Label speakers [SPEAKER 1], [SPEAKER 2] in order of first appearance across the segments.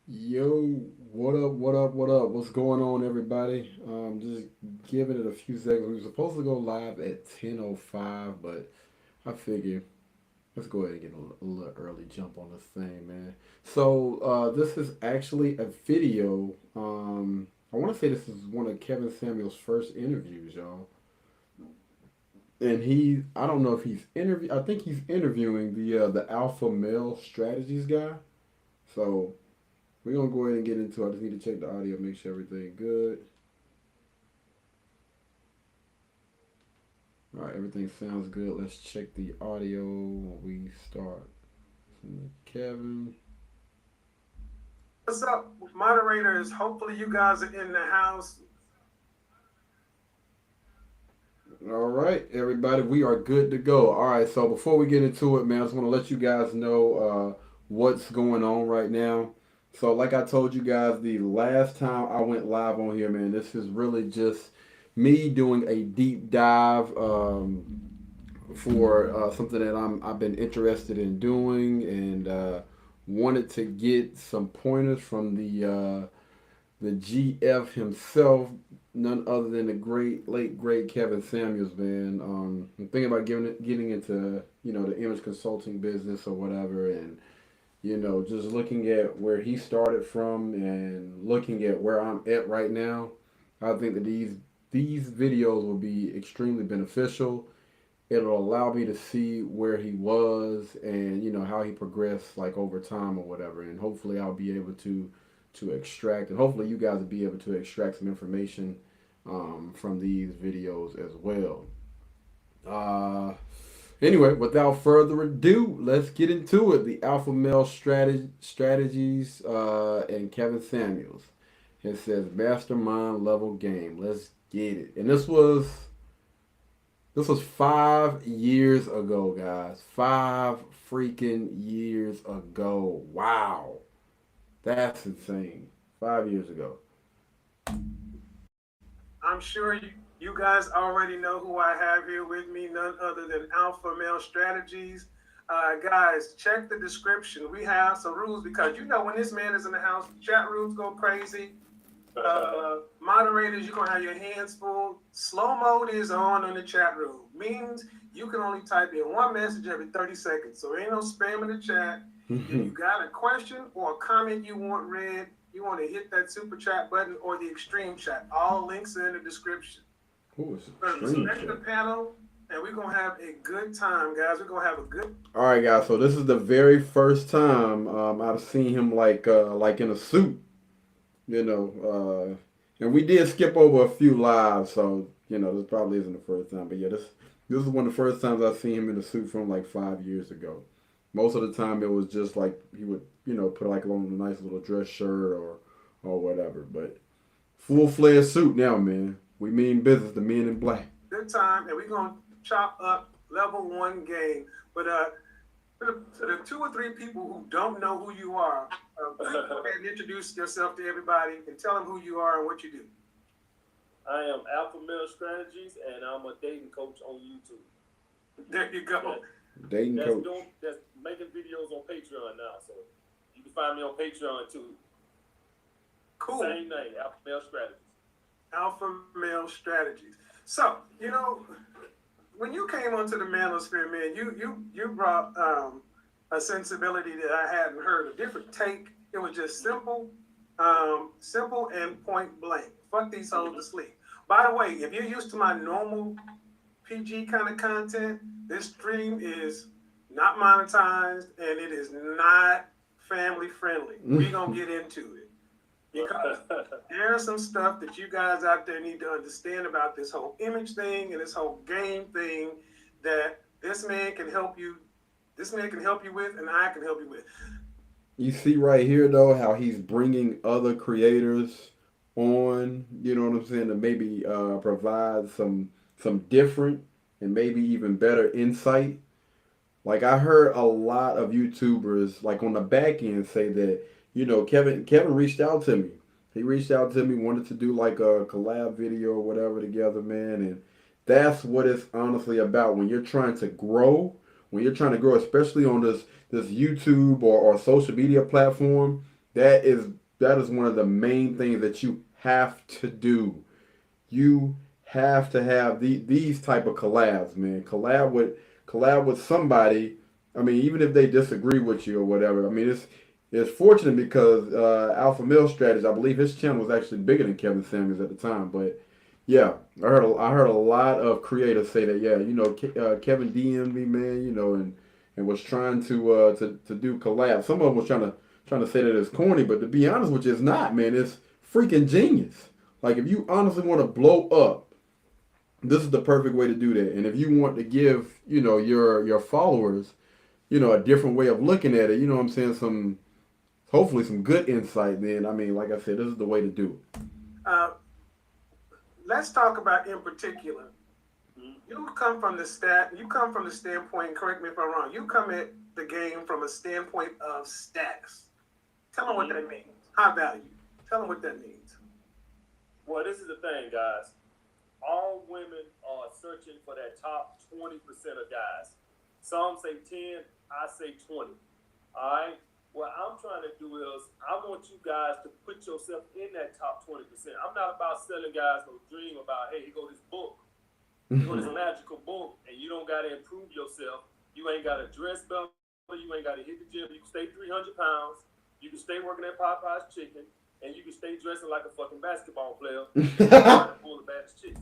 [SPEAKER 1] Yo, what up, what up, what up? What's going on, everybody? Just giving it a few seconds. We were supposed to go live at 10:05, but I figure let's go ahead and get a little early jump on this thing, man. So, this is actually a video. I want to say this is one of Kevin Samuel's first interviews, y'all. And I don't know if I think he's interviewing the alpha male strategies guy. So, we're gonna go ahead and get into it. I just need to check the audio, make sure everything good. All right, everything sounds good. Let's check the audio when we start. Kevin.
[SPEAKER 2] What's up, moderators? Hopefully, you guys are in the house.
[SPEAKER 1] All right, everybody, we are good to go. All right, so before we get into it, man, I just want to let you guys know what's going on right now. So, like I told you guys the last time I went live on here, man, this is really just me doing a deep dive for something that I've been interested in doing and wanted to get some pointers from the GF himself, none other than the late great Kevin Samuels, man. I'm thinking about getting into the image consulting business or whatever, and just looking at where he started from and looking at where I'm at right now. I think that these videos will be extremely beneficial. It'll allow me to see where he was and how he progressed like over time or whatever, and hopefully I'll be able to extract, and hopefully you guys will be able to extract some information from these videos as well. Uh, anyway, without further ado, let's get into it. The Alpha Male Strategies and Kevin Samuels. It says mastermind level game. Let's get it. And this was 5 years ago, guys. 5 freaking years ago. Wow. That's insane. 5 years ago.
[SPEAKER 2] I'm sure you guys already know who I have here with me, none other than Alpha Male Strategies. Guys, check the description. We have some rules because when this man is in the house, chat rooms go crazy. Moderators, you're gonna have your hands full. Slow mode is on the chat room. Means you can only type in one message every 30 seconds. So ain't no spam in the chat. If you got a question or a comment you want read, you want to hit that super chat button or the extreme chat. All links are in the description.
[SPEAKER 1] Ooh, it's
[SPEAKER 2] Select the panel, and we're gonna have a good time, guys. We're gonna have a good.
[SPEAKER 1] All right, guys. So this is the very first time I've seen him like in a suit, and we did skip over a few lives, so this probably isn't the first time. But yeah, this is one of the first times I've seen him in a suit from like 5 years ago. Most of the time it was just like he would put like on a nice little dress shirt or whatever. But full fledged suit now, man. We mean business. The men in black.
[SPEAKER 2] Good time, and we're gonna chop up level one game. But for the two or three people who don't know who you are, please go ahead and introduce yourself to everybody and tell them who you are and what you do.
[SPEAKER 3] I am Alpha Male Strategies, and I'm a dating coach on YouTube.
[SPEAKER 2] There you go.
[SPEAKER 1] Dating coach.
[SPEAKER 3] That's making videos on Patreon now, so you can find me on Patreon too.
[SPEAKER 2] Cool.
[SPEAKER 3] Same name, Alpha Male Strategies.
[SPEAKER 2] Alpha Male Strategies. So, when you came onto the manosphere, man, you brought a sensibility that I hadn't heard, a different take. It was just simple and point blank. Fuck these hoes to sleep. By the way, if you're used to my normal PG kind of content, this stream is not monetized and it is not family friendly. We're gonna get into it. Because there's some stuff that you guys out there need to understand about this whole image thing and this whole game thing that this man can help you. This man can help you with, and I can help you with.
[SPEAKER 1] You see right here though how he's bringing other creators on. You know what I'm saying, to maybe provide some different and maybe even better insight. Like I heard a lot of YouTubers like on the back end say that Kevin reached out to me. He reached out to me, wanted to do like a collab video or whatever together, man. And that's what it's honestly about when you're trying to grow. When you're trying to grow, especially on this YouTube or social media platform, that is one of the main things that you have to do. You have to have these type of collabs, man. Collab with somebody. I mean, even if they disagree with you or whatever. I mean, it's fortunate because Alpha Male Strategy, I believe his channel was actually bigger than Kevin Samuels at the time. But yeah, I heard a lot of creators say that. Yeah, Kevin DM'd me, man. And was trying to do collabs. Some of them was trying to say that it's corny, but to be honest with you, it's not, man. It's freaking genius. Like if you honestly want to blow up, this is the perfect way to do that. And if you want to give, your followers, a different way of looking at it, you know what I'm saying, hopefully some good insight, then I mean, like I said, this is the way to do it.
[SPEAKER 2] Let's talk about in particular. You come from the standpoint, correct me if I'm wrong, you come at the game from a standpoint of status. Tell them what that means. High value. Tell them what that means.
[SPEAKER 3] Well, this is the thing, guys. All women are searching for that top 20% of guys. Some say 10, I say 20. All right? What I'm trying to do is I want you guys to put yourself in that top 20%. I'm not about selling guys no dream about, hey, here go this book. Here go this magical book, and you don't got to improve yourself. You ain't got to dress better. You ain't got to hit the gym. You can stay 300 pounds. You can stay working at Popeye's Chicken. And you can stay dressing like a fucking basketball player and trying to pull the baddest chicks.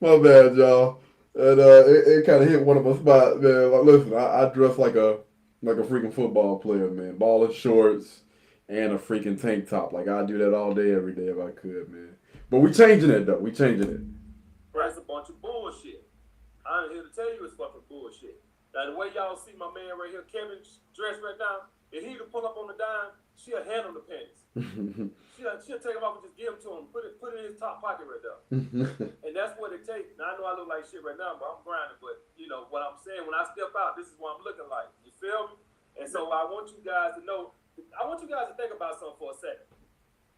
[SPEAKER 1] My bad, y'all. And it kind of hit one of my spots, man. Like, listen, I dress like a freaking football player, man. Baller shorts and a freaking tank top. Like I do that all day, every day if I could, man. But we changing it though. We changing it.
[SPEAKER 3] That's a bunch of bullshit. I ain't here to tell you it's fucking bullshit. Now the way y'all see my man right here, Kevin, dressed right now. If he could pull up on the dime, she'll handle the pennies. she'll take them off and just give them to him. Put it in his top pocket right there. And that's what it takes. Now, I know I look like shit right now, but I'm grinding. But, what I'm saying, when I step out, this is what I'm looking like. You feel me? And so I want you guys to know, I want you guys to think about something for a second.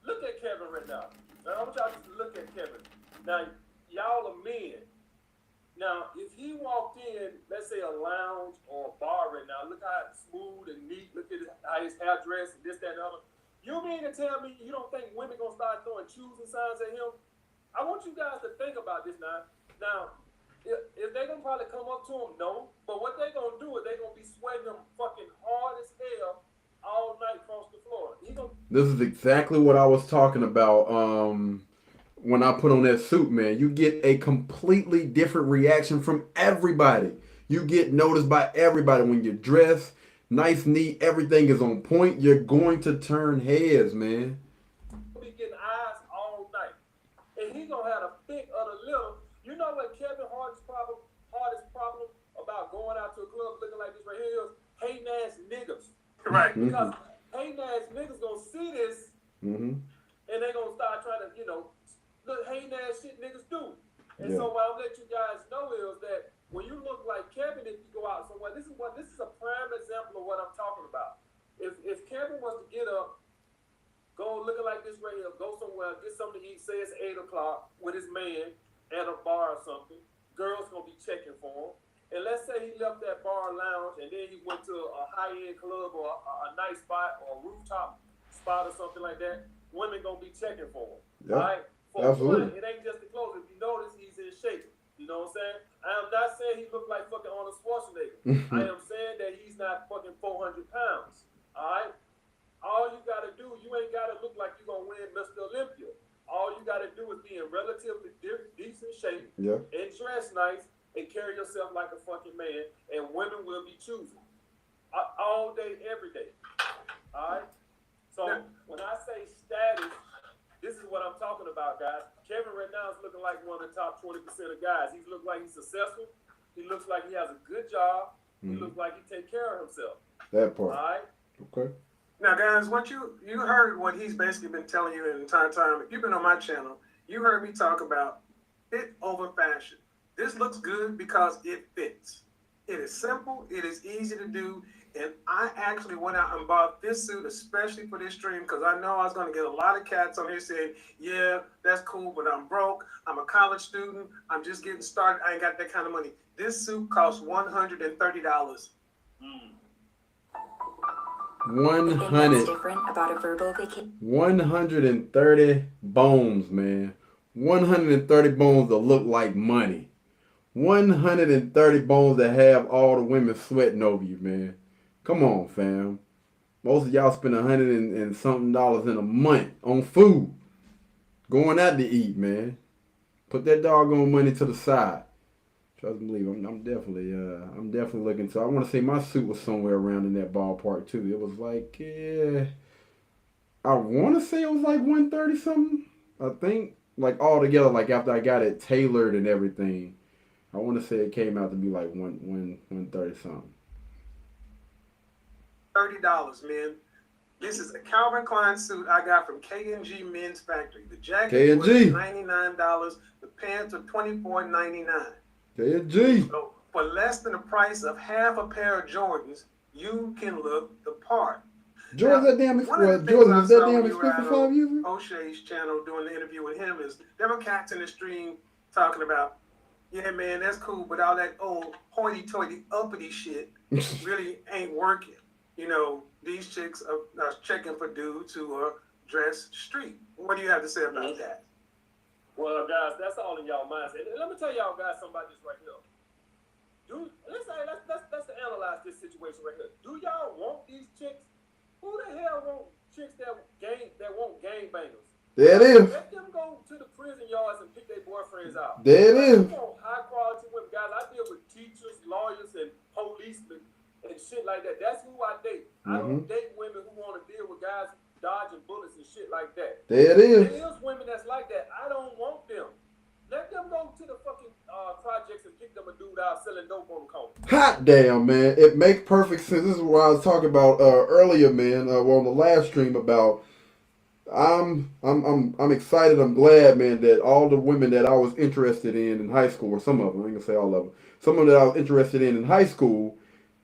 [SPEAKER 3] Look at Kevin right now. I want y'all to look at Kevin. Now, y'all are men. Now, if he walked in, let's say a lounge or a bar right now, look how smooth and neat, look at how his hair dressed and this, that, and the other. You mean to tell me you don't think women gonna start throwing choosing signs at him? I want you guys to think about this now. Now, if they gonna probably come up to him, no. But what they gonna do is they gonna be sweating him fucking hard as hell all night across the floor.
[SPEAKER 1] This is exactly what I was talking about. When I put on that suit, man, you get a completely different reaction from everybody. You get noticed by everybody when you're dressed, nice, neat, everything is on point. You're going to turn heads, man.
[SPEAKER 3] Be getting eyes all night. And he gonna have a big or the little. You know what Kevin hardest problem about going out to a club looking like this right here is hating ass niggas.
[SPEAKER 2] Right.
[SPEAKER 3] Because hating ass niggas gonna see this and they gonna start trying to, look hating ass shit niggas do. And so what I'll let you guys know is that when you look like Kevin, if you go out somewhere, this is a prime example of what I'm talking about. If Kevin was to get up, go looking like this right here, go somewhere, get something to eat, say it's 8 o'clock with his man at a bar or something, girls gonna be checking for him. And let's say he left that bar lounge and then he went to a high-end club or a nice spot or a rooftop spot or something like that, women gonna be checking for him.
[SPEAKER 1] Yep.
[SPEAKER 3] All right? For
[SPEAKER 1] Absolutely.
[SPEAKER 3] one, it ain't just the clothes. If you notice, he's in shape. You know what I'm saying? I am not saying he look like fucking Arnold Schwarzenegger. I am saying that he's not fucking 400 pounds. All right? All you got to do, you ain't got to look like you're going to win Mr. Olympia. All you got to do is be in relatively decent shape and dress nice and carry yourself like a fucking man, and women will be choosing. All day, every day. All right? So when I say status, this is what I'm talking about, guys. Kevin right now is looking like one of the top 20% of guys. He looks like he's successful. He looks like he has a good job. He looks like he take care of himself.
[SPEAKER 1] That part.
[SPEAKER 3] All right?
[SPEAKER 1] Okay.
[SPEAKER 2] Now, guys, what you heard what he's basically been telling you the entire time. If you've been on my channel, you heard me talk about fit over fashion. This looks good because it fits. It is simple. It is easy to do. And I actually went out and bought this suit especially for this stream because I know I was going to get a lot of cats on here saying, yeah, that's cool, but I'm broke. I'm a college student. I'm just getting started. I ain't got that kind of money. This suit costs $130.
[SPEAKER 4] The thing that's different about a verbal vacation.
[SPEAKER 1] 130 bones, man. 130 bones that look like money. 130 bones that have all the women sweating over you, man. Come on, fam. Most of y'all spend $100 and something in a month on food. Going out to eat, man. Put that doggone money to the side. Trust and believe. I'm definitely looking. So I want to say my suit was somewhere around in that ballpark too. It was like, yeah, I want to say it was like 130 something. I think like all together, like after I got it tailored and everything, I want to say it came out to be like 130 something.
[SPEAKER 2] $30, man. This is a Calvin Klein suit I got from K&G Men's Factory. The jacket was $99. The pants are $24.99.
[SPEAKER 1] K&G.
[SPEAKER 2] So for less than the price of half a pair of Jordans, you can look the part.
[SPEAKER 1] Jordan's that damn expensive. Jordan was that damn expensive 5 years ago?
[SPEAKER 2] O'Shea's channel doing the interview with him is there were cats in the stream talking about, yeah, man, that's cool, but all that old hoity-toity uppity shit really ain't working. You know, these chicks are checking for dudes who are dressed street. What do you have to say about that?
[SPEAKER 3] Well, guys, that's all in y'all minds. And let me tell y'all guys something about this right here. Let's analyze this situation right here. Do y'all want these chicks? Who the hell want chicks that want gangbangers?
[SPEAKER 1] There it is.
[SPEAKER 3] Let them go to the prison yards and pick their boyfriends out.
[SPEAKER 1] There it is.
[SPEAKER 3] I want high quality women, guys. I deal with teachers, lawyers, and policemen and shit like that. That's who I date. I don't date women who want to deal with guys dodging bullets and shit like that.
[SPEAKER 1] There it is.
[SPEAKER 3] There is women that's like that. I don't want them. Let them go to the fucking projects and pick them a dude out selling dope on the corner.
[SPEAKER 1] Hot damn, man. It makes perfect sense. This is what I was talking about earlier, man, on the last stream about I'm excited, I'm glad, man, that all the women that I was interested in high school, or some of them, I ain't gonna say all of them, some of them that I was interested in high school,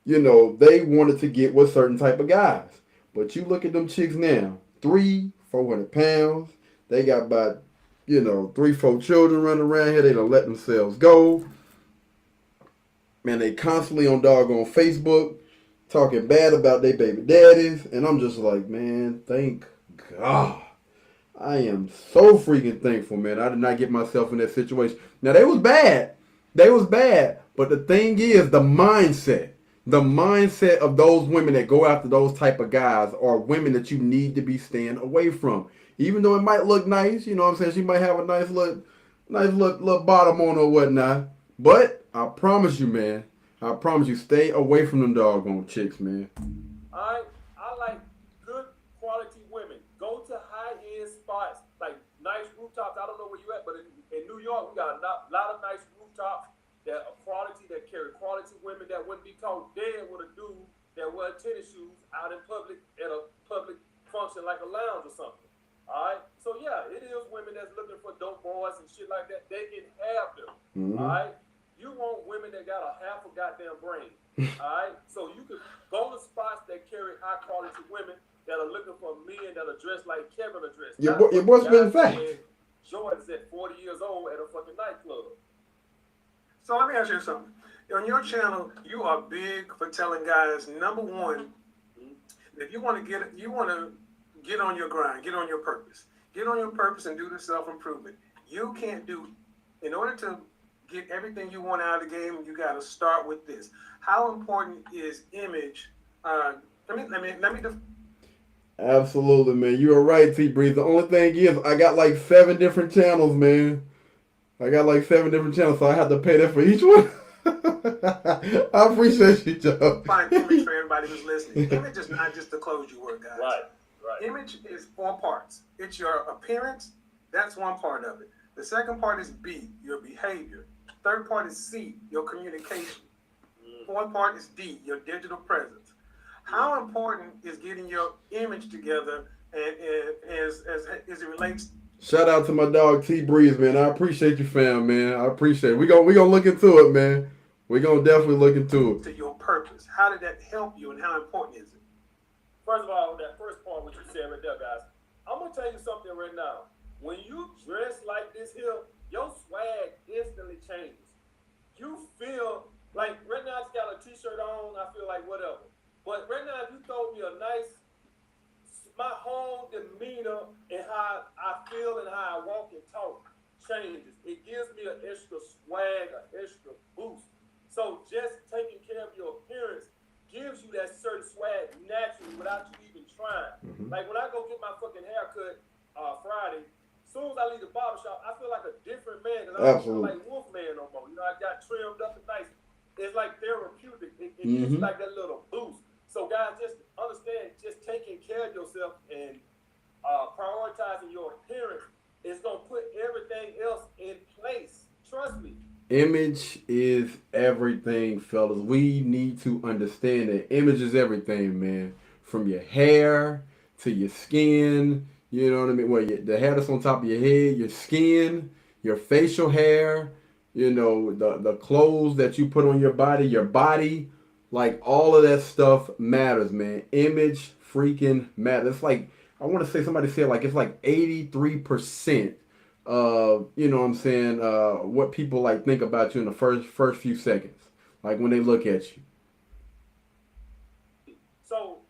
[SPEAKER 1] you know, they wanted to get with certain type of guys. But you look at them chicks now, 300-400 pounds, they got about, 3-4 children running around here, they don't let themselves go. Man, they constantly on doggone Facebook talking bad about their baby daddies, and I'm just like, man, thank God. I am so freaking thankful, man. I did not get myself in that situation. Now, they was bad. But the thing is, the mindset of those women that go after those type of guys are women that you need to be staying away from. Even though it might look nice, you know what I'm saying? She might have a nice little bottom on her or whatnot. But I promise you, man. I promise you, stay away from them doggone chicks, man.
[SPEAKER 3] I like good quality women. Go to high-end spots, like nice rooftops. I don't know where you at, but in New York, we got a lot of nice rooftops that are quality, that carry quality women that wouldn't be caught dead with a dude that wear tennis shoes out in public at a public function like a lounge or something. All right? So, yeah, it is women that's looking for dope boys and shit like that. They can have them. All right? You want women that got a half a goddamn brain. All right? So you can go to spots that carry high quality women that are looking for men that are dressed like Kevin addressed.
[SPEAKER 1] Your boy's been fat.
[SPEAKER 3] Jordan's at 40 years old at a fucking nightclub.
[SPEAKER 2] So let me ask you something. On your channel, you are big for telling guys, number one, if you want to get on your grind, get on your purpose. Get on your purpose and do the self-improvement. You can't do, in order to get everything you want out of the game, you got to start with this. How important is image?
[SPEAKER 1] Absolutely, man. You are right, T-Breeze. The only thing is, I got like 7 different channels, man. So I have to pay that for each one. I appreciate you, Joe.
[SPEAKER 2] Find image for everybody who's listening. Image is not just the clothes you wear, guys.
[SPEAKER 3] Right.
[SPEAKER 2] Image is 4 parts. It's your appearance. That's one part of it. The second part is B, your behavior. Third part is C, your communication. Fourth part is D, your digital presence. How important is getting your image together and as it relates?
[SPEAKER 1] Shout out to my dog T-Breeze, man. I appreciate you, fam, man. I appreciate it. We gonna look into it, man. We gonna definitely look into it.
[SPEAKER 2] To your purpose. How did that help you and how important is it?
[SPEAKER 3] First of all, that first part, what you said right there, guys, I'm going to tell you something right now. When you dress like this here, your swag instantly changes. You feel like, right now I just got a t-shirt on, I feel like whatever. But right now, if you throw me a nice demeanor and how I feel and how I walk and talk changes. It gives me an extra swag, an extra boost. So just taking care of your appearance gives you that certain swag naturally without you even trying. Like when I go get my fucking haircut Friday, as soon as I leave the barbershop, I feel like a different man because I don't feel like Wolfman no more. You know, I got trimmed up and nice. It's like therapeutic. It gives you like that little boost. So guys, just understand, just taking care of yourself and prioritizing your appearance is gonna put everything else in place. Trust me.
[SPEAKER 1] Image is everything, fellas. We need to understand that image is everything, man. From your hair to your skin, you know what I mean? Well, the hair that's on top of your head, your skin, your facial hair, you know, the clothes that you put on your body, like all of that stuff matters, man. Image freaking matters. It's like, I want to say, somebody said like it's like 83%. You know what I'm saying, what people like think about you in the first few seconds, like when they look at you.
[SPEAKER 3] So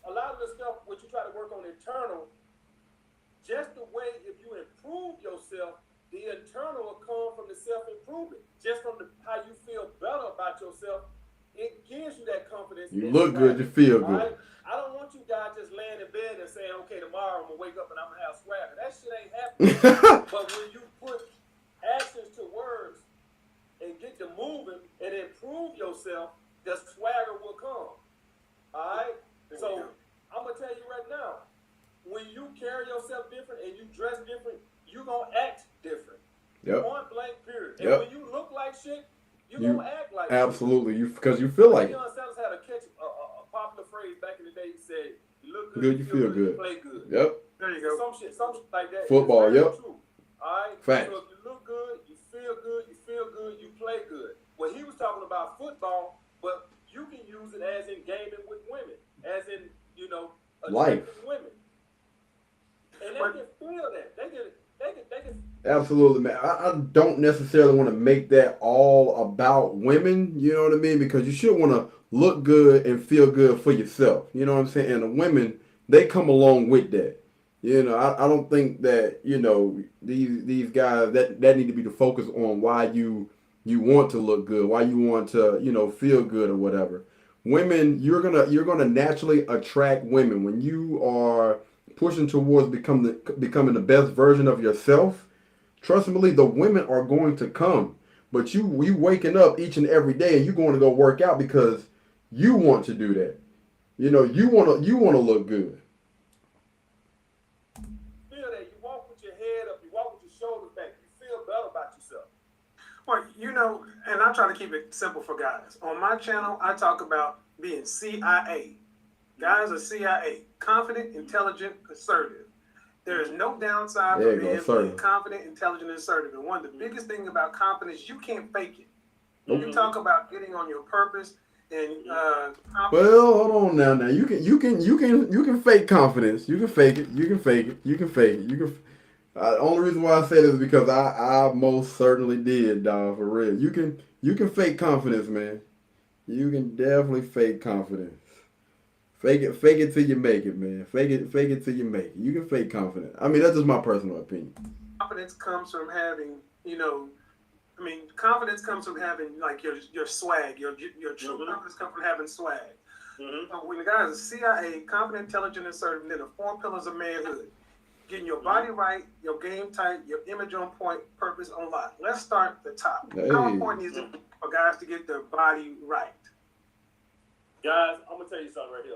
[SPEAKER 3] a lot of the stuff what you try to work on internal, just the way if you improve yourself, the internal will come from the self-improvement. Just from how you feel better about yourself, it gives you that confidence.
[SPEAKER 1] You look good, you feel good.
[SPEAKER 3] Right? I don't want you guys just laying in bed and saying, okay, tomorrow I'm gonna wake up and I'm gonna have swagger. That shit ain't happening. But when you put actions to words and get to moving and improve yourself, the swagger will come. Alright? So I'm gonna tell you right now, when you carry yourself different and you dress different, you gonna act different.
[SPEAKER 1] Yep.
[SPEAKER 3] Point blank period. And
[SPEAKER 1] Yep.
[SPEAKER 3] when you look like shit, you gonna act like
[SPEAKER 1] absolutely shit. Because you feel like it.
[SPEAKER 3] Deion Sanders had a popular phrase back in the day. He said, "You look
[SPEAKER 1] Good,
[SPEAKER 3] good,
[SPEAKER 1] you feel good.
[SPEAKER 3] you play good."
[SPEAKER 1] Yep.
[SPEAKER 2] There you go.
[SPEAKER 3] Some shit like that.
[SPEAKER 1] Football, yep.
[SPEAKER 3] True. All right.
[SPEAKER 1] Facts.
[SPEAKER 3] So if you look good, you feel good, you play good. Well, he was talking about football, but you can use it as in gaming with women, as in
[SPEAKER 1] Life.
[SPEAKER 3] women, and they can feel that. They can.
[SPEAKER 1] Absolutely, man. I don't necessarily want to make that all about women, you know what I mean? Because you should want to look good and feel good for yourself, you know what I'm saying? And the women, they come along with that. You know, I don't think that, you know, these guys, that need to be the focus on why you want to look good, why you want to, you know, feel good or whatever. Women, you're gonna naturally attract women when you are pushing towards becoming the best version of yourself. Trust me, the women are going to come. But you waking up each and every day and you're going to go work out because you want to do that. You know, you want to look good.
[SPEAKER 3] Feel that. You walk with your head up, you walk with your shoulders back, you feel better about yourself.
[SPEAKER 2] Well, you know, and I try to keep it simple for guys. On my channel, I talk about being CIA. Guys are CIA. Confident, intelligent, assertive. There is no downside for being confident, intelligent, and assertive. And one of the biggest things about confidence, you can't fake it. You talk about getting on your purpose and
[SPEAKER 1] well, hold on now. You can fake confidence. You can fake it. Only reason why I say this is because I most certainly did, dog, for real. You can fake confidence, man. You can definitely fake confidence. Fake it till you make it, man. Fake it till you make it. You can fake confidence. I mean, that's just my personal opinion.
[SPEAKER 2] Confidence comes from having, confidence comes from having like your swag. Your true confidence comes from having swag. So when the guy is CIA, confident, intelligent, assertive, then the 4 pillars of manhood. Getting your body right, your game tight, your image on point, purpose on lock. Let's start at the top.
[SPEAKER 1] Hey.
[SPEAKER 2] How important is it for guys to get their body right?
[SPEAKER 3] Guys, I'm gonna tell you something right here,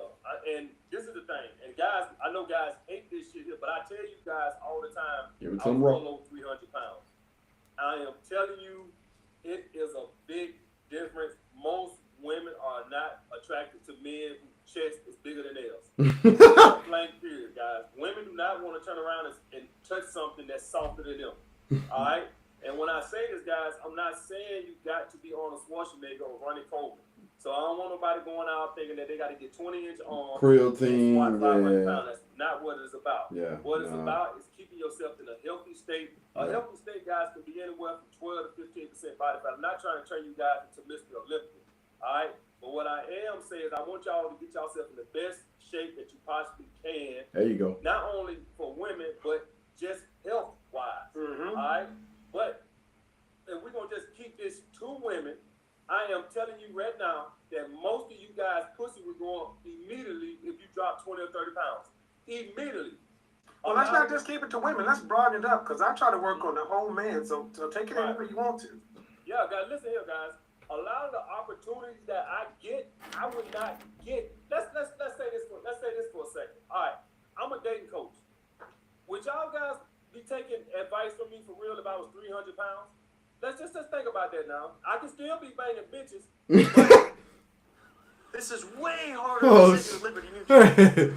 [SPEAKER 3] and this is the thing. And guys, I know guys hate this shit here, but I tell you guys all the time, I'm below 300 pounds. I am telling you, it is a big difference. Most women are not attracted to men whose chest is bigger than theirs. Blank period, guys. Women do not want to turn around and touch something that's softer than them. All right. And when I say this, guys, I'm not saying you got to be Arnold Schwarzenegger or Ronnie Coleman. So I don't want nobody going out thinking that they got to get 20-inch arms.
[SPEAKER 1] Creatine,
[SPEAKER 3] and squat 500 pounds. That's not what it's about.
[SPEAKER 1] Yeah,
[SPEAKER 3] what it's about is keeping yourself in a healthy state. A healthy state, guys, can be anywhere from 12 to 15% body fat. I'm not trying to turn you guys into Mr. Olympia. All right? But what I am saying is I want y'all to get yourself in the best shape that you possibly can.
[SPEAKER 1] There you go.
[SPEAKER 3] Not only for women, but just health wise.
[SPEAKER 2] Mm-hmm.
[SPEAKER 3] All right, but if we're gonna just keep this to women, I am telling you right now that most of you guys' pussy will go up immediately if you drop 20 or 30 pounds. Immediately.
[SPEAKER 2] Well, let's not just keep it to women. Let's broaden it up because I try to work on the whole man. So take it anywhere you want to.
[SPEAKER 3] Yeah, guys, listen here, guys. A lot of the opportunities that I get, I would not get. Let's say this for a second. All right, I'm a dating coach. Would y'all guys be taking advice from me for real if I was 300 pounds? Let's think about that now. I can still be banging bitches. But this is way harder
[SPEAKER 1] Oh,
[SPEAKER 3] than taking Liberty Mutual.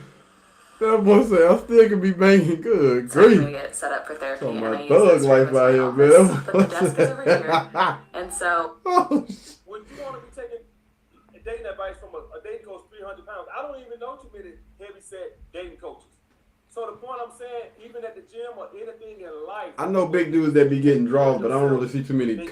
[SPEAKER 1] that boy said I still can be banging. Good
[SPEAKER 4] So I'm gonna
[SPEAKER 1] grief.
[SPEAKER 4] get set up for therapy,
[SPEAKER 1] Oh,
[SPEAKER 4] and
[SPEAKER 1] my
[SPEAKER 4] I use
[SPEAKER 1] thug
[SPEAKER 4] this room
[SPEAKER 1] life
[SPEAKER 4] as my
[SPEAKER 1] out here,
[SPEAKER 4] office.
[SPEAKER 1] man.
[SPEAKER 4] But the desk is over here, and so
[SPEAKER 1] Oh,
[SPEAKER 3] Would you want to be taking dating advice from a dating coach 300 pounds? I don't even know too many heavy set dating coaches. So the point I'm saying, even at the gym or anything in life,
[SPEAKER 1] I know big dudes that be getting draws, but I don't really see too many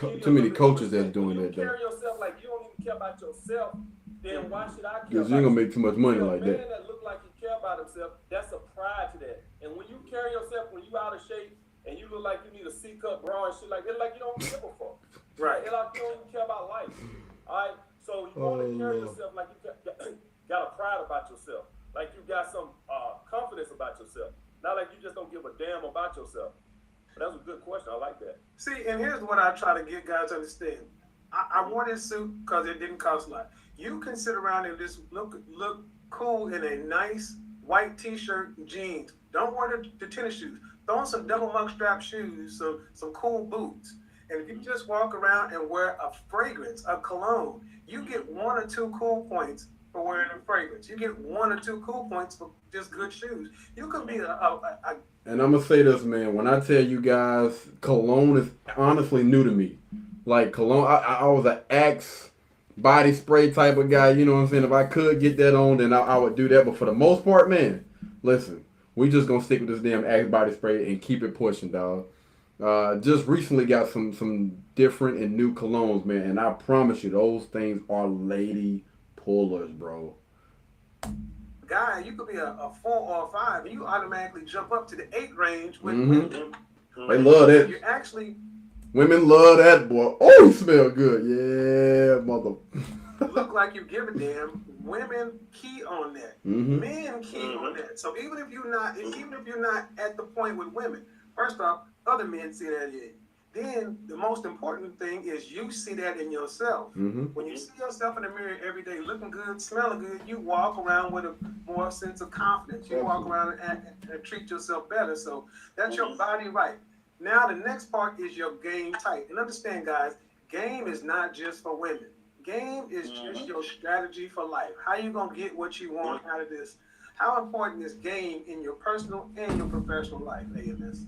[SPEAKER 1] coaches that's doing that
[SPEAKER 3] When you
[SPEAKER 1] though.
[SPEAKER 3] carry yourself like you don't even care about yourself, then why should I care
[SPEAKER 1] Because
[SPEAKER 3] about
[SPEAKER 1] you ain't gonna
[SPEAKER 3] you?
[SPEAKER 1] make too much money
[SPEAKER 3] A
[SPEAKER 1] like
[SPEAKER 3] man
[SPEAKER 1] that.
[SPEAKER 3] that look like he care about himself, that's a pride to that. And when you carry yourself, when you out of shape and you look like you need a C-cup bra and shit like that, like you don't give a fuck.
[SPEAKER 2] Right.
[SPEAKER 3] It's like you don't even care about life. All right. So you want to carry yourself like you got a pride about yourself, like you got some confidence about yourself, not like you just don't give a damn about yourself. But that's a good question. I like that.
[SPEAKER 2] See, and here's what I try to get guys to understand. I wore this suit because it didn't cost a lot. You can sit around and just look cool in a nice white t-shirt and jeans. Don't wear the tennis shoes. Throw on some double mug strap shoes, some cool boots. And if you just walk around and wear a fragrance, a cologne, you get 1 or 2 cool points for wearing a fragrance. You get 1 or 2 cool points for just good shoes. You could be
[SPEAKER 1] And I'm gonna say this, man. When I tell you guys, cologne is honestly new to me. Like cologne, I was an Axe body spray type of guy. You know what I'm saying? If I could get that on, then I would do that. But for the most part, man, listen, we just gonna stick with this damn Axe body spray and keep it pushing, dog. Just recently got some different and new colognes, man, and I promise you, those things are lady pullers, bro.
[SPEAKER 2] guy, you could be a 4 or a 5, and you automatically jump up to the 8 range with
[SPEAKER 1] Mhm.
[SPEAKER 2] women.
[SPEAKER 1] They love that.
[SPEAKER 2] You actually
[SPEAKER 1] Women love that, boy. Oh, you smell good. Yeah, mother.
[SPEAKER 2] look like you give a damn. Women key on that.
[SPEAKER 1] Mhm.
[SPEAKER 2] Men key on that. So even if you're not at the point with women, first off, other men see that in you. Then the most important thing is you see that in yourself.
[SPEAKER 1] Mhm.
[SPEAKER 2] When you see yourself in the mirror every day, looking good, smelling good, you walk around with a more sense of confidence. You walk around and treat yourself better. So that's your body right. Now the next part is your game type. And understand, guys, game is not just for women. Game is just your strategy for life. How you gonna get what you want out of this? How important is game in your personal and your professional life, AMS?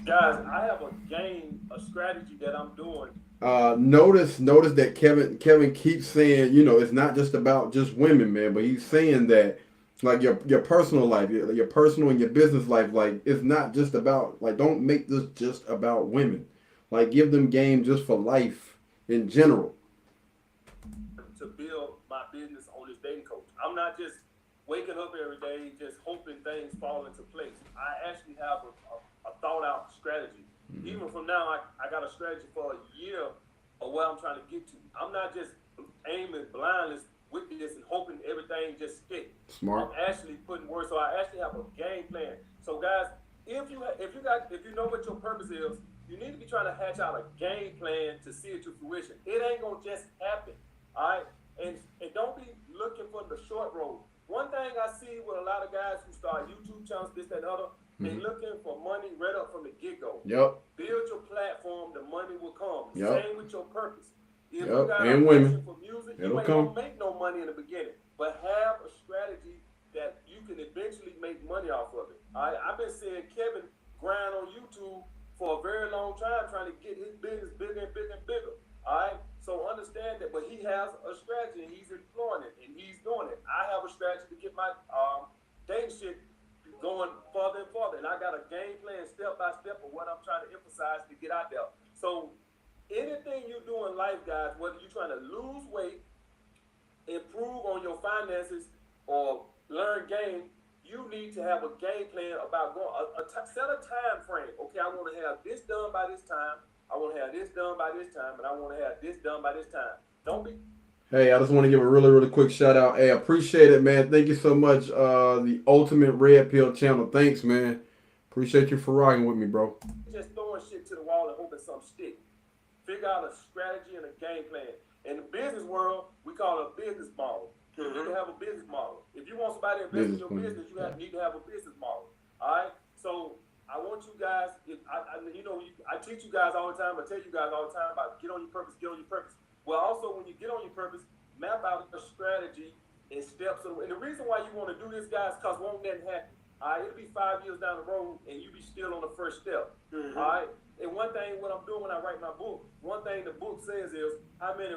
[SPEAKER 3] Guys, I have a strategy that I'm doing.
[SPEAKER 1] Notice that Kevin keeps saying, you know, it's not just about just women, man, but he's saying that like your personal life, your personal and your business life, like it's not just about, like, don't make this just about women. Like, give them game just for life in general.
[SPEAKER 3] To build my business on this dating coach. I'm not just waking up every day just hoping things fall into place. I actually have a thought out strategy. Mm-hmm. Even from now, I got a strategy for a year of where I'm trying to get to. I'm not just aiming blindly with this and hoping everything just stick.
[SPEAKER 1] Smart.
[SPEAKER 3] I'm actually putting work, so I actually have a game plan. So guys, if you know what your purpose is, you need to be trying to hatch out a game plan to see it to fruition. It ain't gonna just happen. All right, and don't be looking for the short road. One thing I see with a lot of guys who start YouTube channels, this, that, and other, they looking for money right up from the get-go.
[SPEAKER 1] Yep.
[SPEAKER 3] Build your platform, the money will come.
[SPEAKER 1] Yep.
[SPEAKER 3] Same with your purpose. If
[SPEAKER 1] Yep.
[SPEAKER 3] you got
[SPEAKER 1] And
[SPEAKER 3] a
[SPEAKER 1] women.
[SPEAKER 3] passion for music,
[SPEAKER 1] It'll
[SPEAKER 3] you ain't
[SPEAKER 1] come.
[SPEAKER 3] gonna make no money in the beginning, but have a strategy that you can eventually make money off of it. I've been seeing Kevin grind on YouTube for a very long time, trying to get his business bigger and bigger and bigger. All right, so understand that, but he has a strategy and he's employing it and he's doing it. I have a strategy to get my dating shit going further and further, and I got a game plan step by step of what I'm trying to emphasize to get out there. So anything you do in life, guys, whether you're trying to lose weight, improve on your finances, or learn game, you need to have a game plan about going, set a time frame. Okay, I want to have this done by this time. I want to have this done by this time, and I want to have this done by this time. Don't be.
[SPEAKER 1] Hey, I just want to give a really, really quick shout out. Hey, I appreciate it, man. Thank you so much. The Ultimate Red Pill channel. Thanks, man. Appreciate you for rocking with me, bro.
[SPEAKER 3] Just throwing shit to the wall and hoping something stick. Figure out a strategy and a game plan. In the business world, we call it a business model. You need to have a business model. If you want somebody to invest in your business, you need to have a business model. All right. So I want you guys. I teach you guys all the time. I tell you guys all the time about get on your purpose. Get on your purpose. Well, also when you get on your purpose, map out a strategy and steps. And the reason why you want to do this, guys, because won't nothing happen. All right. It'll be 5 years down the road, and you be still on the first step. All right. And one thing, what I'm doing when I write my book, one thing the book says is how many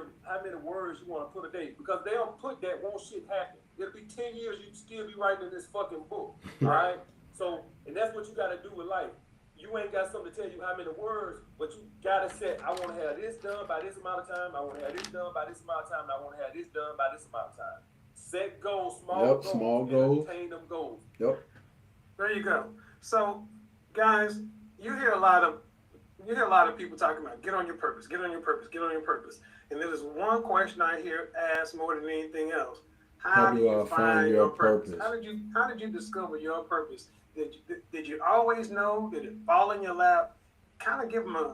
[SPEAKER 3] words you want to put a day. Because they don't put that won't shit happen. It'll be 10 years, you can still be writing this fucking book. All right? So, and that's what you got to do with life. You ain't got something to tell you how many words, but you got to set, I want to have this done by this amount of time. I want to have this done by this amount of time. And I want to have this done by this amount of time. Set goals, small goals. Attain them goals.
[SPEAKER 1] Yep.
[SPEAKER 2] There you go. So, guys, you hear a lot of people talking about get on your purpose, get on your purpose, get on your purpose. And there's one question I hear asked more than anything else. How do you find your purpose? How did you discover your purpose? Did you always know? Did it fall in your lap? Kind of give them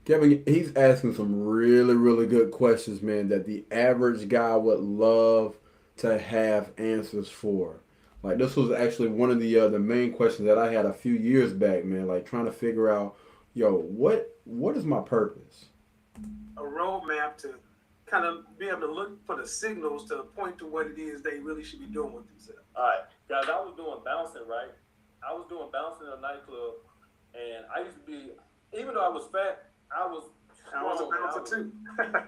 [SPEAKER 1] Kevin, he's asking some really, really good questions, man, that the average guy would love to have answers for. Like, this was actually one of the main questions that I had a few years back, man, like trying to figure out, yo, what is my purpose?
[SPEAKER 2] A roadmap to kind of be able to look for the signals to point to what it is they really should be doing with themselves.
[SPEAKER 3] All right, guys, I was doing bouncing, right? I was doing bouncing in a nightclub, and I used to be, even though I was fat, I was
[SPEAKER 2] a bouncer too.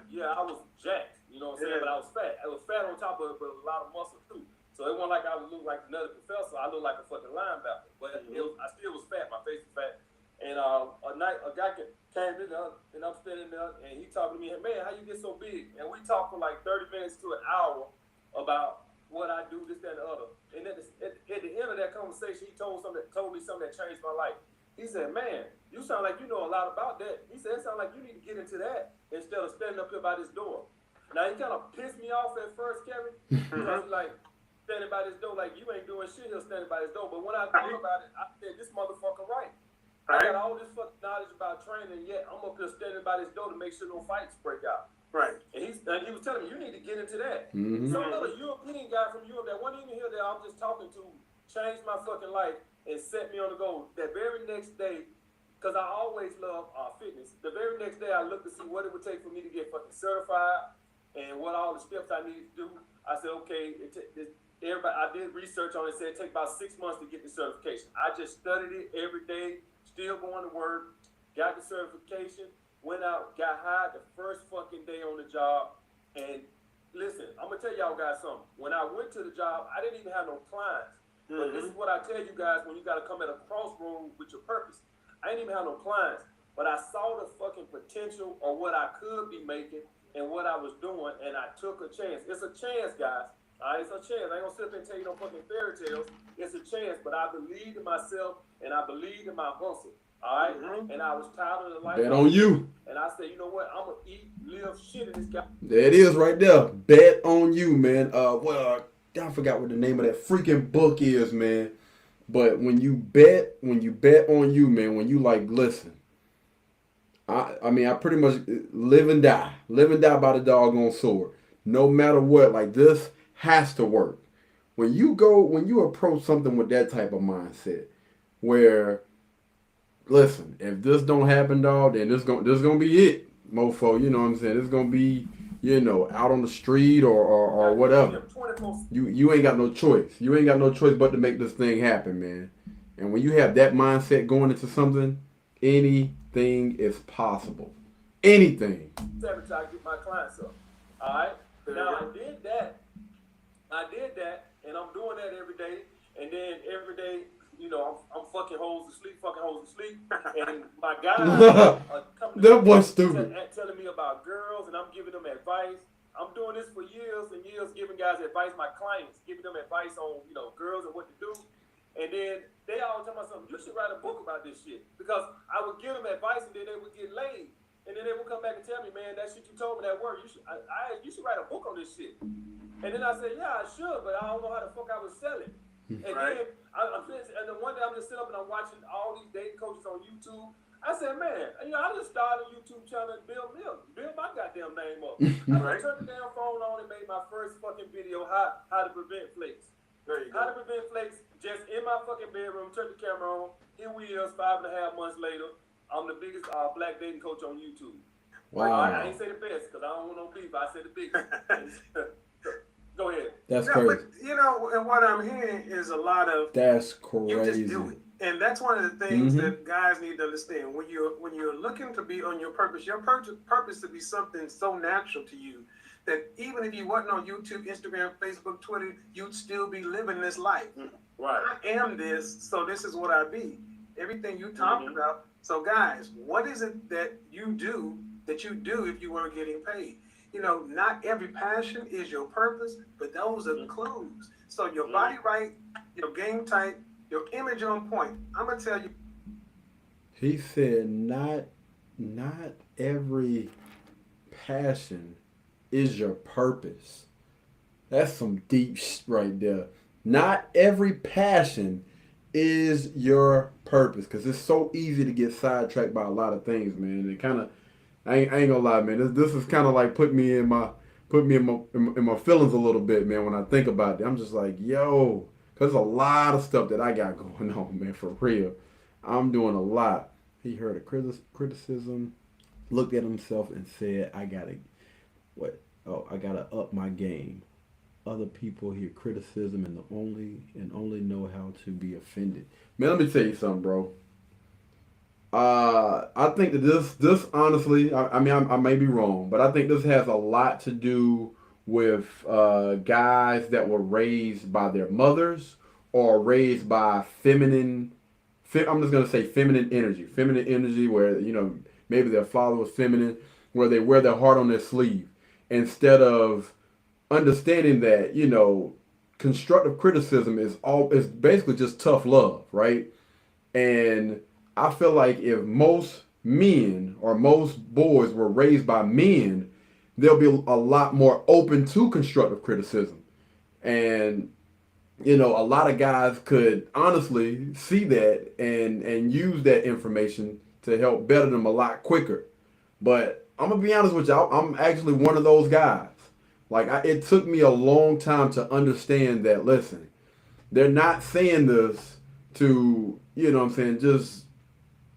[SPEAKER 3] Yeah, I was jacked, you know what I'm saying? But I was fat. I was fat on top of it, but a lot of muscle too. So it wasn't like I looked like another professor. I looked like a fucking linebacker. But I still was fat. My face was fat. And a guy came in there, and I'm standing there, and he talking to me, man, how you get so big? And we talked for like 30 minutes to an hour about what I do, this, that, and the other. And at the end of that conversation, he told me something that changed my life. He said, man, you sound like you know a lot about that. He said, it sounds like you need to get into that instead of standing up here by this door. Now, he kind of pissed me off at first, Kevin, because he's like, standing by this door, like, you ain't doing shit here standing by this door. But when I thought about it, I said, this motherfucker right. I got all this fucking knowledge about training, yet I'm up here standing by this door to make sure no fights break out.
[SPEAKER 2] Right.
[SPEAKER 3] And he was telling me, you need to get into that.
[SPEAKER 1] Mm-hmm.
[SPEAKER 3] Some little European guy from Europe that wasn't even here that I'm just talking to changed my fucking life and set me on the goal. That very next day, because I always love fitness, the very next day I looked to see what it would take for me to get fucking certified and what all the steps I needed to do. I said, okay, I did research on it. It said it take about 6 months to get the certification. I just studied it every day, still going to work, got the certification, went out, got hired the first fucking day on the job. And listen, I'm going to tell y'all guys something. When I went to the job, I didn't even have no clients. But this is what I tell you guys when you got to come at a crossroad with your purpose. I didn't even have no clients, but I saw the fucking potential of what I could be making and what I was doing, and I took a chance. It's a chance, guys. It's a chance. I ain't gonna sit up and tell you no fucking fairy tales. It's a chance, but I believed in myself and I believed in my hustle. All right, and I was tired of the life.
[SPEAKER 1] Bet on you.
[SPEAKER 3] And I said, you know what? I'm gonna eat, live, shit in this guy.
[SPEAKER 1] There it is, right there. Bet on you, man. I forgot what the name of that freaking book is, man. But when you bet on you, man, when you like, listen. I mean, I pretty much live and die by the doggone sword. No matter what, like this has to work. When you approach something with that type of mindset, where, listen, if this don't happen, dog, then this gonna be it, mofo. You know what I'm saying? It's gonna be, out on the street or whatever. You ain't got no choice. You ain't got no choice but to make this thing happen, man. And when you have that mindset going into something, anything is possible. Anything.
[SPEAKER 3] Every time I get my clients up. All right. Now I did that, and I'm doing that every day. And then every day, I'm fucking hoes to sleep. And my guys are coming
[SPEAKER 1] that boy's stupid.
[SPEAKER 3] telling me about girls, and I'm giving them advice. I'm doing this for years and years, giving guys advice, my clients, giving them advice on, girls and what to do. And then they all tell me something, you should write a book about this shit. Because I would give them advice and then they would get laid. And then they would come back and tell me, man, that shit you told me that worked. You should write a book on this shit. And then I said, yeah, I should, but I don't know how the fuck I would sell it. And then and then one day I'm just sitting up and I'm watching all these dating coaches on YouTube. I said, man, I just started a YouTube channel and build my goddamn name up. I turned the damn phone on and made my first fucking video, how to prevent flakes.
[SPEAKER 2] There you
[SPEAKER 3] How
[SPEAKER 2] go.
[SPEAKER 3] to prevent flakes, just in my fucking bedroom, turn the camera on. Here we is, 5.5 months later. I'm the biggest black dating coach on YouTube.
[SPEAKER 1] Wow.
[SPEAKER 3] I ain't say the best because I don't want no beef. I said the biggest. Go ahead.
[SPEAKER 1] That's
[SPEAKER 2] No,
[SPEAKER 1] crazy.
[SPEAKER 2] but and what I'm hearing is a lot of
[SPEAKER 1] That's
[SPEAKER 2] you just
[SPEAKER 1] crazy.
[SPEAKER 2] do it. And that's one of the things
[SPEAKER 1] Mhm.
[SPEAKER 2] that guys need to understand. When you're looking to be on your purpose to be something so natural to you that even if you wasn't on YouTube, Instagram, Facebook, Twitter, you'd still be living this life.
[SPEAKER 3] Right.
[SPEAKER 2] I am this, so this is what I be. Everything you talked about. So guys, what is it that you do if you weren't getting paid? Not every passion is your purpose, but those are the clues. So your body right, your game tight, your image on point. I'm gonna tell you.
[SPEAKER 1] He said, not every passion is your purpose. That's some deep shit right there. Not every passion is your purpose, because it's so easy to get sidetracked by a lot of things, man. It kind of, I ain't gonna lie, man. This is kind of like put me in my feelings a little bit, man. When I think about it, I'm just like, yo, because there's a lot of stuff that I got going on, man. For real, I'm doing a lot. He heard a criticism, looked at himself, and said, I gotta up my game. Other people hear criticism and only know how to be offended. Man, let me tell you something, bro. I think that this honestly, I mean, I may be wrong, but I think this has a lot to do with guys that were raised by their mothers or raised by feminine. I'm just gonna say feminine energy, where maybe their father was feminine, where they wear their heart on their sleeve instead of understanding that constructive criticism is basically just tough love, right? And I feel like if most men or most boys were raised by men, they'll be a lot more open to constructive criticism. And a lot of guys could honestly see that and use that information to help better them a lot quicker. But I'm gonna be honest with you, I'm actually one of those guys. Like, it took me a long time to understand that, listen, they're not saying this to,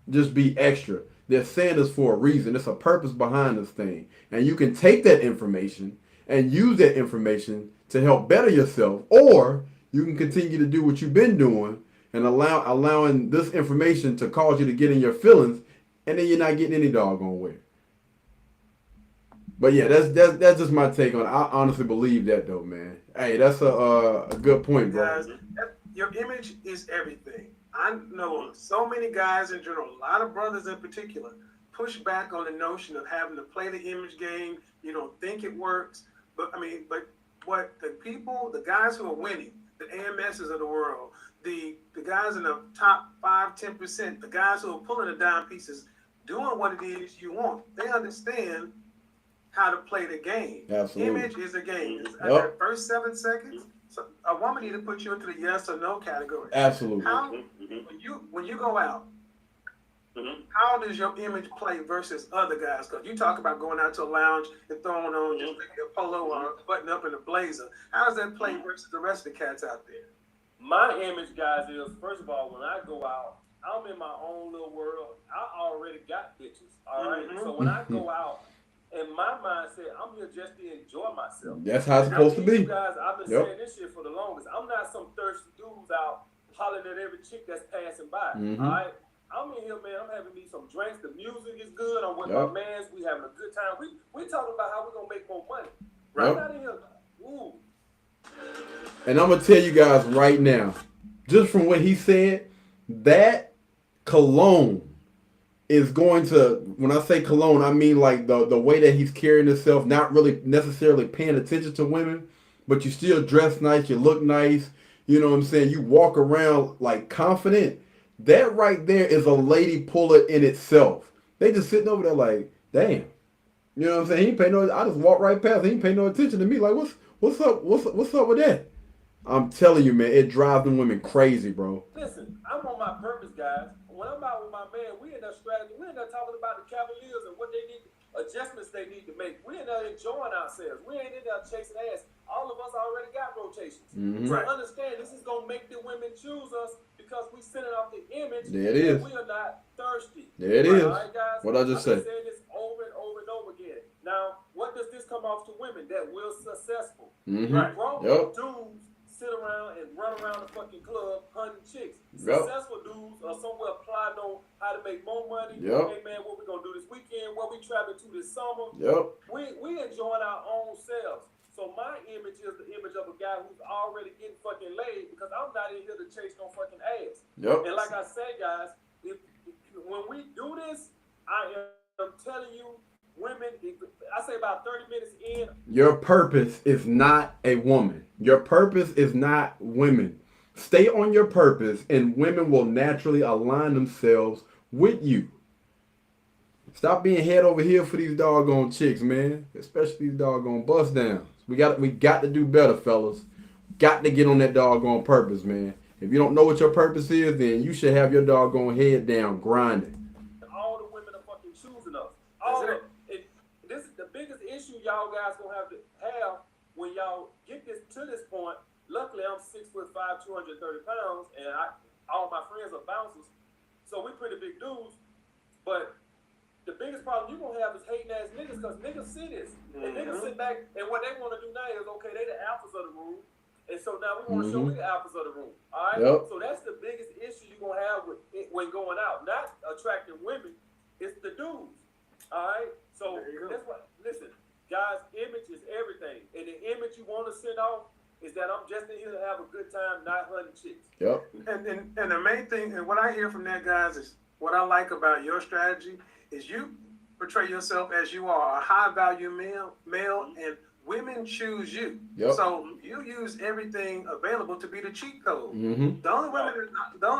[SPEAKER 1] just be extra. They're saying this for a reason. There's a purpose behind this thing. And you can take that information and use that information to help better yourself, or you can continue to do what you've been doing and allowing this information to cause you to get in your feelings, and then you're not getting any doggone way. But yeah, that's just my take on it. I honestly believe that, though, man. Hey, that's a good point, bro.
[SPEAKER 2] Guys, your image is everything. I know so many guys in general, a lot of brothers in particular, push back on the notion of having to play the image game. You don't think it works. But what the guys who are winning, the AMSs of the world, the guys in the top 5-10%, the guys who are pulling the dime pieces, doing what it is you want, they understand how to play the game.
[SPEAKER 1] Absolutely.
[SPEAKER 2] Image is a game.
[SPEAKER 1] Yep.
[SPEAKER 2] That first 7 seconds, so a woman need to put you into the yes or no category.
[SPEAKER 1] Absolutely.
[SPEAKER 2] How, when you go out, how does your image play versus other guys? Because you talk about going out to a lounge and throwing on just a polo or a button up in a blazer. How does that play versus the rest of the cats out there?
[SPEAKER 3] My image, guys, is, first of all, when I go out, I'm in my own little world. I already got bitches, all right? So when I go out, in my mindset, I'm here just to enjoy myself.
[SPEAKER 1] That's how it's supposed to be.
[SPEAKER 3] You guys, I've been saying this shit for the longest. I'm not some thirsty dudes out hollering at every chick that's passing by. All right? I'm in here, man. I'm having me some drinks. The music is good. I'm with my mans. We having a good time. We talking about how we gonna make more money. Right? I'm not in here. Ooh.
[SPEAKER 1] And I'm gonna tell you guys right now, just from what he said, that cologne is going to, when I say cologne, I mean like the way that he's carrying himself, not really necessarily paying attention to women, but you still dress nice, you look nice, you know what I'm saying? You walk around like confident. That right there is a lady puller in itself. They just sitting over there like, damn. You know what I'm saying? He ain't pay no. I just walk right past. He ain't pay no attention to me. Like, what's up? What's up with that? I'm telling you, man, it drives them women crazy, bro.
[SPEAKER 3] Listen, I'm on my purpose, guys. When I'm out with my man, we in that strategy. We in there talking about the Cavaliers and what they need, adjustments they need to make. We in there enjoying ourselves. We ain't in there chasing ass. All of us already got rotations.
[SPEAKER 1] Mm-hmm.
[SPEAKER 3] So understand, this is gonna make the women choose us because we sending off the image.
[SPEAKER 1] There it is.
[SPEAKER 3] We are not thirsty.
[SPEAKER 1] There it is.
[SPEAKER 3] All right, guys.
[SPEAKER 1] What I just
[SPEAKER 3] I've
[SPEAKER 1] say?
[SPEAKER 3] been saying this over and over and over again. Now, what does this come off to women that we're successful?
[SPEAKER 1] Mm-hmm.
[SPEAKER 2] Right.
[SPEAKER 3] Grown
[SPEAKER 1] Yep.
[SPEAKER 3] dudes sit around and run around the fucking club hunting chicks.
[SPEAKER 1] Yep.
[SPEAKER 3] Successful dudes are somewhere plotting on how to make more money.
[SPEAKER 1] Yep.
[SPEAKER 3] Hey man, what we gonna do this weekend? What we traveling to this summer?
[SPEAKER 1] Yep.
[SPEAKER 3] We enjoying our own selves. So my image is the image of a guy who's already getting fucking laid because I'm not in here to chase no fucking ass.
[SPEAKER 1] Yep.
[SPEAKER 3] And like I say, guys, if when we do this, I am telling you, women, I say about 30 minutes in.
[SPEAKER 1] Your purpose is not a woman. Your purpose is not women. Stay on your purpose, and women will naturally align themselves with you. Stop being head over here for these doggone chicks, man. Especially these doggone bust downs. We got to do better, fellas. Got to get on that doggone purpose, man. If you don't know what your purpose is, then you should have your doggone head down grinding.
[SPEAKER 3] All the women are fucking choosing us. All of it. This is the biggest issue y'all guys gonna have to have when y'all get this to this point. Luckily, I'm 6'5", 230 pounds, and all my friends are bouncers, so we pretty big dudes. But the biggest problem you gonna have is hating ass niggas, cause niggas see this, and niggas sit back, and what they want to do now is okay, they the alphas of the room, and so now we want to show we the alphas of the room. All right,
[SPEAKER 1] Yep.
[SPEAKER 3] so that's the biggest issue you gonna have with it when going out, not attracting women. It's the dudes. All right, so that's what. Listen, guys, image is everything, and the image you want to send off is that I'm just in here to have a good time, not hunting chicks.
[SPEAKER 1] Yep.
[SPEAKER 2] And the main thing, and what I hear from that, guys, is what I like about your strategy is you portray yourself as you are a high value male, and women choose you.
[SPEAKER 1] Yep.
[SPEAKER 2] So you use everything available to be the cheat code.
[SPEAKER 1] Mm-hmm.
[SPEAKER 2] The only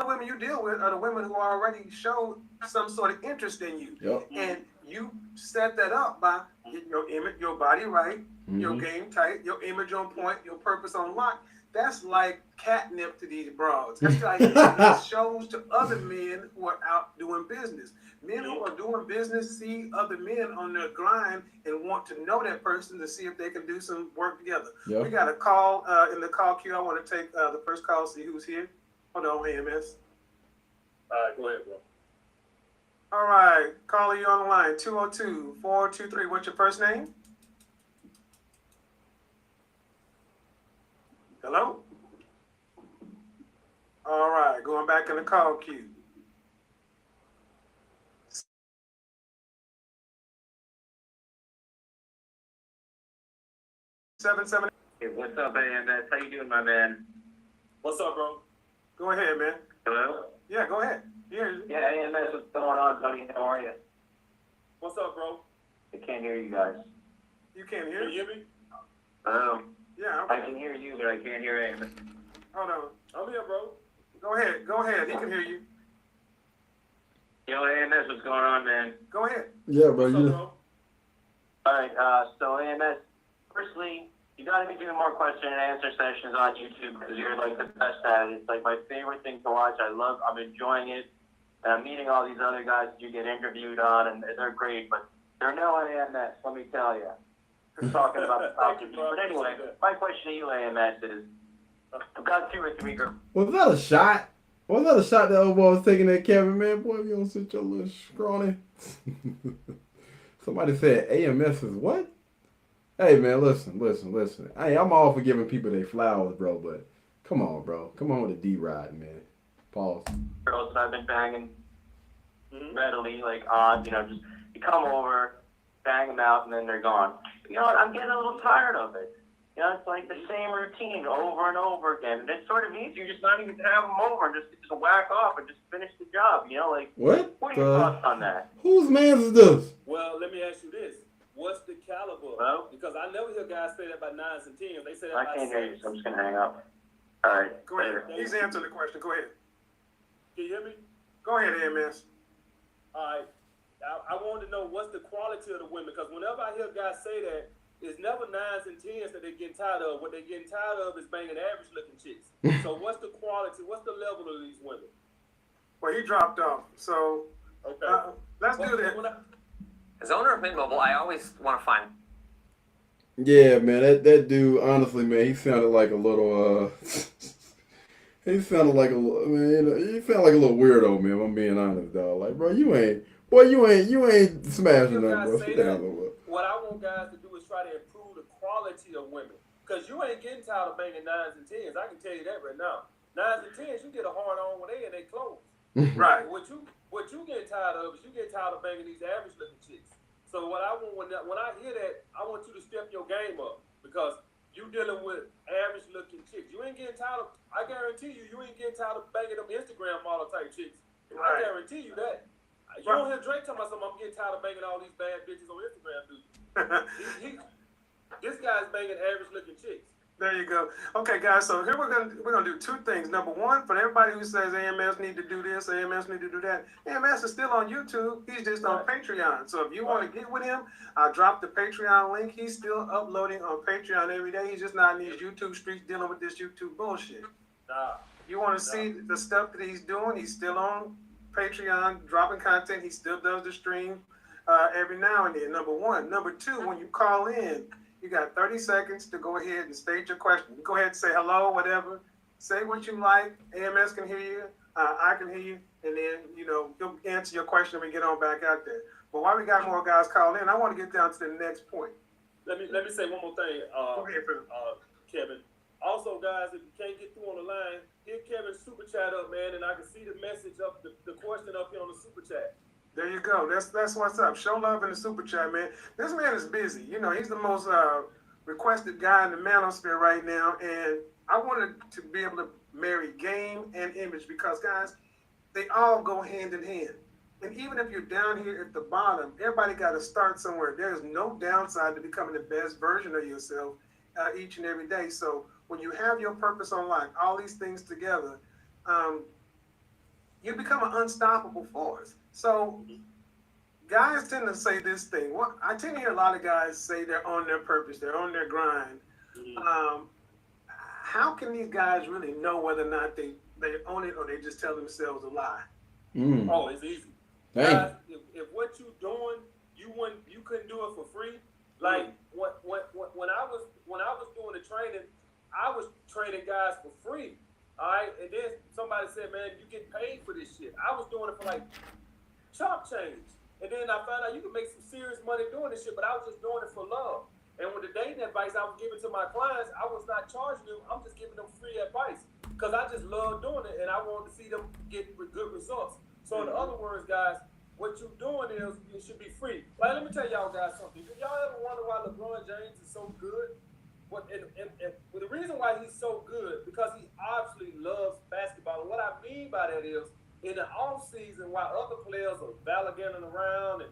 [SPEAKER 2] women you deal with are the women who already showed some sort of interest in you.
[SPEAKER 1] Yep.
[SPEAKER 2] And you set that up by getting your image, your body right, your game tight, your image on point, your purpose on lock. That's like catnip to these broads. That's like it shows to other men who are out doing business. Men who are doing business see other men on their grind and want to know that person to see if they can do some work together.
[SPEAKER 1] Yep.
[SPEAKER 2] We got a call in the call queue. I want to take the first call, see who's here. Hold on, AMS.
[SPEAKER 3] All right, go ahead, bro.
[SPEAKER 2] All right, caller, you on the line, 202-423. What's your first name? Hello? All right, going back in the call queue. 778.
[SPEAKER 5] Hey, what's up, AMS? How you doing, my man?
[SPEAKER 3] What's up, bro?
[SPEAKER 2] Go ahead, man.
[SPEAKER 5] Hello?
[SPEAKER 2] Yeah, go ahead. Here.
[SPEAKER 5] Yeah, AMS, what's going on, buddy? How are you?
[SPEAKER 3] What's up, bro?
[SPEAKER 5] I can't hear you guys.
[SPEAKER 2] You can't
[SPEAKER 3] Can
[SPEAKER 2] hear?
[SPEAKER 3] you hear me?
[SPEAKER 5] Hello?
[SPEAKER 2] Yeah,
[SPEAKER 5] I
[SPEAKER 2] okay.
[SPEAKER 5] can hear you, but I can't hear AMS.
[SPEAKER 2] Hold on.
[SPEAKER 3] I'm here, bro.
[SPEAKER 2] Go ahead. He can hear you.
[SPEAKER 5] Yo, AMS, what's going on, man?
[SPEAKER 2] Go ahead.
[SPEAKER 1] Yeah, bro.
[SPEAKER 3] What's up,
[SPEAKER 1] You,
[SPEAKER 3] bro?
[SPEAKER 5] All right, so AMS, firstly, you got to be doing more question and answer sessions on YouTube because you're like the best at it. It's like my favorite thing to watch. I'm enjoying it. And I'm meeting all these other guys that you get interviewed on, and they're great, but they're no AMS, let me tell you. Just talking about the top
[SPEAKER 3] Thank you, bro.
[SPEAKER 5] But anyway, my question to you, AMS, is I've got 2 or 3 girls.
[SPEAKER 1] was that a shot? Was that a shot that old boy was taking at Kevin, man? Boy, if you don't sit your little scrawny. Somebody said AMS is what? Hey, man, listen. Hey, I'm all for giving people their flowers, bro, but come on, bro. Come on with the D-Ride, man. Pause.
[SPEAKER 5] Girls that I've been banging
[SPEAKER 3] Mhm.
[SPEAKER 5] readily, like just you come over, bang them out, and then they're gone. You know what? I'm getting a little tired of it. You know, it's like the same routine over and over again. And it's sort of easier just not even to have them over and just whack off and just finish the job. You know, like,
[SPEAKER 1] What?
[SPEAKER 5] what are your thoughts on that?
[SPEAKER 1] Whose man's is this?
[SPEAKER 3] Well, let me ask you this. What's the caliber?
[SPEAKER 5] Well,
[SPEAKER 3] Because I never hear guys say that about 9s and 10s. They say that
[SPEAKER 5] I
[SPEAKER 3] about
[SPEAKER 5] can't hear you,
[SPEAKER 3] 7s.
[SPEAKER 5] so I'm just going to hang up. All right.
[SPEAKER 2] Go ahead.
[SPEAKER 5] Later.
[SPEAKER 2] He's answering the question. Go ahead.
[SPEAKER 3] Can you hear me?
[SPEAKER 2] Go ahead, AMS.
[SPEAKER 3] All right. I wanted to know what's the quality of the women, because whenever I hear guys say that, it's never 9s and 10s that they're getting tired of. What they're getting tired of is banging average looking chicks. So what's the quality, what's the level of these women?
[SPEAKER 2] Well, he dropped off. So
[SPEAKER 3] Okay.
[SPEAKER 2] let's do that.
[SPEAKER 6] As owner of Mint Mobile, I always want to find.
[SPEAKER 1] Yeah, man, that dude, honestly, man, he sounded like a little, he sounded like he sounded like a little weirdo, man, if I'm being honest, dog. Like, bro, you ain't smashing nothing, bro. Sit down a little bit.
[SPEAKER 3] What I want guys to do is try to improve the quality of women. Because you ain't getting tired of banging 9s and 10s. I can tell you that right now. 9s and 10s, you get a hard on when they in their clothes.
[SPEAKER 2] Right.
[SPEAKER 3] What you get tired of is you get tired of banging these average looking chicks. So what I want when I hear that, I want you to step your game up, because you dealing with average looking chicks. You ain't getting tired of. I guarantee you ain't getting tired of banging them Instagram model type chicks.
[SPEAKER 2] Right.
[SPEAKER 3] I guarantee you that. You don't hear Drake talking about something. I'm getting tired of banging all these bad bitches on Instagram, dude. This guy's banging average looking chicks.
[SPEAKER 2] There you go. Okay, guys. So here we're gonna do two things. Number one, for everybody who says AMS need to do this, AMS need to do that. AMS is still on YouTube. He's just on Patreon. So if you want to get with him, I'll drop the Patreon link. He's still uploading on Patreon every day. He's just not in these YouTube streets dealing with this YouTube bullshit.
[SPEAKER 3] Nah.
[SPEAKER 2] You want to see the stuff that he's doing? He's still on Patreon, dropping content. He still does the stream every now and then. Number one. Number two, when you call in, you got 30 seconds to go ahead and state your question. Go ahead and say hello, whatever. Say what you like. AMS can hear you. I can hear you. And then, he'll answer your question when we get on back out there. But while we got more guys calling in, I want to get down to the next point.
[SPEAKER 3] Let me say one more thing,
[SPEAKER 2] Go ahead, Phil.
[SPEAKER 3] Kevin. Also, guys, if you can't get through on the line, hit Kevin's super chat up, man, and I can see the message up, the question up here on the super chat.
[SPEAKER 2] There you go. That's what's up. Show love in the super chat, man. This man is busy. He's the most requested guy in the manosphere right now, and I wanted to be able to marry game and image because, guys, they all go hand in hand. And even if you're down here at the bottom, everybody got to start somewhere. There's no downside to becoming the best version of yourself each and every day. So when you have your purpose on life, all these things together, you become an unstoppable force. So guys tend to say this thing. I tend to hear a lot of guys say they're on their purpose, they're on their grind.
[SPEAKER 3] Mm-hmm.
[SPEAKER 2] How can these guys really know whether or not they own it or they just tell themselves a lie?
[SPEAKER 3] Oh, it's easy.
[SPEAKER 1] Dang.
[SPEAKER 3] Guys, if what you doing, you couldn't do it for free. Like when I was doing the training, I was training guys for free. All right, and then somebody said, "Man, you get paid for this shit." I was doing it for like chop change, and then I found out you can make some serious money doing this shit. But I was just doing it for love. And with the dating advice I was giving to my clients, I was not charging them. I'm just giving them free advice because I just love doing it, and I wanted to see them get good results. So in other words, guys, what you're doing is it should be free. Like, let me tell y'all guys something. Did y'all ever wonder why LeBron James is so good? The reason why he's so good, because he obviously loves basketball. And what I mean by that is, in the off season, while other players are gallivanting around and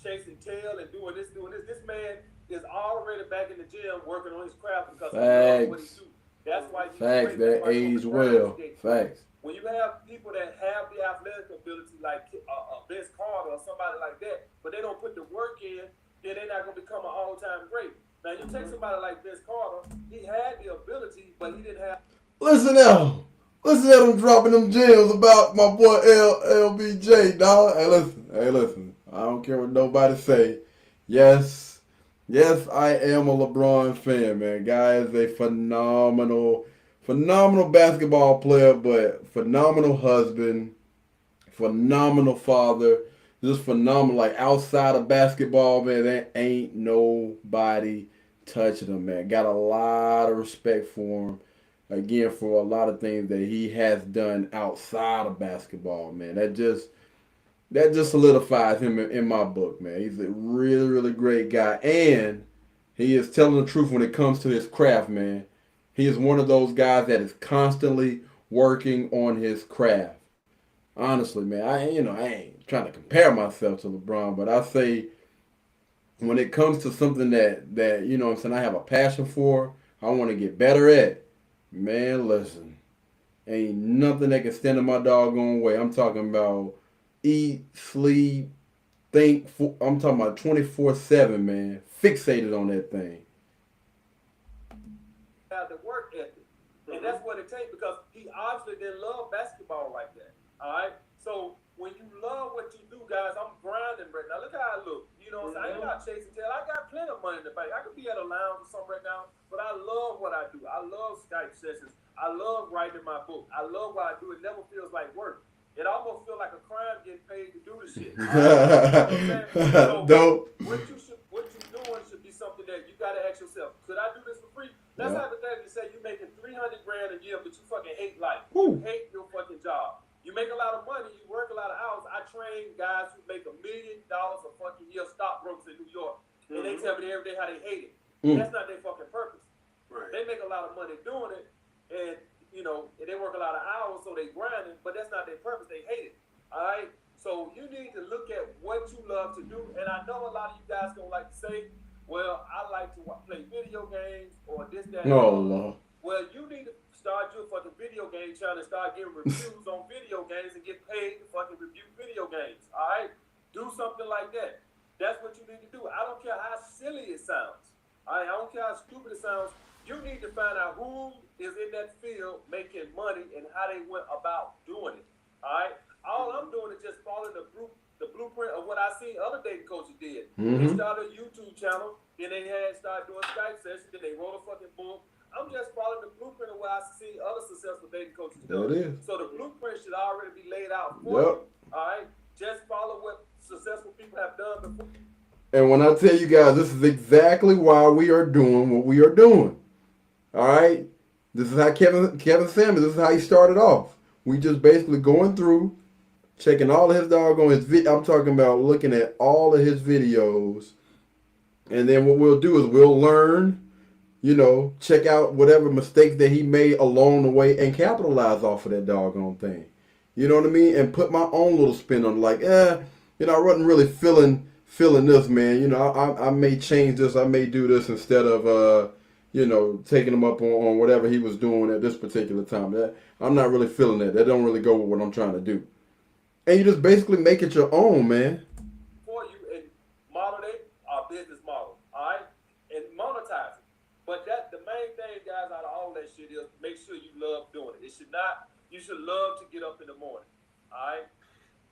[SPEAKER 3] chasing tail and doing this, this man is already back in the gym working on his craft because he loves what he do. That's why he's
[SPEAKER 1] Facts.
[SPEAKER 3] great.
[SPEAKER 1] That
[SPEAKER 3] That's why he's
[SPEAKER 1] aged
[SPEAKER 3] on the
[SPEAKER 1] well.
[SPEAKER 3] grind today.
[SPEAKER 1] Facts.
[SPEAKER 3] When you have people that have the athletic ability, like Vince Carter or somebody like that, but they don't put the work in, then they're not going to become an all-time great. Now, you take somebody like Vince Carter, he had the ability, but he didn't have.
[SPEAKER 1] Listen at him dropping them gems about my boy LBJ, dog. Hey, listen. I don't care what nobody say. Yes, I am a LeBron fan, man. Guy is a phenomenal basketball player, but phenomenal husband, phenomenal father, just phenomenal. Like, outside of basketball, man, there ain't nobody touching him, man. Got a lot of respect for him. Again, for a lot of things that he has done outside of basketball, man. That just solidifies him in my book, man. He's a really, really great guy. And He is telling the truth when it comes to his craft, man. He is one of those guys that is constantly working on his craft. Honestly, man, I ain't trying to compare myself to LeBron, but I say when it comes to something that you know what I'm saying, I have a passion for, I want to get better at. Man, listen, ain't nothing that can stand in my doggone way. I'm talking about eat, sleep, think. I'm talking about 24/7, man. Fixated on that thing.
[SPEAKER 3] Have the work ethic, and that's what it takes because he obviously didn't love basketball like that. All right, so when you love what you do, guys, I'm grinding right now. Look how I look. You know, what I'm saying? I ain't not chasing tail. I got plenty of money in the bank. I could be at a lounge or something right now, but I love what I do. I love Skype sessions. I love writing my book. I love what I do. It never feels like work. It almost feels like a crime getting paid to do the shit. All right? You know what I'm saying? So
[SPEAKER 1] Dope.
[SPEAKER 3] what you doing should be something that you gotta ask yourself. Could I do this for free? Let's hypothetically say you're making $300 grand a year, but you fucking hate life.
[SPEAKER 1] Woo.
[SPEAKER 3] You hate your fucking job. You make a lot of money. You work a lot of hours. I train guys who make $1 million a fucking year, stockbrokers in New York, and they tell me every day how they hate it. That's not their fucking purpose.
[SPEAKER 2] Right.
[SPEAKER 3] They make a lot of money doing it, and you know, and they work a lot of hours, so they grinding, but that's not their purpose. They hate it. All right. So you need to look at what you love to do, and I know a lot of you guys don't like to say, "Well, I like to play video games or this, that."
[SPEAKER 1] Oh, Lord.
[SPEAKER 3] Well, you need to start your fucking video game channel and start getting reviews on video games and get paid to fucking review video games. All right. Do something like that. That's what you need to do. I don't care how silly it sounds. All right. I don't care how stupid it sounds. You need to find out who is in that field making money and how they went about doing it. All right. All I'm doing is just following the blueprint of what I seen other dating coaches did. They started a YouTube channel, then they started doing Skype sessions, then they wrote a fucking book. I'm just following the blueprint of what I see other successful dating coaches do.
[SPEAKER 1] That is.
[SPEAKER 3] So the blueprint should already be laid out for you. All right. Just follow what successful people have done before.
[SPEAKER 1] And when I tell you guys, this is exactly why we are doing what we are doing. All right, this is how Kevin Samuels. This is how he started off. We just basically going through, checking all of his I'm talking about looking at all of his videos, and then what we'll do is we'll learn, you know, check out whatever mistakes that he made along the way and capitalize off of that doggone thing. You know what I mean? And put my own little spin on it, like, you know, I wasn't really feeling this, man. You know, I may change this, I may do this instead of you know, taking him up on whatever he was doing at this particular time. I'm not really feeling that. That don't really go with what I'm trying to do. And you just basically make it your own, man.
[SPEAKER 3] For you and model our business model, all right, and monetize it. But the main thing, guys, out of all that shit is make sure you love doing it. You should love to get up in the morning, all right.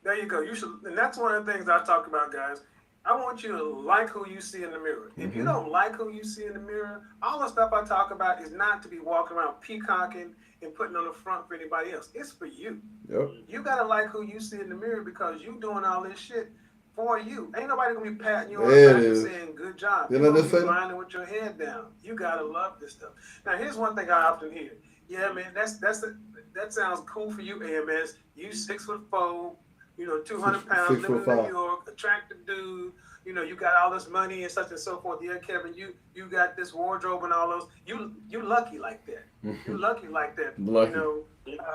[SPEAKER 2] There you go. You should, and that's one of the things I talk about, guys. I want you to like who you see in the mirror. If you don't like who you see in the mirror, all the stuff I talk about is not to be walking around peacocking and putting on the front for anybody else. It's for you.
[SPEAKER 1] Yep.
[SPEAKER 2] You gotta like who you see in the mirror because you doing all this shit for you. Ain't nobody gonna be patting you on the back and saying good job. You're gonna be grinding with your head down. You gotta love this stuff. Now here's one thing I often hear. Yeah, man, that sounds cool for you, AMS. You 6'4", you know, 200 pounds, living in New York, attractive dude. You know, you got all this money and such and so forth. Yeah, Kevin, you got this wardrobe and all those. You lucky like that. You lucky like that.
[SPEAKER 1] Lucky.
[SPEAKER 2] You know,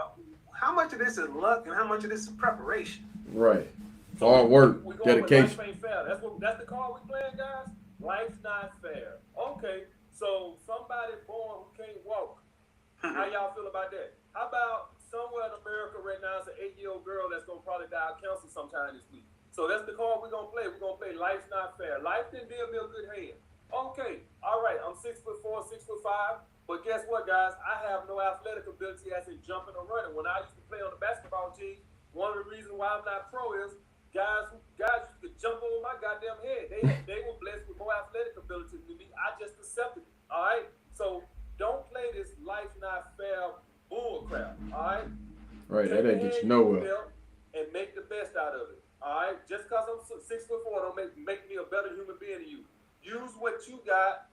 [SPEAKER 2] how much of this is luck and how much of this is preparation?
[SPEAKER 1] Right. Hard work, dedication.
[SPEAKER 3] Life ain't fair. That's the card we playing, guys. Life's not fair. Okay, so somebody born who can't walk. How y'all feel about that? How about somewhere in America right now, it's an 8-year-old girl that's gonna probably die of cancer sometime this week. So that's the card we're gonna play. We're gonna play Life's Not Fair. Life didn't deal me a good hand. Okay, all right, I'm 6'4", 6'5", but guess what, guys? I have no athletic ability as in jumping or running. When I used to play on the basketball team, one of the reasons why I'm not pro is guys used to jump over my goddamn head. They were blessed with more athletic ability than me. I just accepted it. All right, so don't play this Life's Not Fair bull crap. All right.
[SPEAKER 1] Right, that ain't get you nowhere.
[SPEAKER 3] And make the best out of it. All right. Just because I'm 6'4", don't make me a better human being than you. Use what you got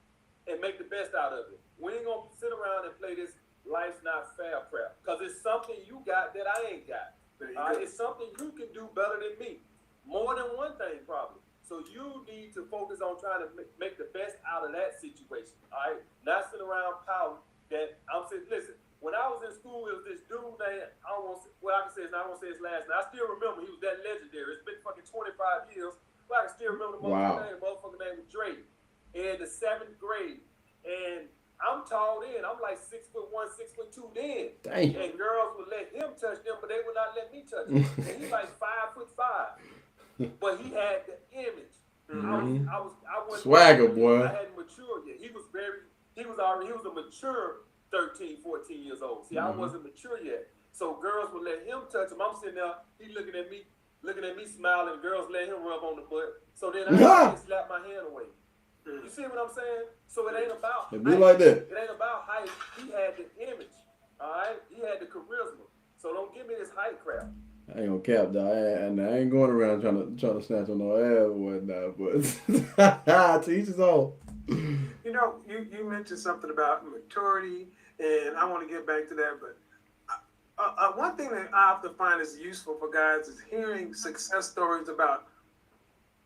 [SPEAKER 3] and make the best out of it. We ain't gonna sit around and play this Life's Not Fair crap because it's something you got that I ain't got. All right. It's something you can do better than me. More than one thing, probably. So you need to focus on trying to make the best out of that situation. All right, not sitting around pouting. That I'm saying, listen. When I was in school, it was this dude named I can say his last name. I still remember he was that legendary. It's been fucking 25 years, but I can still remember the motherfucking name was Dre. In the 7th grade, and I'm tall then. I'm like 6'1", 6'2" then.
[SPEAKER 1] Dang.
[SPEAKER 3] And girls would let him touch them, but they would not let me touch him. And he's like 5'5", but he had the image.
[SPEAKER 1] Mm-hmm.
[SPEAKER 3] I wasn't
[SPEAKER 1] Swagger, boy.
[SPEAKER 3] I hadn't matured yet. He was a mature 13, 14 years old. See, I wasn't mature yet. So girls would let him touch him. I'm sitting there, he looking at me smiling, girls let him rub on the butt. So then I slap my hand away. You see what I'm saying? So it ain't about
[SPEAKER 1] It be like that.
[SPEAKER 3] It ain't about height. He had the image. Alright? He had the charisma. So don't give me this height crap.
[SPEAKER 1] I ain't gonna cap, dog. I ain't going around trying to snatch on no ass or whatnot, but to each his own.
[SPEAKER 2] You know, you mentioned something about maturity, and I want to get back to that, but one thing that I often find is useful for guys is hearing success stories about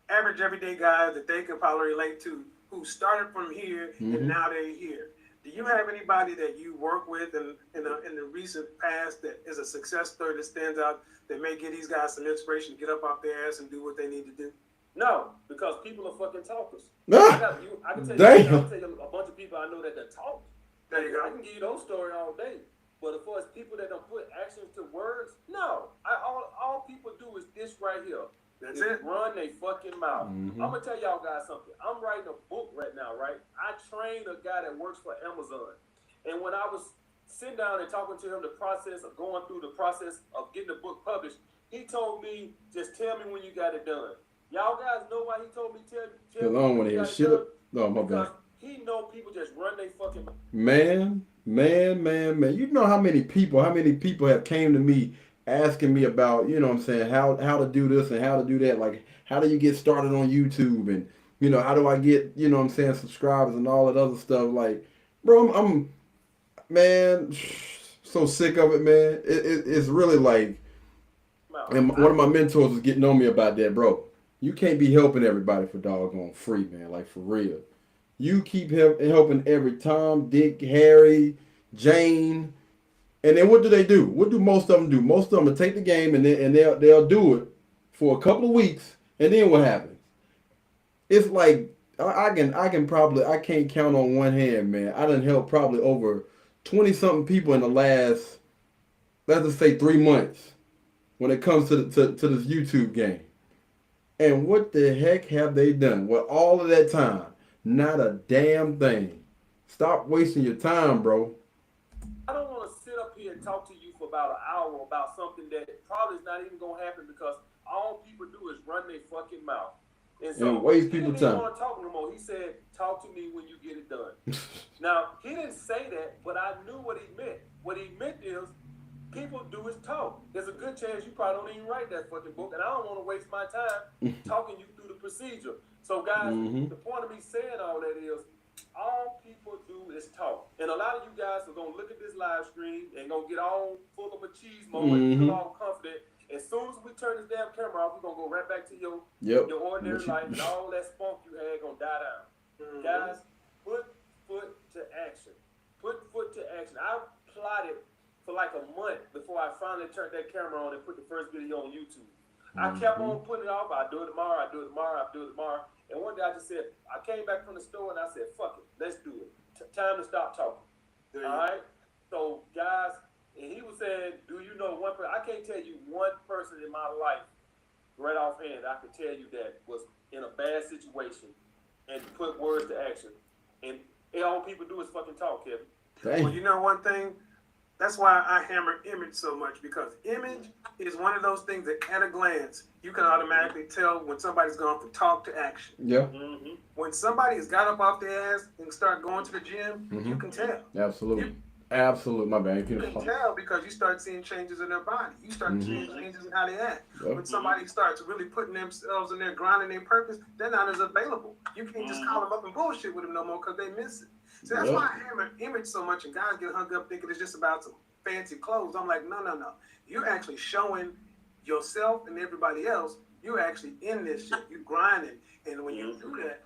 [SPEAKER 2] average everyday guys that they can probably relate to who started from here and now they're here. Do you have anybody that you work with in the recent past that is a success story that stands out that may give these guys some inspiration to get up off their ass and do what they need to do?
[SPEAKER 3] No, because people are fucking talkers.
[SPEAKER 1] Ah,
[SPEAKER 3] I can tell
[SPEAKER 1] damn.
[SPEAKER 3] you a bunch of people I know that talk.
[SPEAKER 2] There you go.
[SPEAKER 3] I can give you those stories all day. But as far as people that don't put actions to words, no. All people do is this right here.
[SPEAKER 2] That's it.
[SPEAKER 3] Run they fucking mouth.
[SPEAKER 1] Mhm.
[SPEAKER 3] I'm gonna tell y'all guys something. I'm writing a book right now, right? I trained a guy that works for Amazon. And when I was sitting down and talking to him, the process of going through the process of getting the book published, he told me, just tell me when you got it done. Y'all guys know why he told me tell
[SPEAKER 1] Cause I
[SPEAKER 3] me
[SPEAKER 1] don't want
[SPEAKER 3] when
[SPEAKER 1] to
[SPEAKER 3] you
[SPEAKER 1] hear
[SPEAKER 3] got it
[SPEAKER 1] shit.
[SPEAKER 3] done?
[SPEAKER 1] No, my
[SPEAKER 3] Because
[SPEAKER 1] bad.
[SPEAKER 3] he know people just run they fucking mouth.
[SPEAKER 1] Man. You know how many people have came to me asking me about, you know what I'm saying, how to do this and how to do that. Like, how do you get started on YouTube? And, you know, how do I get, you know what I'm saying, subscribers and all that other stuff. Like, bro, I'm man, so sick of it, man. It's really like, and one of my mentors was getting on me about that, bro. You can't be helping everybody for doggone free, man. Like, for real. You keep helping every Tom, Dick, Harry, Jane, and then what do they do? What do most of them do? Most of them will take the game and they'll do it for a couple of weeks, and then what happens? It's like I can't count on one hand, man. I done helped probably over 20-something people in the last, let's just say 3 months, when it comes to this YouTube game. And what the heck have they done with all of that time? Not a damn thing. Stop wasting your time, bro.
[SPEAKER 3] I don't want to sit up here and talk to you for about an hour about something that probably is not even going to happen because all people do is run their fucking mouth. And
[SPEAKER 1] waste people's
[SPEAKER 3] he didn't
[SPEAKER 1] time.
[SPEAKER 3] even want to talk no more. He said, talk to me when you get it done. Now, he didn't say that, but I knew what he meant. What he meant is people do is talk. There's a good chance you probably don't even write that fucking book, and I don't want to waste my time talking you through the procedure. So, guys, the point of me saying all that is all people do is talk. And a lot of you guys are going to look at this live stream and going to get all full of machismo and feel all confident. As soon as we turn this damn camera off, we're going to go right back to your ordinary life, and all that spunk you had going to die down. Guys, put foot to action. Put foot to action. I plotted for like a month before I finally turned that camera on and put the first video on YouTube. I kept on putting it off. I do it tomorrow. And one day I just said, I came back from the store and I said, fuck it, let's do it. Time to stop talking. All right? So, guys, and he was saying, do you know one person? I can't tell you one person in my life right offhand I could tell you that was in a bad situation and put words to action. And all people do is fucking talk, Kevin.
[SPEAKER 1] Dang.
[SPEAKER 2] Well, you know one thing? That's why I hammer image so much, because image is one of those things that at a glance, you can automatically tell when somebody's gone from talk to action.
[SPEAKER 1] Yeah.
[SPEAKER 2] When somebody has got up off their ass and start going to the gym, you can tell.
[SPEAKER 1] Absolutely. Absolutely, my bad.
[SPEAKER 2] You can tell because you start seeing changes in their body. You start seeing changes in how they act.
[SPEAKER 1] Yep.
[SPEAKER 2] When somebody starts really putting themselves in there, grinding their purpose, they're not as available. You can't just call them up and bullshit with them no more because they miss it. So that's why I hammer image so much, and guys get hung up thinking it's just about some fancy clothes. I'm like, no. You're actually showing yourself and everybody else You actually in this shit. You grinding, and when you do that,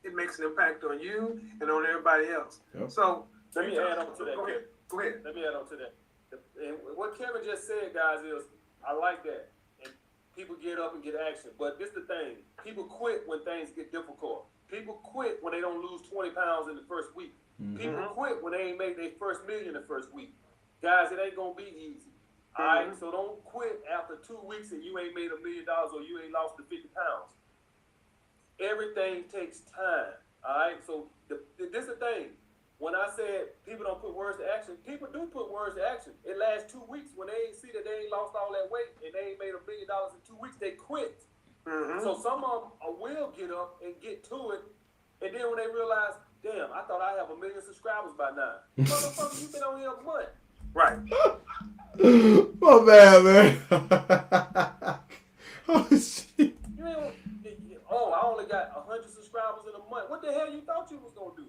[SPEAKER 2] it makes an impact on you and on everybody else.
[SPEAKER 1] Yep.
[SPEAKER 2] So
[SPEAKER 3] Let me add on to that.
[SPEAKER 2] Go ahead. Go ahead.
[SPEAKER 3] Let me add on to that. And what Kevin just said, guys, is I like that. And people get up and get action. But this is the thing. People quit when things get difficult. People quit when they don't lose 20 pounds in the first week. People quit when they ain't make their first million the first week. Guys, it ain't going to be easy. All right? So don't quit after 2 weeks and you ain't made $1 million or you ain't lost the 50 pounds. Everything takes time. All right? So this is the thing. When I said people don't put words to action, people do put words to action. It lasts 2 weeks. When they see that they ain't lost all that weight and they ain't made $1 million in 2 weeks, they quit. So some of them will get up and get to it. And then when they realize, damn, I thought I have 1 million subscribers by now. Motherfucker, you been on here a month.
[SPEAKER 2] Right.
[SPEAKER 1] My bad, man. Oh, shit.
[SPEAKER 3] You ain't, I only got 100 subscribers in a month. What the hell you thought you was going to do?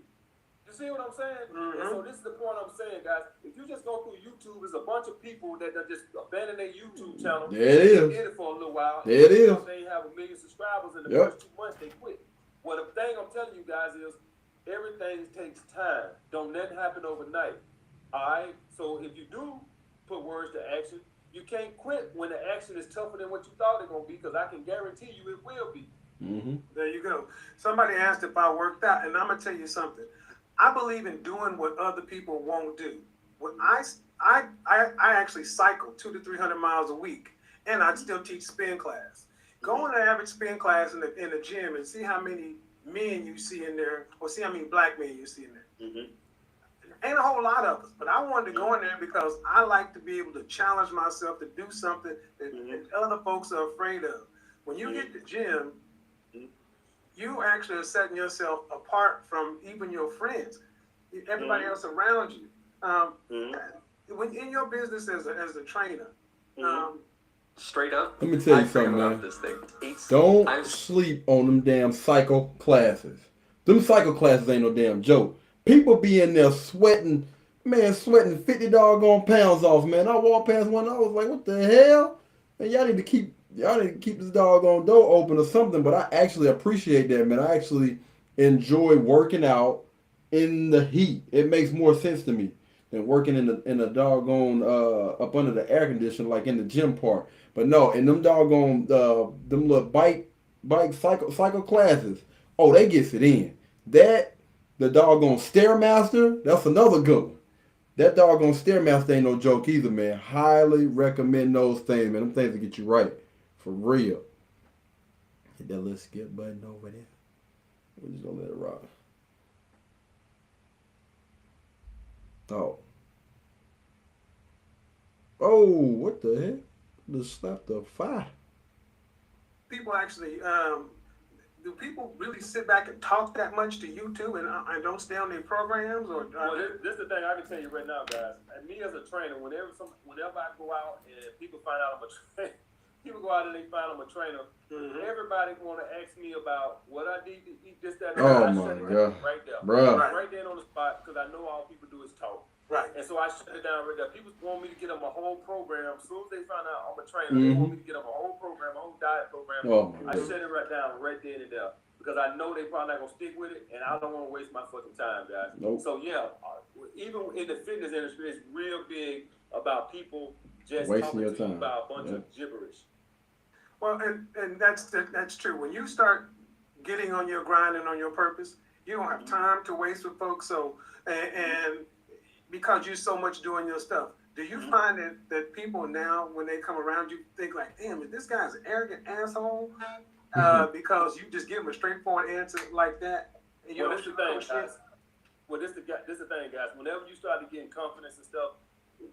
[SPEAKER 3] You see what I'm saying? And so this is the point I'm saying, guys. If you just go through YouTube, there's a bunch of people that just abandon their YouTube channel.
[SPEAKER 1] There it is.
[SPEAKER 3] They did it for a little while.
[SPEAKER 1] There it is.
[SPEAKER 3] They have 1 million subscribers in the
[SPEAKER 1] Yep.
[SPEAKER 3] first 2 months, they quit. Well, the thing I'm telling you guys is everything takes time. Don't let it happen overnight. All right? So if you do put words to action, you can't quit when the action is tougher than what you thought it going to be, because I can guarantee you it will be.
[SPEAKER 2] There you go. Somebody asked if I worked out, and I'm gonna tell you something. I believe in doing what other people won't do. When I actually cycle 200 to 300 miles a week, and I still teach spin class. Go on an average spin class in the gym and see how many men you see in there, or see how many black men you see in there. Ain't a whole lot of us, but I wanted to go in there because I like to be able to challenge myself to do something that other folks are afraid of. When you hit the gym, you actually are setting yourself apart from even your friends, everybody else around you. When in your business as a trainer,
[SPEAKER 6] Straight up.
[SPEAKER 1] Let me tell you
[SPEAKER 6] I
[SPEAKER 1] something,
[SPEAKER 6] forgot
[SPEAKER 1] man.
[SPEAKER 6] about this thing.
[SPEAKER 1] Don't sleep on them damn cycle classes. Them cycle classes ain't no damn joke. People be in there sweating 50 doggone pounds off, man. I walked past one, I was like, what the hell? Man, y'all need to keep this doggone door open or something. But I actually appreciate that, man. I actually enjoy working out in the heat. It makes more sense to me than working in a doggone up under the air conditioner like in the gym part. But no, in them doggone them little bike cycle classes, oh, they gets it in. That the doggone Stairmaster, that's another good one. That doggone Stairmaster ain't no joke either, man. Highly recommend those things, man. Them things will get you right. For real. Hit that little skip button over there. We're just gonna let it rock. Oh, what the heck? Just slapped the fire.
[SPEAKER 2] people actually, do people really sit back and talk that much to YouTube and don't stay on their programs? Or
[SPEAKER 3] Well, this is the thing I can tell you right now, guys. And me as a trainer, whenever I go out and people find out I'm a trainer, people go out and they find I'm a trainer. Everybody want to ask me about what I need to eat, this, that, and
[SPEAKER 1] Oh
[SPEAKER 3] that.
[SPEAKER 1] my God,
[SPEAKER 3] right there,
[SPEAKER 1] bruh.
[SPEAKER 3] right there on the spot, because I know all people do is talk.
[SPEAKER 2] Right.
[SPEAKER 3] And so I shut it down right there. People want me to get them a whole program. As soon as they find out I'm a trainer, they want me to get them a whole program, a whole diet program.
[SPEAKER 1] Oh my
[SPEAKER 3] I
[SPEAKER 1] God.
[SPEAKER 3] shut it right down right then and there, because I know they probably not gonna stick with it, and I don't want to waste my fucking time, guys.
[SPEAKER 1] Nope.
[SPEAKER 3] So yeah, even in the fitness industry, it's real big about people just
[SPEAKER 1] Wasting
[SPEAKER 3] talking
[SPEAKER 1] your
[SPEAKER 3] to you
[SPEAKER 1] time.
[SPEAKER 3] about a bunch of gibberish.
[SPEAKER 2] Well, and that's true. When you start getting on your grind and on your purpose, you don't have time to waste with folks. So, and because you're so much doing your stuff, do you find that people now, when they come around you, think like, damn, this guy's an arrogant asshole? Because you just give them a straightforward answer like that. And you
[SPEAKER 3] Well,
[SPEAKER 2] don't
[SPEAKER 3] this the thing,
[SPEAKER 2] shit.
[SPEAKER 3] guys. Well, this the thing, guys. Whenever you start to getting confidence and stuff,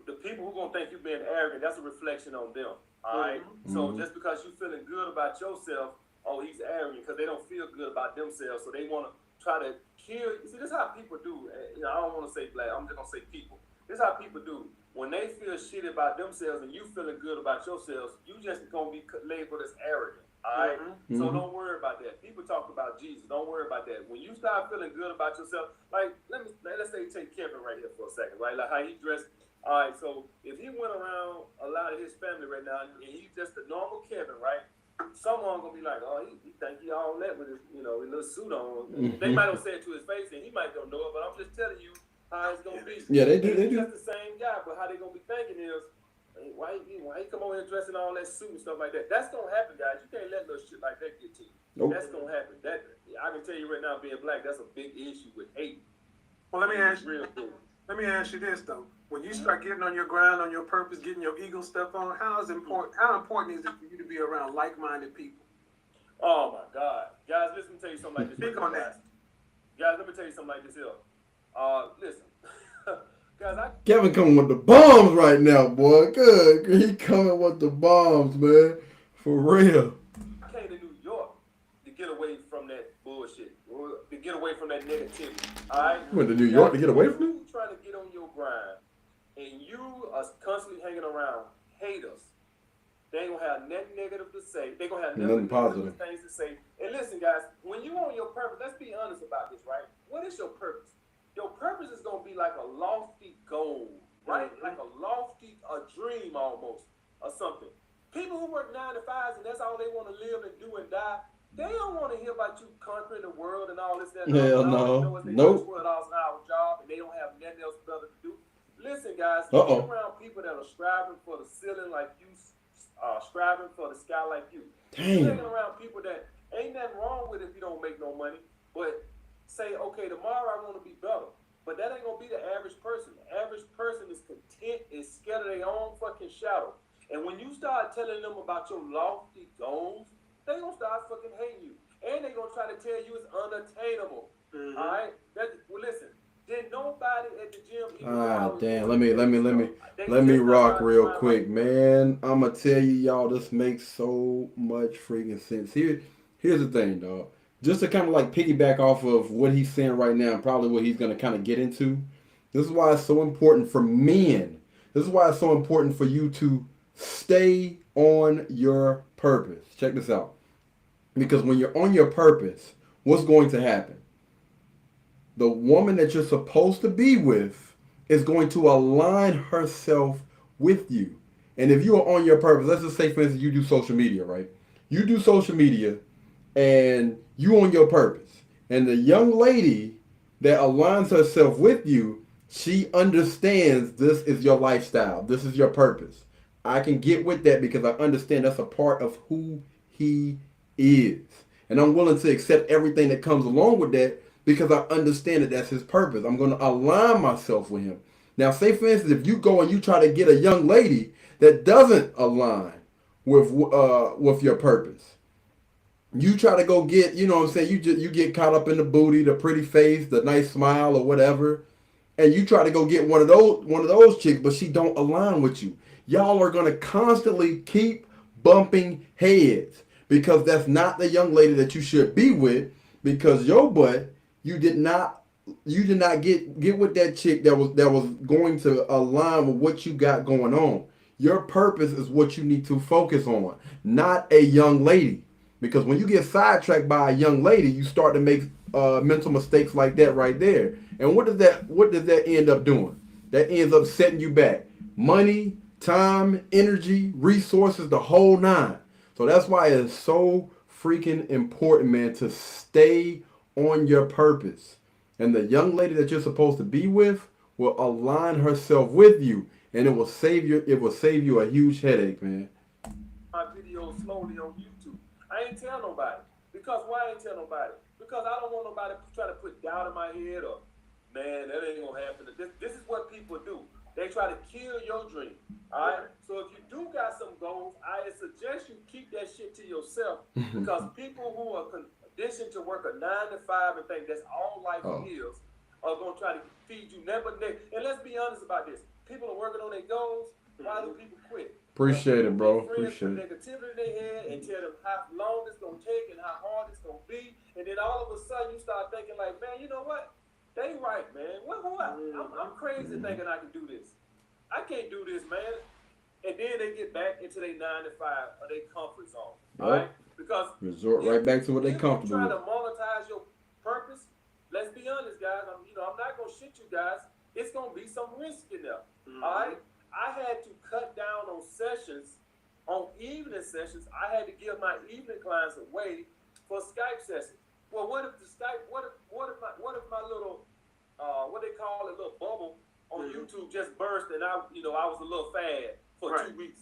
[SPEAKER 3] the people who gonna think you being arrogant, that's a reflection on them. All right. So just because you feeling good about yourself, oh, he's arrogant, because they don't feel good about themselves, so they want to try to kill. You see, this is how people do. You know, I don't want to say black. I'm just gonna say people. This is how people do. When they feel shit about themselves and you feeling good about yourselves, you just gonna be labeled as arrogant. All right. So don't worry about that. People talk about Jesus. Don't worry about that. When you start feeling good about yourself, like let's say take Kevin right here for a second, right? Like how he dressed. All right. So if he went around a lot of his family right now and he's just a normal Kevin, right? someone gonna be like, oh, he think he all that with his, his little suit on.
[SPEAKER 1] Mhm.
[SPEAKER 3] They might not say it to his face, and he might don't know it, but I'm just telling you how it's gonna be.
[SPEAKER 1] Yeah, they do.
[SPEAKER 3] He's
[SPEAKER 1] They do.
[SPEAKER 3] just the same guy, but how they gonna be thinking is, hey, why he come over here dressing all that suit and stuff like that? That's gonna happen, guys. You can't let little shit like that get to you.
[SPEAKER 1] Nope.
[SPEAKER 3] That's gonna happen. That I can tell you right now, being black, that's a big issue with hate.
[SPEAKER 2] Well, let me ask you.
[SPEAKER 3] Real big.
[SPEAKER 2] Let me ask you this though: when you start getting on your grind, on your purpose, getting your ego stuff on, how important is it for you to be around like-minded people?
[SPEAKER 3] Oh my God, guys, listen, let me tell you something like this.
[SPEAKER 2] Speak on that.
[SPEAKER 3] Guys, let me tell you something like this here. Listen, guys,
[SPEAKER 1] Kevin coming with the bombs right now, boy. Good. He coming with the bombs, man. For real.
[SPEAKER 3] I came to New York to get away from that bullshit, or to get away from that negativity. All right.
[SPEAKER 1] You went to New York to get away from it?
[SPEAKER 3] You trying to get on your grind, and you are constantly hanging around haters. They ain't gonna have nothing negative to say. They gonna have
[SPEAKER 1] Nothing positive.
[SPEAKER 3] things to say. And listen, guys, when you on your purpose, let's be honest about this, right? What is your purpose? Your purpose is gonna be like a lofty goal, right? Like a lofty, a dream almost, or something. People who work 9 to 5s and that's all they want to live and do and die, they don't want to hear about you conquering the world and all this. That,
[SPEAKER 1] Hell
[SPEAKER 3] and all they
[SPEAKER 1] no.
[SPEAKER 3] know is they
[SPEAKER 1] Nope.
[SPEAKER 3] work $12 an hour job and they don't have nothing else better to do. Listen, guys,
[SPEAKER 1] Uh-oh.
[SPEAKER 3] get around people that are striving for the ceiling like you, striving for the sky like you. You're hanging
[SPEAKER 1] Damn.
[SPEAKER 3] around people that ain't nothing wrong with if you don't make no money, but say, okay, tomorrow I want to be better. But that ain't gonna be the average person. The average person is content, is scared of their own fucking shadow. And when you start telling them about your lofty goals, they gonna start fucking hating you. And they gonna try to tell you it's unattainable.
[SPEAKER 2] Mm-hmm.
[SPEAKER 3] All right? Well, listen. Did nobody at the gym even
[SPEAKER 1] Ah,
[SPEAKER 3] know
[SPEAKER 1] damn.
[SPEAKER 3] how
[SPEAKER 1] Let me
[SPEAKER 3] They
[SPEAKER 1] rock
[SPEAKER 3] just
[SPEAKER 1] real
[SPEAKER 3] started
[SPEAKER 1] quick,
[SPEAKER 3] trying
[SPEAKER 1] man. I'ma tell you, y'all, this makes so much freaking sense. Here's the thing, dog. Just to kind of like piggyback off of what he's saying right now, and probably what he's gonna kind of get into. This is why it's so important for men. This is why it's so important for you to stay on your purpose. Check this out. Because when you're on your purpose, what's going to happen? The woman that you're supposed to be with is going to align herself with you. And if you are on your purpose, let's just say, for instance, you do social media, right? You do social media and you on your purpose. And the young lady that aligns herself with you, she understands this is your lifestyle. This is your purpose. I can get with that because I understand that's a part of who he is. And I'm willing to accept everything that comes along with that because I understand that that's his purpose. I'm going to align myself with him. Now, say for instance, if you go and you try to get a young lady that doesn't align with your purpose, you try to go get, you know what I'm saying, you get caught up in the booty, the pretty face, the nice smile or whatever, and you try to go get one of those chicks, but she don't align with you. Y'all are going to constantly keep bumping heads because that's not the young lady that you should be with, because your butt, you did not get with that chick that was going to align with what you got going on. Your purpose is what you need to focus on, not a young lady. Because when you get sidetracked by a young lady, you start to make mental mistakes like that right there. And what does that end up doing? That ends up setting you back. Money, time, energy, resources, the whole nine. So that's why it's so freaking important, man, to stay on your purpose. And the young lady that you're supposed to be with will align herself with you, and it will save you a huge headache, man.
[SPEAKER 3] my videos slowly on YouTube. I ain't tell nobody. Because why I ain't tell nobody? Because I don't want nobody trying to put doubt in my head or, man, that ain't gonna happen. This is what people do. They try to kill your dream. All right? So if you do got some goals, I suggest you keep that shit to yourself because people who are conditioned to work a 9 to 5 and think that's all life is are gonna try to feed you never. And let's be honest about this. People are working on their goals. Why do people quit?
[SPEAKER 1] Appreciate it, bro.
[SPEAKER 3] Friends put
[SPEAKER 1] Appreciate it.
[SPEAKER 3] negativity in their head and tell them how long it's gonna take and how hard it's gonna be, and then all of a sudden you start thinking like, man, you know what? They right, man. I'm crazy thinking I can do this. I can't do this, man. And then they get back into their 9 to 5 or their comfort zone. All right? Because
[SPEAKER 1] resort right back to what they
[SPEAKER 3] if
[SPEAKER 1] comfortable
[SPEAKER 3] you try
[SPEAKER 1] with.
[SPEAKER 3] to monetize your purpose, let's be honest, guys. I'm not gonna shit you guys. It's gonna be some risk in there. All right. I had to cut down on sessions on evening sessions, I had to give my evening clients away for Skype sessions. Well, what if my little, what they call it, little bubble on YouTube just burst and I was a little fad for 2 weeks,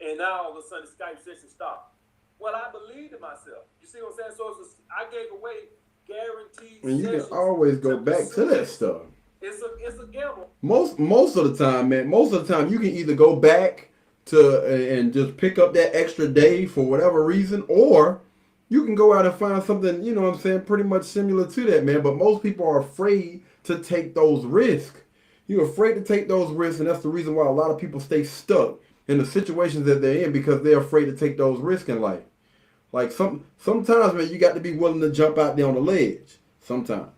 [SPEAKER 3] and now all of a sudden Skype session stopped. Well, I believed in myself. You see what I'm saying? So I gave away guaranteed.
[SPEAKER 1] And you can
[SPEAKER 3] sessions
[SPEAKER 1] always go back to that stuff.
[SPEAKER 3] It's a gamble.
[SPEAKER 1] Most of the time, man. Most of the time, you can either go back to and just pick up that extra day for whatever reason, or you can go out and find something, you know what I'm saying, pretty much similar to that, man. But most people are afraid to take those risks. You're afraid to take those risks, and that's the reason why a lot of people stay stuck in the situations that they're in, because they're afraid to take those risks in life. Like sometimes, man, you got to be willing to jump out there on the ledge. Sometimes,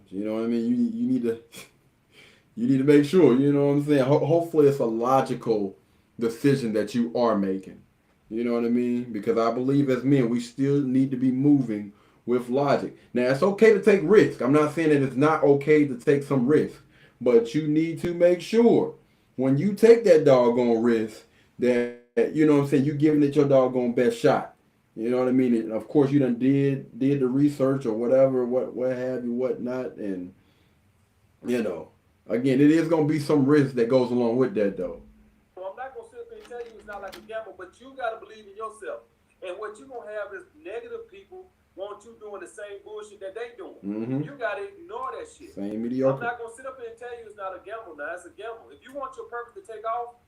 [SPEAKER 1] you know what I mean. You need to make sure. You know what I'm saying. Hopefully, it's a logical decision that you are making. You know what I mean? Because I believe as men, we still need to be moving with logic. Now, it's okay to take risk. I'm not saying that it's not okay to take some risk, but you need to make sure when you take that doggone risk that, you know what I'm saying, you giving it your doggone best shot. You know what I mean? And of course, you done did the research or whatever, what have you, what not, and you know, again, it is gonna be some risk that goes along with that, though.
[SPEAKER 3] So I'm not gonna sit up and tell you it's not like a gamble, but you gotta believe in yourself. And what you gonna have is negative people want you doing the same bullshit that they doing.
[SPEAKER 1] Mm-hmm.
[SPEAKER 3] You gotta ignore that shit.
[SPEAKER 1] Same
[SPEAKER 3] I'm
[SPEAKER 1] mediocre.
[SPEAKER 3] not gonna sit up and tell you it's not a gamble. Now it's a gamble. If you want your purpose to take off,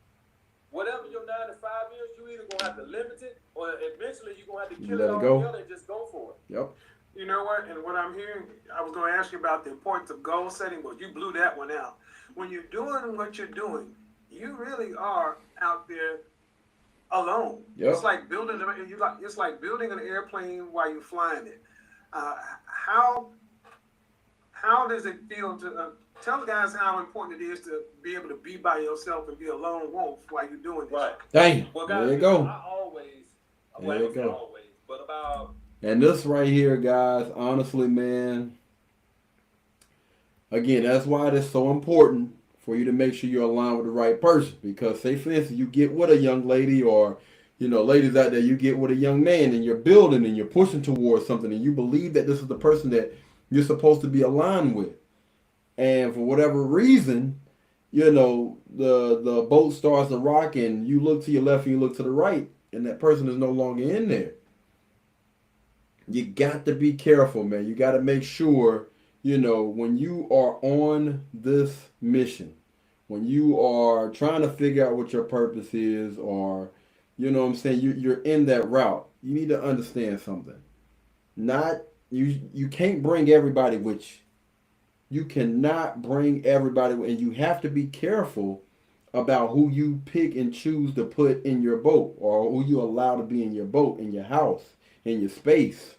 [SPEAKER 3] whatever your 9 to 5 is, you either gonna have to limit it, or eventually you're gonna have to kill
[SPEAKER 1] Let
[SPEAKER 3] it
[SPEAKER 1] it
[SPEAKER 3] all
[SPEAKER 1] go.
[SPEAKER 3] together and just go for it.
[SPEAKER 1] Yep.
[SPEAKER 2] You know what? And what I'm hearing, I was going to ask you about the importance of goal setting, but you blew that one out. When you're doing what you're doing, you really are out there alone.
[SPEAKER 1] Yep.
[SPEAKER 2] It's like building an airplane while you're flying it. How does it feel to tell the guys how important it is to be able to be by yourself and be a lone wolf while you're doing this?
[SPEAKER 3] Right.
[SPEAKER 1] Damn.
[SPEAKER 3] Well, guys,
[SPEAKER 1] There you go.
[SPEAKER 3] I always,
[SPEAKER 1] There you go.
[SPEAKER 3] always, but about
[SPEAKER 1] And this right here, guys, honestly, man, again, that's why it is so important for you to make sure you're aligned with the right person. Because say, for instance, you get with a young lady, or, you know, ladies out there, you get with a young man and you're building and you're pushing towards something and you believe that this is the person that you're supposed to be aligned with. And for whatever reason, you know, the boat starts to rock and you look to your left and you look to the right and that person is no longer in there. You got to be careful, man. You got to make sure, you know, when you are on this mission, when you are trying to figure out what your purpose is, or, you know what I'm saying, you're in that route, you need to understand something. You can't bring everybody with you. You cannot bring everybody, and you have to be careful about who you pick and choose to put in your boat, or who you allow to be in your boat, in your house, in your space.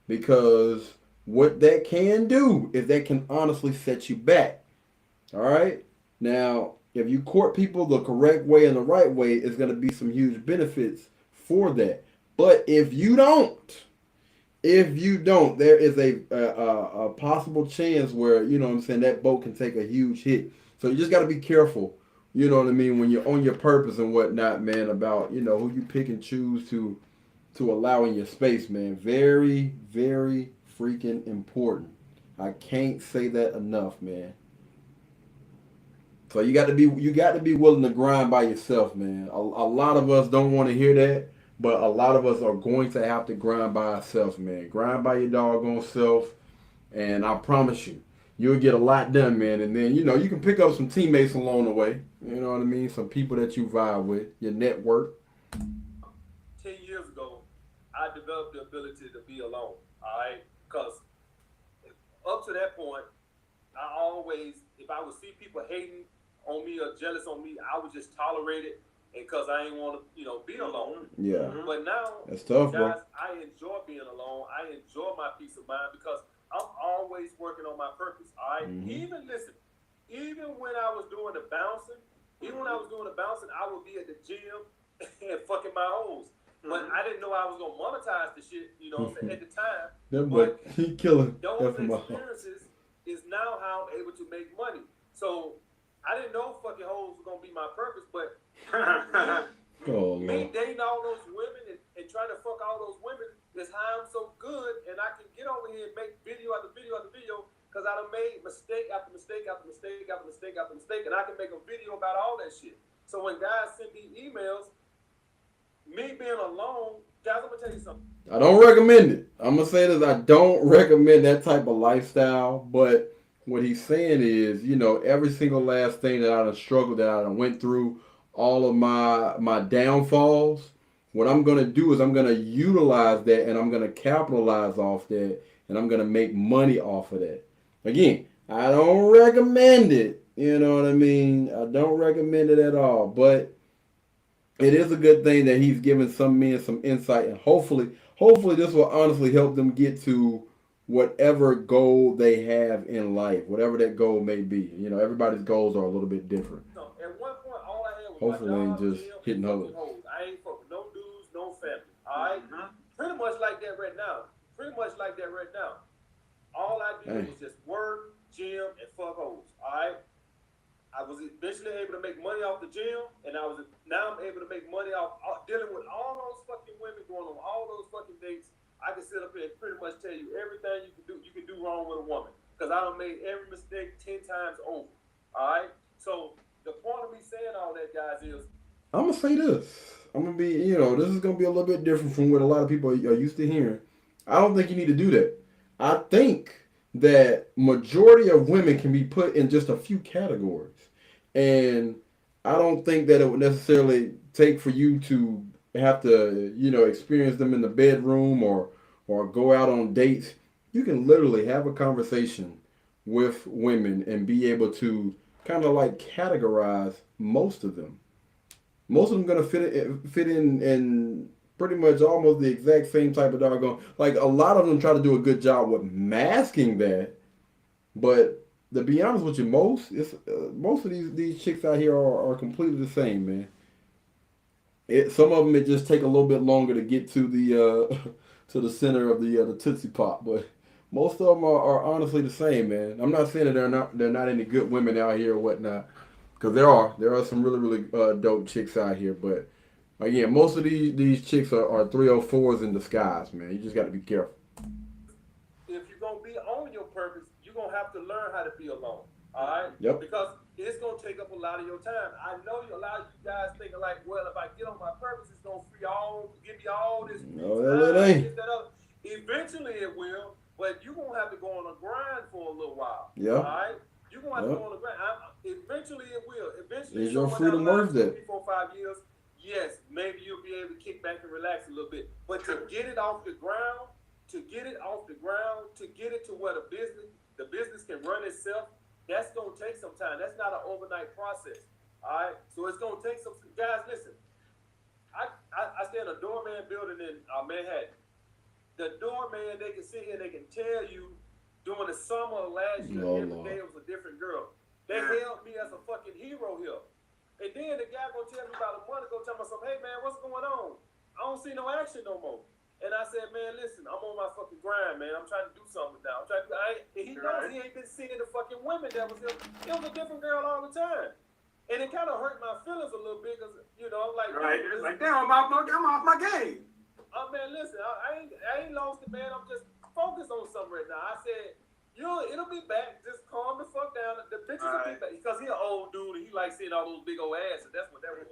[SPEAKER 1] Because what that can do is that can honestly set you back. All right? Now, if you court people the correct way and the right way, it's going to be some huge benefits for that. But if you don't, there is a possible chance where, you know what I'm saying, that boat can take a huge hit. So you just got to be careful, you know what I mean, when you're on your purpose and whatnot, man, about, you know, who you pick and choose to allow in your space, man. Very, very freaking important. I can't say that enough, man. So you got to be willing to grind by yourself, man. A lot of us don't want to hear that, but a lot of us are going to have to grind by ourselves, man. Grind by your doggone self, and I promise you, you'll get a lot done, man. And then, you know, you can pick up some teammates along the way. You know what I mean? Some people that you vibe with, your network.
[SPEAKER 3] 10 years ago, I developed the ability to be alone, all right? Because up to that point, I always, if I would see people hating on me or jealous on me, I would just tolerate it, and because I ain't want to, you know, be alone.
[SPEAKER 1] Yeah.
[SPEAKER 3] But now,
[SPEAKER 1] That's tough, bro.
[SPEAKER 3] guys, I enjoy being alone. I enjoy my peace of mind because I'm always working on my purpose, all right?
[SPEAKER 1] Mhm.
[SPEAKER 3] Even when I was doing the bouncing, I would be at the gym and fucking my hoes. But I didn't know I was going to monetize the shit, you know what I'm saying, at the time.
[SPEAKER 1] That boy, he killing.
[SPEAKER 3] Those experiences is now how I'm able to make money. So I didn't know fucking hoes were gonna be my purpose, but
[SPEAKER 1] Oh,
[SPEAKER 3] me
[SPEAKER 1] Lord.
[SPEAKER 3] dating all those women and trying to fuck all those women is how I'm so good, and I can get over here and make video after video after video because I done made mistake after mistake after mistake after mistake after mistake, and I can make a video about all that shit. So when guys send me emails, me being alone, guys, I'm gonna tell you something.
[SPEAKER 1] I don't recommend it. I'm gonna say this: I don't recommend that type of lifestyle. But what he's saying is, you know, every single last thing that I done struggled, that I done went through, all of my downfalls. What I'm gonna do is I'm gonna utilize that, and I'm gonna capitalize off that, and I'm gonna make money off of that. Again, I don't recommend it. You know what I mean? I don't recommend it at all. But it is a good thing that he's giving some men some insight, and hopefully this will honestly help them get to whatever goal they have in life, whatever that goal may be. You know, everybody's goals are a little bit different.
[SPEAKER 3] No, at one point, all I had was
[SPEAKER 1] Hopefully
[SPEAKER 3] my
[SPEAKER 1] ain't
[SPEAKER 3] job,
[SPEAKER 1] just
[SPEAKER 3] gym,
[SPEAKER 1] hitting
[SPEAKER 3] and
[SPEAKER 1] hoes.
[SPEAKER 3] fucking I ain't fucking no dudes, no family. All right, pretty much like that right now. Pretty much like that right now. All I did was just work, gym, and fuck hoes. All right. I was eventually able to make money off the gym, and now I'm able to make money off dealing with all those fucking women, going on all those fucking dates. I can sit up here and pretty much tell you everything you can do wrong with a woman, because I done made every mistake 10 times over. All right. So the point of me saying all that, guys, is
[SPEAKER 1] I'm gonna say this. I'm gonna be, you know, this is gonna be a little bit different from what a lot of people are used to hearing. I don't think you need to do that. I think that majority of women can be put in just a few categories. And I don't think that it would necessarily take for you to have to, you know, experience them in the bedroom or go out on dates. You can literally have a conversation with women and be able to kind of like categorize most of them. Most of them gonna fit in pretty much almost the exact same type of doggone. Like a lot of them try to do a good job with masking that, but to be honest with you, most of these chicks out here are completely the same, man. Some of them it just take a little bit longer to get to the to the center of the Tootsie Pop, but most of them are honestly the same, man. I'm not saying that they're not any good women out here or whatnot, because there are some really dope chicks out here, but again, most of these chicks are 304s in disguise, man. You just got to be careful.
[SPEAKER 3] if you're gonna be on your purpose, you're gonna have to learn how to be alone. All right?
[SPEAKER 1] Yep.
[SPEAKER 3] Because it's gonna take up a lot of your time. I know a lot of you guys thinking like, well, if I get on my purpose, it's gonna give me all this free
[SPEAKER 1] No,
[SPEAKER 3] time,
[SPEAKER 1] it ain't.
[SPEAKER 3] this, that, other. Eventually it will, but you're gonna have to go on a grind for a little while.
[SPEAKER 1] Yeah.
[SPEAKER 3] All right? You're gonna have to go on a grind. Eventually it will. Eventually,
[SPEAKER 1] Is your
[SPEAKER 3] somewhere
[SPEAKER 1] freedom
[SPEAKER 3] down the line,
[SPEAKER 1] worth that?
[SPEAKER 3] 3, 4, 5 years, yes, maybe you'll be able to kick back and relax a little bit. But to get it off the ground, to get it to where the business can run itself, that's gonna take some time. That's not an overnight process. All right, so it's gonna take some. Guys, listen. I stay in a doorman building in Manhattan. The doorman, they can sit here and they can tell you during the summer of last year,
[SPEAKER 1] Oh,
[SPEAKER 3] every
[SPEAKER 1] Lord.
[SPEAKER 3] day was a different girl. They held me as a fucking hero here. And then the guy gonna tell me about a month ago, tell me something, hey man, what's going on? I don't see no action no more. And I said, man, listen, I'm on my fucking grind, man. I'm trying to do something now. And he knows he ain't been seeing the fucking women that was him. It was a different girl all the time. And it kind of hurt my feelings a little bit because, you know, I'm like,
[SPEAKER 2] Right. It's like, damn, I'm off my game.
[SPEAKER 3] man, listen, I ain't lost it, man. I'm just focused on something right now. I said, it'll be back. Just calm the fuck down. The bitches will be back. Because he an old dude and he likes seeing all those big old asses. That's what that was.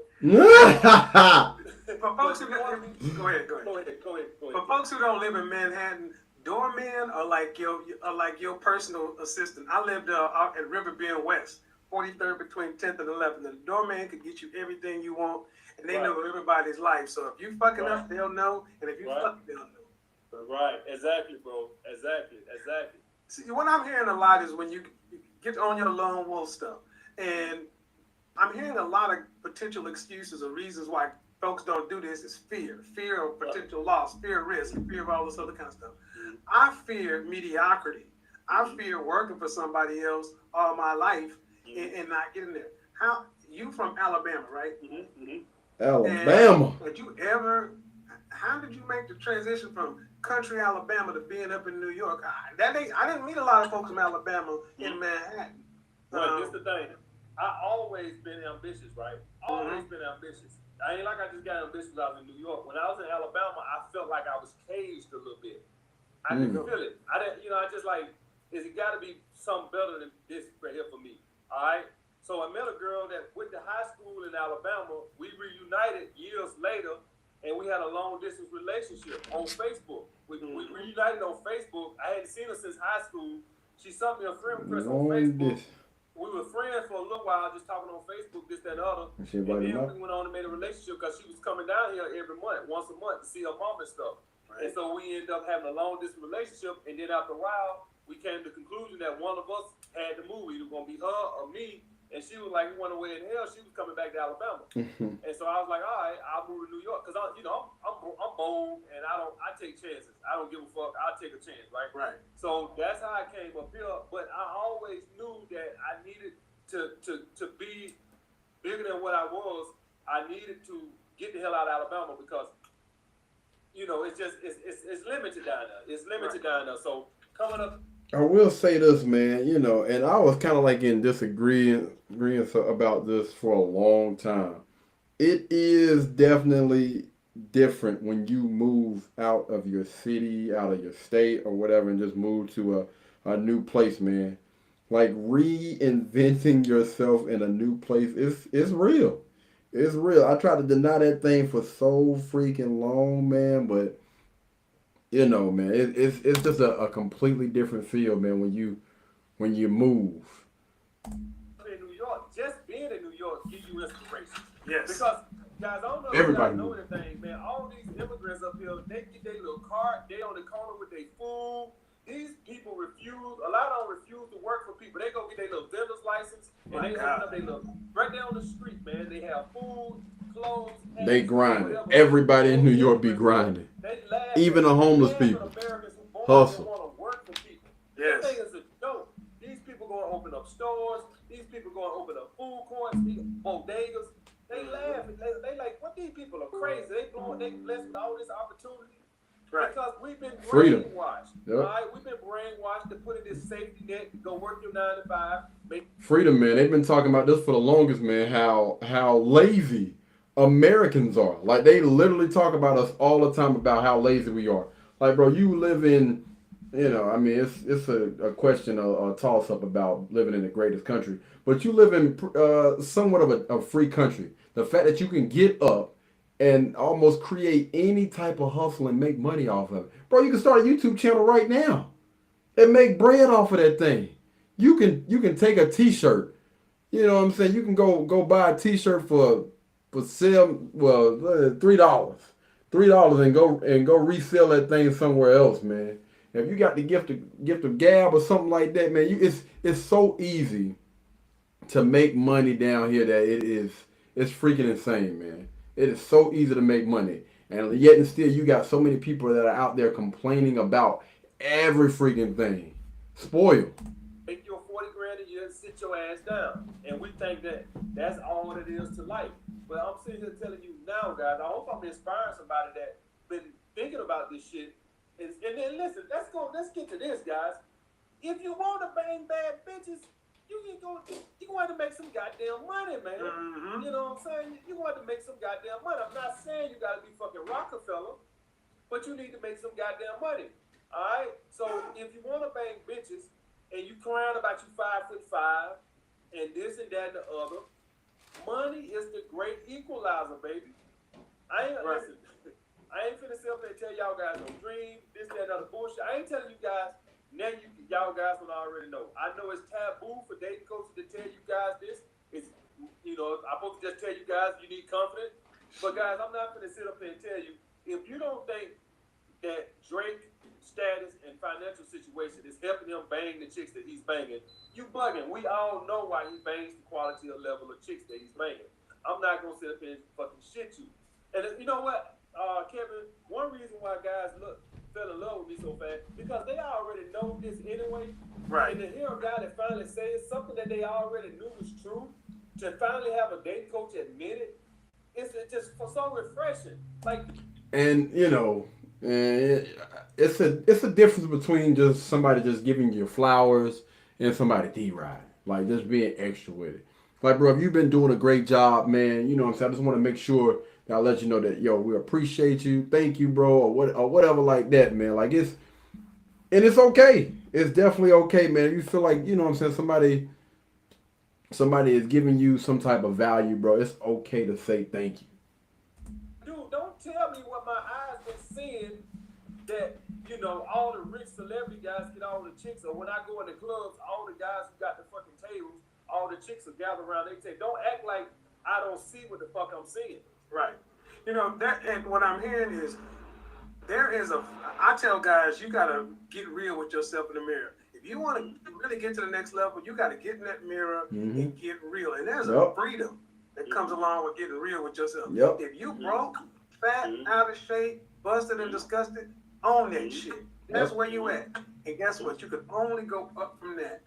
[SPEAKER 2] For folks who go ahead.
[SPEAKER 3] Go ahead.
[SPEAKER 2] For folks who don't live in Manhattan, doormen are like your personal assistant. I lived out at River Bend West, 43rd between 10th and 11th. The doorman could get you everything you want, and they know everybody's life. So if you fucking up, they'll know, and if you fuck, they'll know.
[SPEAKER 3] Right, exactly, bro. Exactly.
[SPEAKER 2] See, what I'm hearing a lot is when you get on your lone wolf stuff, and I'm hearing a lot of potential excuses or reasons why folks don't do this is fear of potential loss, fear of risk, fear of all this other kind of stuff. I fear mediocrity. I fear working for somebody else all my life and not getting there. How you from Alabama, right?
[SPEAKER 1] Alabama.
[SPEAKER 2] And how did you make the transition from country Alabama to being up in New York? I didn't meet a lot of folks from Alabama in Manhattan.
[SPEAKER 3] Right, here's the thing. I always been ambitious, right? Always been ambitious. I ain't like I just got ambitious when I was in New York. When I was in Alabama, I felt like I was caged a little bit. I could feel it. I didn't, I just like, it got to be something better than this right here for me. All right. So I met a girl that went to high school in Alabama. We reunited years later, and we had a long distance relationship on Facebook. We reunited on Facebook. I hadn't seen her since high school. She sent me a friend request on Facebook. We were friends for a little while, just talking on Facebook, this, that, and the other. And then we went on and made a relationship because she was coming down here every month, once a month, to see her mom and stuff. Right. And so we ended up having a long distance relationship. And then after a while, we came to the conclusion that one of us had to move. It was going to be her or me. And she was like, we went away in hell. She was coming back to Alabama. And so I was like, all right, I'll move to New York. Because, I'm bold and I take chances. I don't give a fuck. I'll take a chance, right? Right. So that's how I came up here. But I always knew that I needed to be bigger than what I was. I needed to get the hell out of Alabama because, it's limited down there. It's limited down there. So coming up.
[SPEAKER 1] I will say this, man, and I was kind of like in disagreement about this for a long time. It is definitely different when you move out of your city, out of your state or whatever, and just move to a new place, man. Like reinventing yourself in a new place is real. It's real. I tried to deny that thing for so freaking long, man, but man, it's just a completely different feel, man, when you move.
[SPEAKER 3] In New York, just being in New York gives you inspiration.
[SPEAKER 2] Yes.
[SPEAKER 3] Because, guys, I don't know if
[SPEAKER 1] Everybody
[SPEAKER 3] you guys know anything, man. All these immigrants up here, they get their little cart, they on the corner with their food. These people a lot of them refuse to work for people. They go get their little vendor's license, and they open up their little, right there on the street, man. They have food, clothes,
[SPEAKER 1] they grind. Everybody in New York be grinding. Even the homeless people hustle.
[SPEAKER 3] Want to work for people.
[SPEAKER 2] Yes.
[SPEAKER 3] This thing is a joke. These people going to open up stores. These people going to open up food courts, bodegas. They laugh. They like, what? These people are crazy. They blessed with all this opportunity. Right. Because we've been brainwashed. Yep. Right? We've been brainwashed to put in this safety net to go work your 9 to 5.
[SPEAKER 1] Freedom, man. They've been talking about this for the longest, man. How lazy Americans are. Like, they literally talk about us all the time about how lazy we are. Like, bro, you live in, it's a question, a toss-up about living in the greatest country. But you live in somewhat of a free country. The fact that you can get up and almost create any type of hustle and make money off of it. Bro, you can start a YouTube channel right now and make bread off of that thing. You can take a t-shirt. You know what I'm saying? You can go buy a t-shirt for $3 and go resell that thing somewhere else, man. If you got the gift of gab or something like that, man, it's so easy to make money down here that it's freaking insane, man. It is so easy to make money, and yet and still you got so many people that are out there complaining about every freaking thing. Spoiled.
[SPEAKER 3] Make your 40 grand a year and sit your ass down, and we think that that's all it is to life. But I'm sitting here telling you now, guys, I hope I'm inspiring somebody that been thinking about this shit. And then listen, let's get to this, guys. If you want to bang bad bitches, you going to have to make some goddamn money, man. Mm-hmm. You know what I'm saying? You're going to have to make some goddamn money. I'm not saying you got to be fucking Rockefeller, but you need to make some goddamn money. All right? So if you want to bang bitches and you crying about you 5'5" and this and that and the other, money is the great equalizer, baby. Listen, I ain't finna sit up there and tell y'all guys no dream, this, that, and other bullshit. I ain't telling you guys, now y'all guys will already know. I know it's taboo for dating coaches to tell you guys this. It's, I'm supposed to just tell you guys you need confidence. But guys, I'm not finna sit up there and tell you, if you don't think that Drake status and financial situation is helping him bang the chicks that he's banging, you bugging. We all know why he bangs the quality or level of chicks that he's banging. I'm not gonna sit up here and fucking shit you. And you know what, Kevin, one reason why guys fell in love with me so fast, because they already know this anyway. Right. And to hear a guy that finally says something that they already knew was true, to finally have a dating coach admit it, it's just so refreshing. Like,
[SPEAKER 1] and it's a difference between just somebody just giving you flowers and somebody D-riding, like just being extra with it. Like, bro, if you've been doing a great job, man, you know what I'm saying? I just want to make sure that I let you know that, yo, we appreciate you. Thank you, bro, or whatever like that, man. Like, it's okay. It's definitely okay, man. If you feel like, you know what I'm saying, somebody is giving you some type of value, bro, it's okay to say thank you.
[SPEAKER 3] Dude, don't tell me what my eyes been seeing that, you know, all the rich celebrity guys get all the chicks, or when I go in the clubs, all the guys who got the fucking tables, all the chicks will gather around. They say, don't act like I don't see what the fuck I'm seeing.
[SPEAKER 2] Right. You know, that, and what I'm hearing is I tell guys, you gotta get real with yourself in the mirror. If you want to really get to the next level, you gotta get in that mirror and get real. And there's a freedom that comes along with getting real with yourself.
[SPEAKER 1] Yep.
[SPEAKER 2] If you broke, fat, out of shape, busted and disgusted, own that shit. That's where you at. And guess what? You can only go up from that.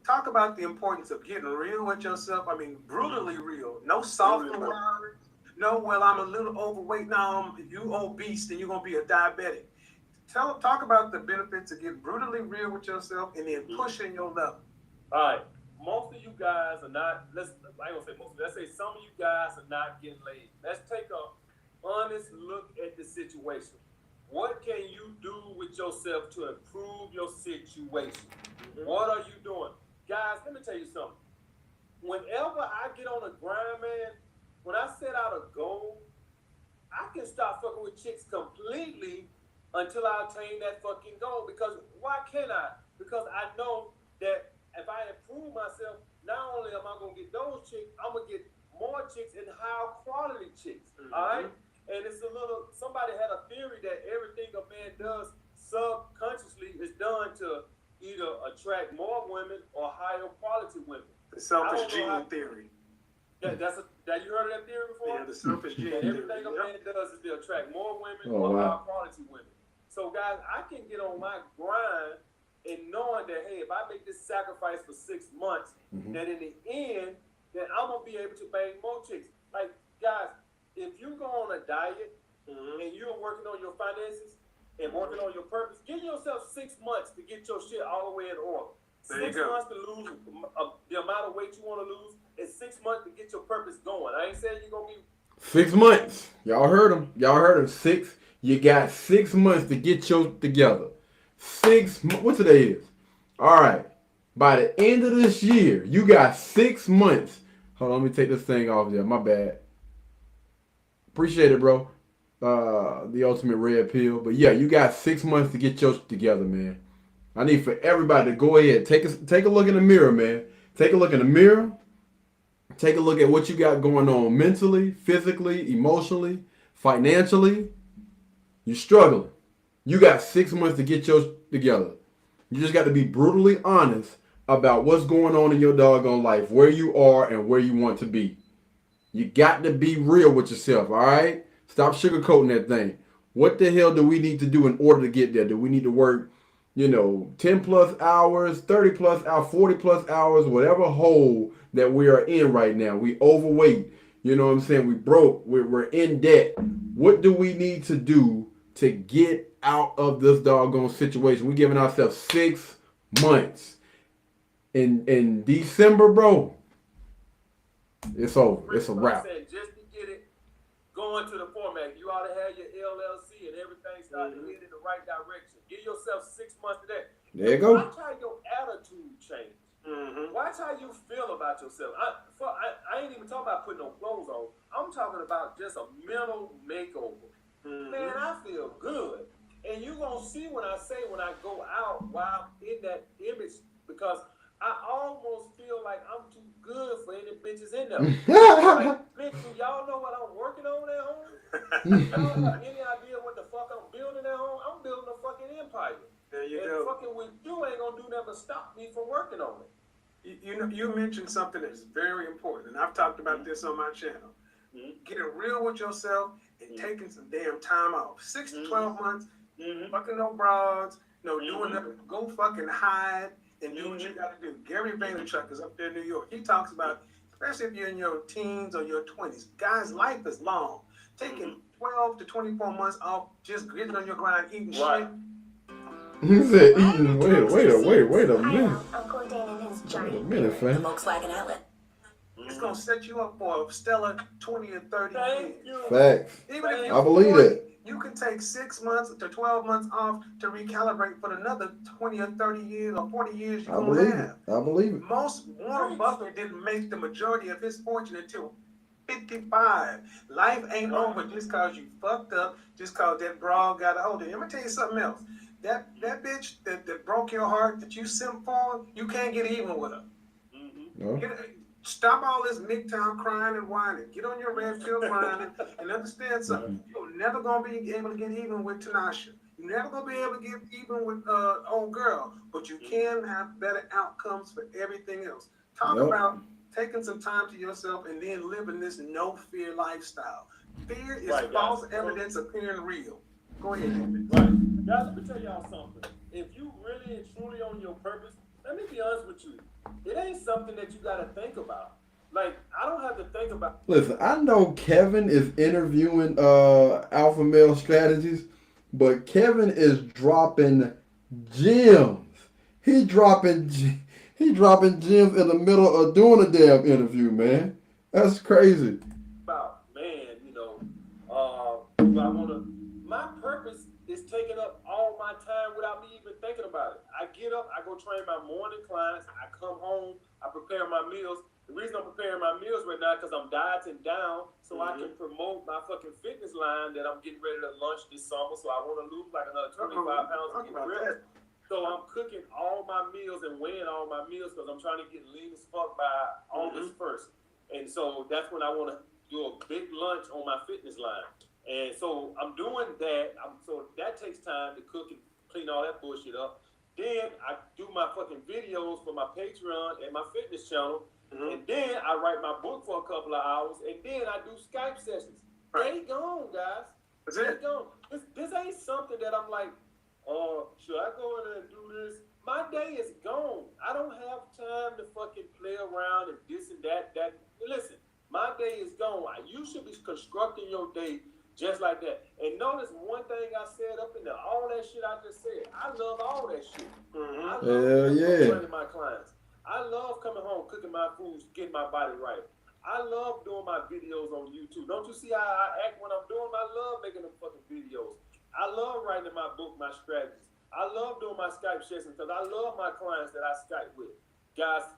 [SPEAKER 2] Talk about the importance of getting real with yourself. I mean, brutally real. No soft words. No, well, I'm a little overweight now. You obese, then you're gonna be a diabetic. Talk about the benefits of getting brutally real with yourself and then pushing your level.
[SPEAKER 3] All right, most of you guys are not. I ain't gonna say most. Let's say some of you guys are not getting laid. Let's take a honest look at the situation. What can you do with yourself to improve your situation? What are you doing? Guys, let me tell you something. Whenever I get on the grind, man, when I set out a goal, I can stop fucking with chicks completely until I attain that fucking goal. Because why can't I? Because I know that if I improve myself, not only am I going to get those chicks, I'm going to get more chicks and higher quality chicks. All right? And it's somebody had a theory that everything a man does subconsciously is done to either attract more women or higher quality women.
[SPEAKER 2] The selfish gene theory.
[SPEAKER 3] That you heard of that theory before?
[SPEAKER 2] Yeah, the selfish gene theory.
[SPEAKER 3] Everything a man does is to attract more women
[SPEAKER 1] Oh,
[SPEAKER 3] or
[SPEAKER 1] wow.
[SPEAKER 3] higher quality women. So guys, I can get on my grind and knowing that, hey, if I make this sacrifice for 6 months, that in the end, that I'm gonna be able to bang more chicks. Like, guys, if you go on a diet and you're working on your finances and working on your purpose, give yourself 6 months to get your shit all the way in order.
[SPEAKER 2] There you
[SPEAKER 3] 6
[SPEAKER 2] go.
[SPEAKER 3] months to lose the amount of weight you want to lose, and 6 months to get your purpose going. I ain't saying you're gonna be
[SPEAKER 1] 6 months. Y'all heard him. You got 6 months to get your together. What today is? All right. By the end of this year, you got 6 months. Hold on, let me take this thing off there. My bad. Appreciate it, bro. The ultimate red pill. But yeah, you got 6 months to get yours together, man. I need for everybody to go ahead. Take a look in the mirror, man. Take a look in the mirror. Take a look at what you got going on mentally, physically, emotionally, financially. You're struggling. You got 6 months to get yours together. You just got to be brutally honest about what's going on in your doggone life, where you are and where you want to be. You got to be real with yourself, all right? Stop sugarcoating that thing. What the hell do we need to do in order to get there? Do we need to work, 10 plus hours, 30 plus hours, 40 plus hours, whatever hole that we are in right now? We overweight. You know what I'm saying? We broke. We're in debt. What do we need to do to get out of this doggone situation? We're giving ourselves 6 months. In December, bro, it's over. It's a wrap.
[SPEAKER 3] Said, just to get it going to the format, you ought to have your LLC and everything start to head in the right direction. Give yourself 6 months to that.
[SPEAKER 1] There you go.
[SPEAKER 3] Watch how your attitude changes. Watch how you feel about yourself. I ain't even talking about putting no clothes on. I'm talking about just a mental makeover. Man, I feel good. And you're going to see when I go out while I'm in that image, because I almost feel like I'm too good for any bitches in there. Like, bitch, do y'all know what I'm working on at home? Y'all have any idea what the fuck I'm building at home? I'm building a fucking empire.
[SPEAKER 2] There you
[SPEAKER 3] and
[SPEAKER 2] go.
[SPEAKER 3] Fucking with you ain't gonna do nothing but stop me from working on it.
[SPEAKER 2] You mentioned something that's very important, and I've talked about this on my channel. Getting real with yourself and taking some damn time off. 6 to 12 months, fucking no broads, doing nothing. Go fucking hide and do what you gotta do. Gary Vaynerchuk is up there in New York. He talks about, especially if you're in your teens or your 20s, guys, life is long. Taking 12 to 24 months off, just getting on your grind, eating shit.
[SPEAKER 1] He said eating. Wait a minute. Wait a minute,
[SPEAKER 4] The
[SPEAKER 1] fam.
[SPEAKER 4] Volkswagen Outlet.
[SPEAKER 2] It's gonna set you up for a stellar 20 or 30
[SPEAKER 3] Thank
[SPEAKER 2] years.
[SPEAKER 3] you.
[SPEAKER 1] Facts.
[SPEAKER 2] Even if
[SPEAKER 3] I
[SPEAKER 2] you're
[SPEAKER 1] believe
[SPEAKER 2] 40,
[SPEAKER 1] that.
[SPEAKER 2] you can take 6 months to 12 months off to recalibrate for another 20 or 30 years or 40 years you're
[SPEAKER 1] I
[SPEAKER 2] gonna
[SPEAKER 1] believe it.
[SPEAKER 2] have.
[SPEAKER 1] I believe it.
[SPEAKER 2] Most Warren Buffett didn't make the majority of his fortune until 55. Life ain't over just cause you fucked up, just cause that broad got a hold of you. Let me tell you something else. That bitch that broke your heart that you simp for, you can't get even with her.
[SPEAKER 1] No.
[SPEAKER 2] Stop all this MGTOW crying and whining. Get on your red pill grinding and understand something. You're never gonna be able to get even with Tanasha. You're never gonna be able to get even with old girl, but you can have better outcomes for everything else. Talk
[SPEAKER 1] Yep.
[SPEAKER 2] about taking some time to yourself and then living this no fear lifestyle. Fear is
[SPEAKER 3] Right,
[SPEAKER 2] false
[SPEAKER 3] guys.
[SPEAKER 2] evidence appearing real. Go ahead, David.
[SPEAKER 3] Right. Guys, let me tell y'all something. If you really and truly on your purpose, let me be honest with you. It ain't something that you gotta think about. Like, I don't have to think about.
[SPEAKER 1] Listen, I know Kevin is interviewing Alpha Male Strategies, but Kevin is dropping gems. He dropping gems in the middle of doing a damn interview, man. That's crazy.
[SPEAKER 3] Man, I wanna. My purpose is taking up all my time without me even thinking about it. I get up, I go train my morning clients, I come home, I prepare my meals. The reason I'm preparing my meals right now because I'm dieting down so I can promote my fucking fitness line that I'm getting ready to launch this summer. So I want to lose like another 25 pounds to get ripped. So I'm cooking all my meals and weighing all my meals because I'm trying to get lean as fuck by August 1st. And so that's when I want to do a big lunch on my fitness line. And so I'm doing that. So that takes time to cook and clean all that bullshit up. Then I do my fucking videos for my Patreon and my fitness channel. And then I write my book for a couple of hours. And then I do Skype sessions. They gone, guys.
[SPEAKER 2] That's
[SPEAKER 3] They
[SPEAKER 2] it.
[SPEAKER 3] gone. This ain't something that I'm like, should I go in there and do this? My day is gone. I don't have time to fucking play around and this and that. Listen, my day is gone. You should be constructing your day just like that. And notice one thing I said up in there, all that shit I just said. I love all that shit. I love training my clients. I love coming home, cooking my foods, getting my body right. I love doing my videos on YouTube. Don't you see how I act when I'm doing them? I love making them fucking videos. I love writing in my book, my strategies. I love doing my Skype sessions because I love my clients that I Skype with. Guys,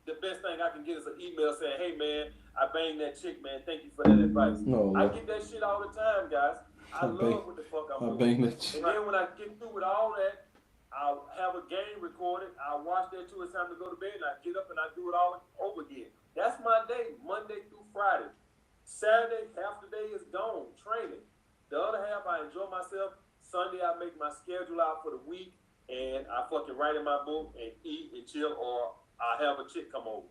[SPEAKER 3] the best thing I can get is an email saying, hey man, I banged that chick, man. Thank you for that advice.
[SPEAKER 1] No,
[SPEAKER 3] I get that shit all the time, guys. I love what the fuck I'm doing.
[SPEAKER 1] that
[SPEAKER 3] And then when I get through with all that, I'll have a game recorded. I'll watch that till it's time to go to bed, and I get up and I do it all over again. That's my day, Monday through Friday. Saturday, half the day is gone, training. The other half, I enjoy myself. Sunday, I make my schedule out for the week, and I fucking write in my book and eat and chill, or I have a chick come over.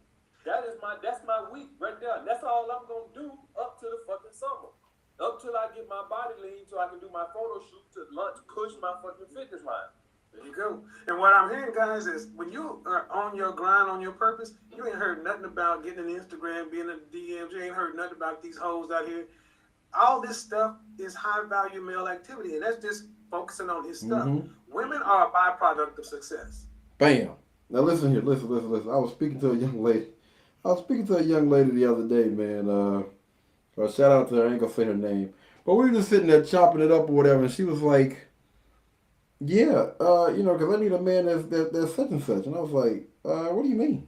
[SPEAKER 3] That's my week right there. That's all I'm gonna do up to the fucking summer. Up till I get my body lean so I can do my photo shoot to lunch, push my fucking fitness line.
[SPEAKER 2] There you go. And what I'm hearing, guys, is when you are on your grind, on your purpose, you ain't heard nothing about getting an Instagram, being in the DMs. You ain't heard nothing about these hoes out here. All this stuff is high-value male activity, and that's just focusing on his stuff. Women are a byproduct of success.
[SPEAKER 1] Bam. Now listen here. Listen. I was speaking to a young lady. The other day, man. Shout out to her. I ain't gonna say her name. But we were just sitting there chopping it up or whatever, and she was like, yeah, because I need a man that's such and such. And I was like, what do you mean?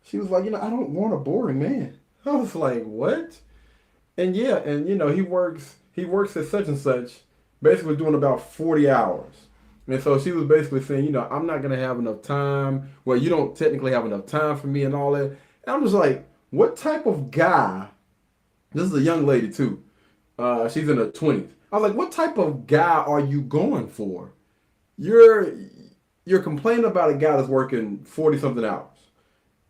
[SPEAKER 1] She was like, I don't want a boring man. I was like, what? And yeah, and he works at such and such, basically doing about 40 hours. And so she was basically saying, I'm not going to have enough time. Well, you don't technically have enough time for me and all that. And I'm just like, what type of guy, this is a young lady too. She's in her 20s. I was like, what type of guy are you going for? You're complaining about a guy that's working 40-something hours,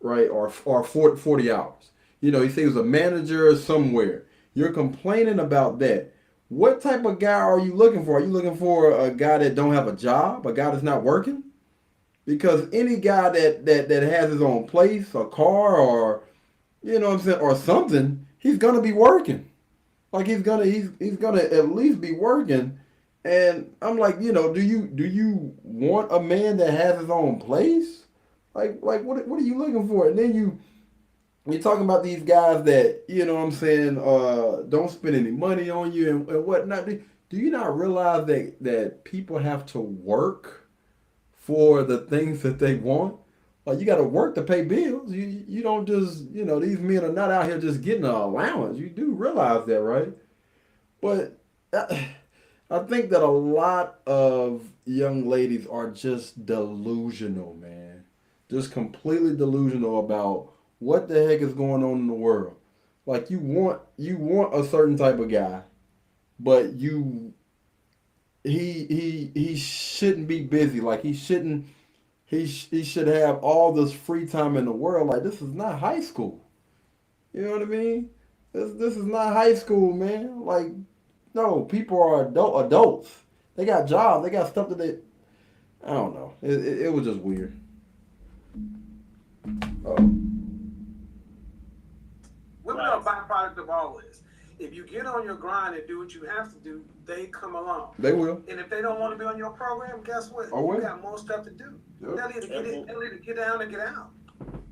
[SPEAKER 1] right? Or 40 hours. He says he was a manager somewhere. You're complaining about that. What type of guy are you looking for? Are you looking for a guy that don't have a job, a guy that's not working? Because any guy that has his own place, a car, or or something, he's gonna be working. Like he's gonna at least be working. And I'm like, do you want a man that has his own place? Like what are you looking for? And then you're talking about these guys that, you know what I'm saying, don't spend any money on you and whatnot. Do you not realize that people have to work for the things that they want? Like you got to work to pay bills. You don't just, these men are not out here just getting an allowance. You do realize that, right? But I think that a lot of young ladies are just delusional, man. Just completely delusional about what the heck is going on in the world. Like you want a certain type of guy, but he shouldn't be busy. Like he should have all this free time in the world. Like this is not high school. You know what I mean? This is not high school, man. Like no, people are adults. They got jobs. They got stuff that they. I don't know. It was just weird. Oh,
[SPEAKER 2] Women are a byproduct of all this. If you get on your grind and do what you have to do, they come along.
[SPEAKER 1] they will.
[SPEAKER 2] And if they don't want to be on your program, guess what?
[SPEAKER 1] Oh, well.
[SPEAKER 2] You got more stuff to do.
[SPEAKER 1] Yep.
[SPEAKER 2] They'll either get down or get out.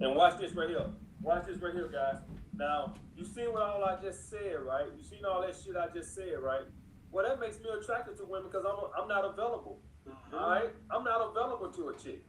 [SPEAKER 3] And watch this right here. Watch this right here, guys. Now, you see what all I just said, right? You seen all that shit I just said, right? Well, that makes me attracted to women because I'm not available. All right? I'm not available to a chick.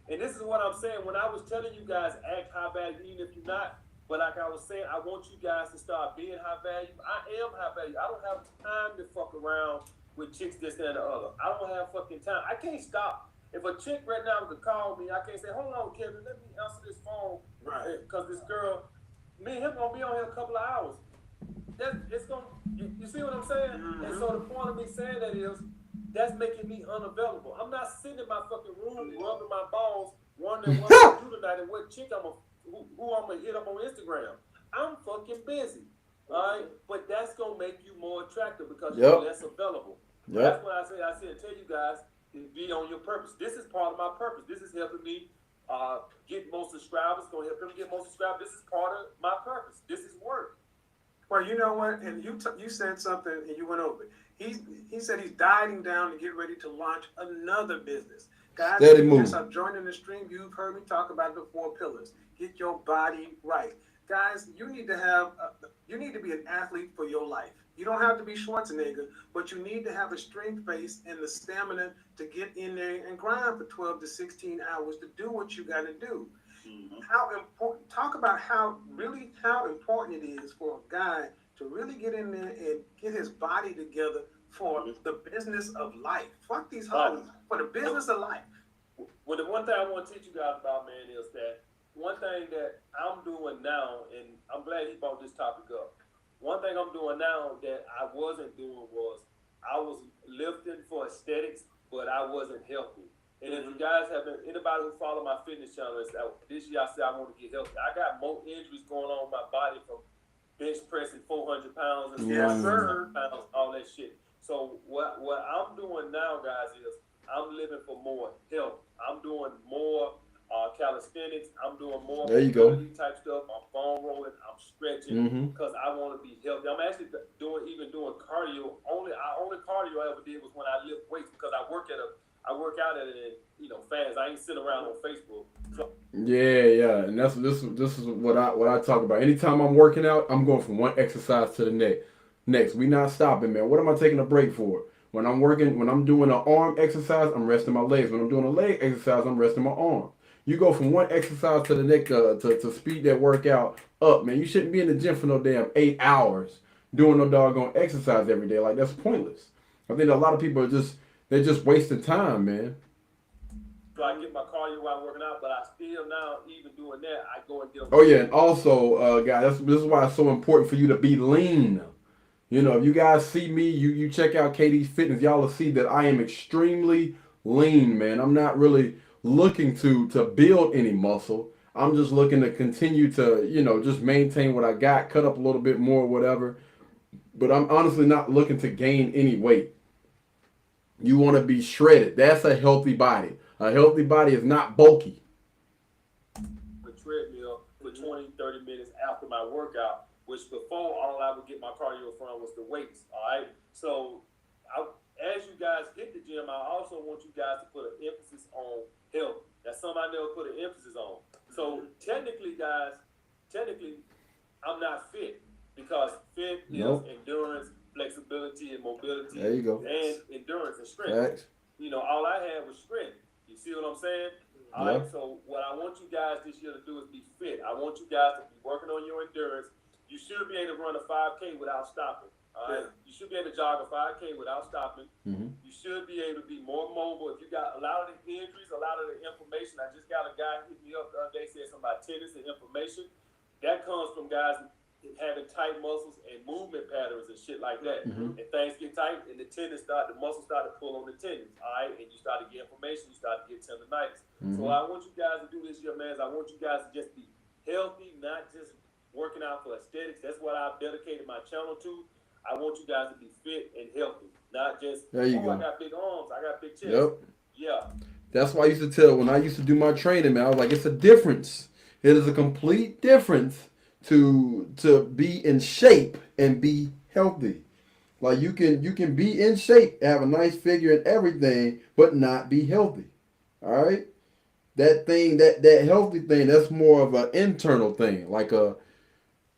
[SPEAKER 3] And this is what I'm saying. When I was telling you guys, act high value, even if you're not, but like I was saying, I want you guys to start being high value. I am high value. I don't have time to fuck around with chicks this and the other. I don't have fucking time. I can't stop. If a chick right now would call me, I can't say, hold on, Kevin, let me answer this phone.
[SPEAKER 2] Right.
[SPEAKER 3] Because this girl, me and him gonna be on here a couple of hours. It's gonna, you see what I'm saying?
[SPEAKER 2] Mm-hmm.
[SPEAKER 3] And so the point of me saying that is, that's making me unavailable. I'm not sitting in my fucking room rubbing my balls, wondering what I'm gonna do tonight and what chick who I'm gonna hit up on Instagram. I'm fucking busy. Alright? But that's gonna make you more attractive because you're less available.
[SPEAKER 1] Yep.
[SPEAKER 3] That's what I said, tell you guys, be on your purpose. This is part of my purpose. This is helping me get more subscribers, gonna help him get more subscribers. This is part of my purpose. This is work.
[SPEAKER 2] Well, you know what? And you said something and you went over it. He said he's dieting down to get ready to launch another business. Guys,
[SPEAKER 1] Steady
[SPEAKER 2] if you
[SPEAKER 1] move.
[SPEAKER 2] just are joining the stream, you've heard me talk about the 4 pillars. Get your body right. Guys, you need to be an athlete for your life. You don't have to be Schwarzenegger, but you need to have a strength base and the stamina to get in there and grind for 12 to 16 hours to do what you got to do.
[SPEAKER 3] Mm-hmm.
[SPEAKER 2] How important? Talk about how important it is for a guy to really get in there and get his body together for the business of life. Fuck these hoes. For the business of life.
[SPEAKER 3] Well, the one thing I want to teach you guys about, man, is that one thing that I'm doing now, and I'm glad he brought this topic up. One thing I'm doing now that I wasn't doing was I was lifting for aesthetics, but I wasn't healthy. And if you guys anybody who follow my fitness channel, this year I said I want to get healthy. I got more injuries going on in my body from bench pressing 400 pounds and
[SPEAKER 2] Yes,
[SPEAKER 3] 400
[SPEAKER 2] sir.
[SPEAKER 3] pounds, all that shit. So what I'm doing now, guys, is I'm living for more health. I'm doing more calisthenics. I'm doing more
[SPEAKER 1] There you go.
[SPEAKER 3] type stuff. I'm foam rolling. I'm stretching
[SPEAKER 1] Mm-hmm.
[SPEAKER 3] because I want to be healthy. I'm actually doing cardio. Only cardio I ever did was when I lift weights because I work out at it, fast. I ain't sitting around on Facebook. So,
[SPEAKER 1] Yeah, and this is what I talk about. Anytime I'm working out, I'm going from one exercise to the next. We not stopping, man. What am I taking a break for? When I'm doing an arm exercise, I'm resting my legs. When I'm doing a leg exercise, I'm resting my arm. You go from one exercise to the next to speed that workout up, man. You shouldn't be in the gym for no damn 8 hours doing no doggone exercise every day. Like that's pointless. I think a lot of people they're just wasting time, man.
[SPEAKER 3] so I get my cardio while I'm working out, but I still now, even doing that, I go and get.
[SPEAKER 1] Oh yeah, and also, guys, this is why it's so important for you to be lean. You know, if you guys see me, you check out KD's Fitness, y'all will see that I am extremely lean, man. I'm not really looking to build any muscle. I'm just looking to continue to, just maintain what I got, cut up a little bit more, whatever. But I'm honestly not looking to gain any weight. You want to be shredded. That's a healthy body. A healthy body is not bulky.
[SPEAKER 3] The treadmill for 20, 30 minutes after my workout, which before all I would get my cardio from was the weights. All right. So as you guys hit the gym, I also want you guys to put an emphasis on health. That's something I never put an emphasis on. So technically, guys, I'm not fit because fit
[SPEAKER 1] Nope.
[SPEAKER 3] is endurance, flexibility, and mobility.
[SPEAKER 1] There you go.
[SPEAKER 3] And endurance and strength.
[SPEAKER 1] Facts.
[SPEAKER 3] You know, all I had was strength. You see what I'm saying? All
[SPEAKER 1] Yeah.
[SPEAKER 3] right. So what I want you guys this year to do is be fit. I want you guys to be working on your endurance. You should be able to run a 5K without stopping. All right.
[SPEAKER 2] Yeah.
[SPEAKER 3] You should be able to jog a 5K without stopping.
[SPEAKER 1] Mhm.
[SPEAKER 3] You should be able to be more mobile. If you got a lot of the injuries, a lot of the inflammation. I just got a guy hit me up the other day said something about tennis and inflammation. That comes from guys having tight muscles and movement patterns and shit like that.
[SPEAKER 1] Mhm.
[SPEAKER 3] And things get tight, and the muscles start to pull on the tendons. All right, and you start to get inflammation. You start to get tendonitis. So what I want you guys to do this year, man, is I want you guys to just be healthy, not just working out for aesthetics. That's what I've dedicated my channel to. I want you guys to be fit and healthy, not just,
[SPEAKER 1] There you go.
[SPEAKER 3] I got big arms, I got big chest.
[SPEAKER 1] Yep.
[SPEAKER 3] Yeah.
[SPEAKER 1] That's why I used to tell when I used to do my training, man. I was like, it's a difference. It is a complete difference to be in shape and be healthy. Like you can be in shape, have a nice figure and everything, but not be healthy. All right. That thing, that healthy thing, that's more of an internal thing. Like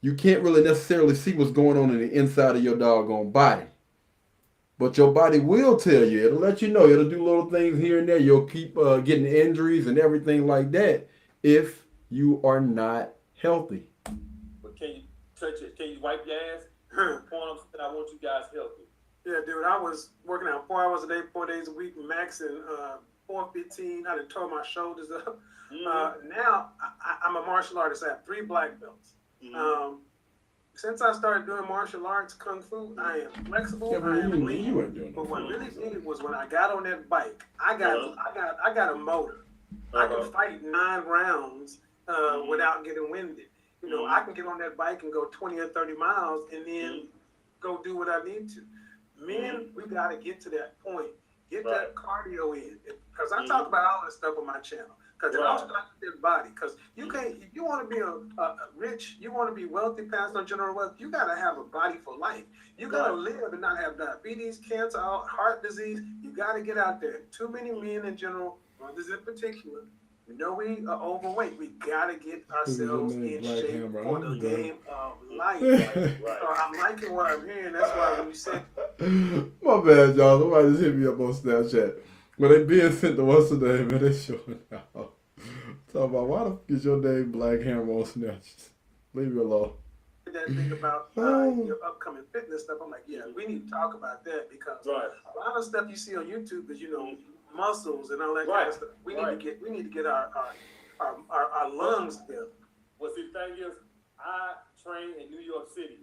[SPEAKER 1] you can't really necessarily see what's going on in the inside of your doggone body. But your body will tell you. It'll let you know. It'll do little things here and there. You'll keep getting injuries and everything like that if you are not healthy.
[SPEAKER 3] But can you touch it? Can you wipe your ass? Point I'm saying, I want you guys healthy.
[SPEAKER 2] Yeah, dude, I was working out 4 hours a day, 4 days a week, maxing 415. I done tore my shoulders up. Now I'm a martial artist. I have 3 black belts. Since I started doing martial arts, kung fu, I am flexible. I am lean.
[SPEAKER 1] weren't doing
[SPEAKER 2] But what really did it was when I got on that bike, I got a motor. I can fight 9 rounds without getting winded. You know, I can get on that bike and go 20 or 30 miles and then go do what I need to. Men, we got to get to that point. Get that cardio in. Because I talk about all this stuff on my channel. Because it all starts with your body. Because you can't, if you want to be a rich, you want to be wealthy, pass on general wealth, you got to have a body for life. You got to live and not have diabetes, cancer, heart disease. You got to get out there. Too many men in general, brothers in particular, we know we are overweight. We got to get ourselves in shape for the game of life. So I'm liking what I'm hearing. That's why when you said...
[SPEAKER 1] My bad, y'all. Somebody just hit me up on Snapchat. When they being sent to what's the name, man, they showing out. Talking about why the fuck is your name Black Hammer on Snapchat? Leave me alone.
[SPEAKER 2] That thing about your upcoming fitness stuff, I'm like, yeah, we need to talk about that because a lot of stuff you see on YouTube is, you know, muscles and all that kind of stuff. We need to get our lungs together.
[SPEAKER 3] Well, see, the thing is, I train in New York City.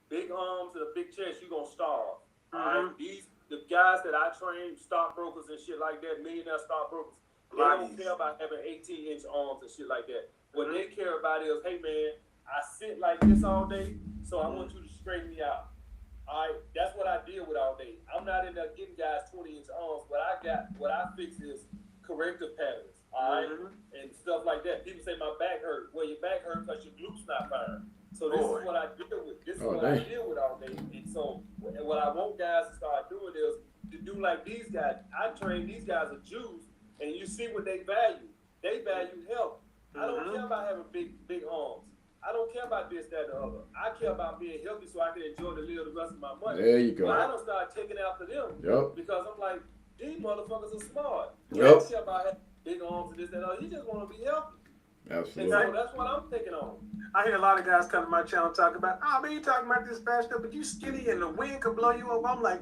[SPEAKER 3] Big arms and a big chest, you're gonna starve. All right, the guys that I train, stockbrokers and shit like that, millionaire stockbrokers, they don't care about having 18-inch arms and shit like that. What they care about is, hey man, I sit like this all day, so I want you to straighten me out. All right, that's what I deal with all day. I'm not in there getting guys 20-inch arms. What I fix is corrective patterns, all right, and stuff like that. People say my back hurt. Well, your back hurt because your glutes not firing. So this is what I deal with. This is what I deal with all day. And so what I want guys to start doing is to do like these guys. I train these guys are Jews, and you see what they value. They value health. I don't care about having big arms. I don't care about this, that, and the other. I care about being healthy so I can enjoy to live the rest of my money.
[SPEAKER 1] There you go.
[SPEAKER 3] But I don't start taking after them because I'm like, these motherfuckers are smart. You
[SPEAKER 1] Yep.
[SPEAKER 3] don't care about having big arms and this, that, and the other. You just want to be healthy.
[SPEAKER 1] Absolutely.
[SPEAKER 3] And so that's what I'm taking on.
[SPEAKER 2] I hear a lot of guys come to my channel talk about, oh man, you talking about this fast stuff, but you skinny and the wind could blow you up. I'm like,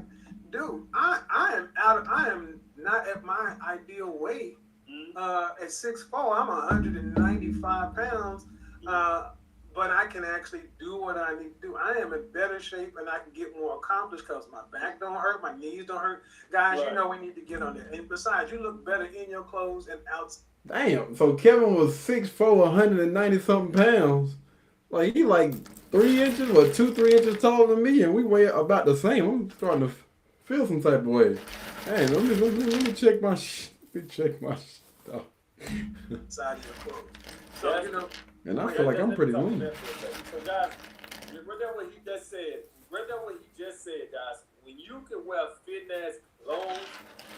[SPEAKER 2] dude, I am not at my ideal weight. At 6'4", I'm 195 pounds. But I can actually do what I need to do. I am in better shape and I can get more accomplished because my back don't hurt, my knees don't hurt. Guys, you know we need to get on that. And besides, you look better in your clothes and out.
[SPEAKER 1] Damn. So Kevin was 6'4", 190 something pounds. Like he like 3 inches or 2-3 inches taller than me, and we weigh about the same. I'm starting to feel some type of way. Hey, let me check my stuff.
[SPEAKER 2] Inside of your clothes. So you know.
[SPEAKER 1] And I feel like I'm pretty lean.
[SPEAKER 3] So guys, read that what he just said. Read that what he just said, guys. When you can wear fitness goals,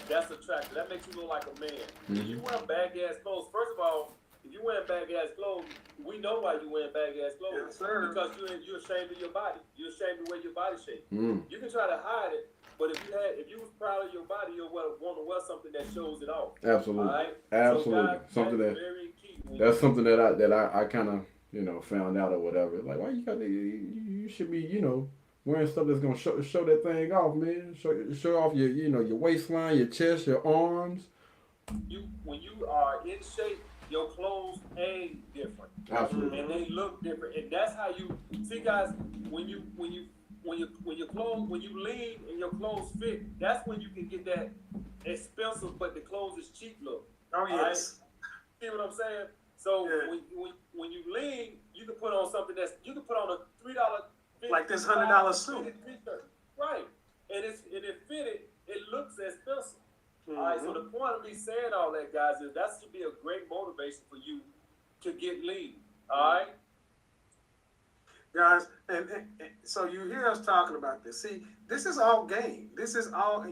[SPEAKER 3] that's attractive. That makes you look like a man. If
[SPEAKER 1] Mm-hmm.
[SPEAKER 3] you wear bag-ass clothes, first of all, if you wear bag-ass clothes, we know why you wear bag-ass clothes.
[SPEAKER 2] Yes, sir.
[SPEAKER 3] Because you're ashamed of your body. You're ashamed of the way your body shaped.
[SPEAKER 1] Mm.
[SPEAKER 3] You can try to hide it, but if you was proud of your body, you'll want to wear something that shows it off.
[SPEAKER 1] Absolutely.
[SPEAKER 3] All right?
[SPEAKER 1] Absolutely.
[SPEAKER 3] So guys,
[SPEAKER 1] Something
[SPEAKER 3] that's
[SPEAKER 1] that
[SPEAKER 3] very key.
[SPEAKER 1] that's something that I kind of found out or whatever. Like, why you got you should be wearing stuff that's gonna show that thing off, man. Show off your your waistline, your chest, your arms.
[SPEAKER 3] When you are in shape, your clothes hang different.
[SPEAKER 1] Absolutely.
[SPEAKER 3] And they look different. And that's how you see, guys. When you lean and your clothes fit, that's when you can get that expensive but the clothes is cheap look.
[SPEAKER 2] Oh yes.
[SPEAKER 3] See what I'm saying? So
[SPEAKER 2] Yeah.
[SPEAKER 3] when you lean, you can put on something you can put on a $3
[SPEAKER 2] Like this $100 suit.
[SPEAKER 3] t-shirt. Right. And it fitted, it looks expensive. All right, so the point of me saying all that, guys, is that should be a great motivation for you to get lean. All right?
[SPEAKER 2] Guys, and so you hear us talking about this. See, this is all game. This is all,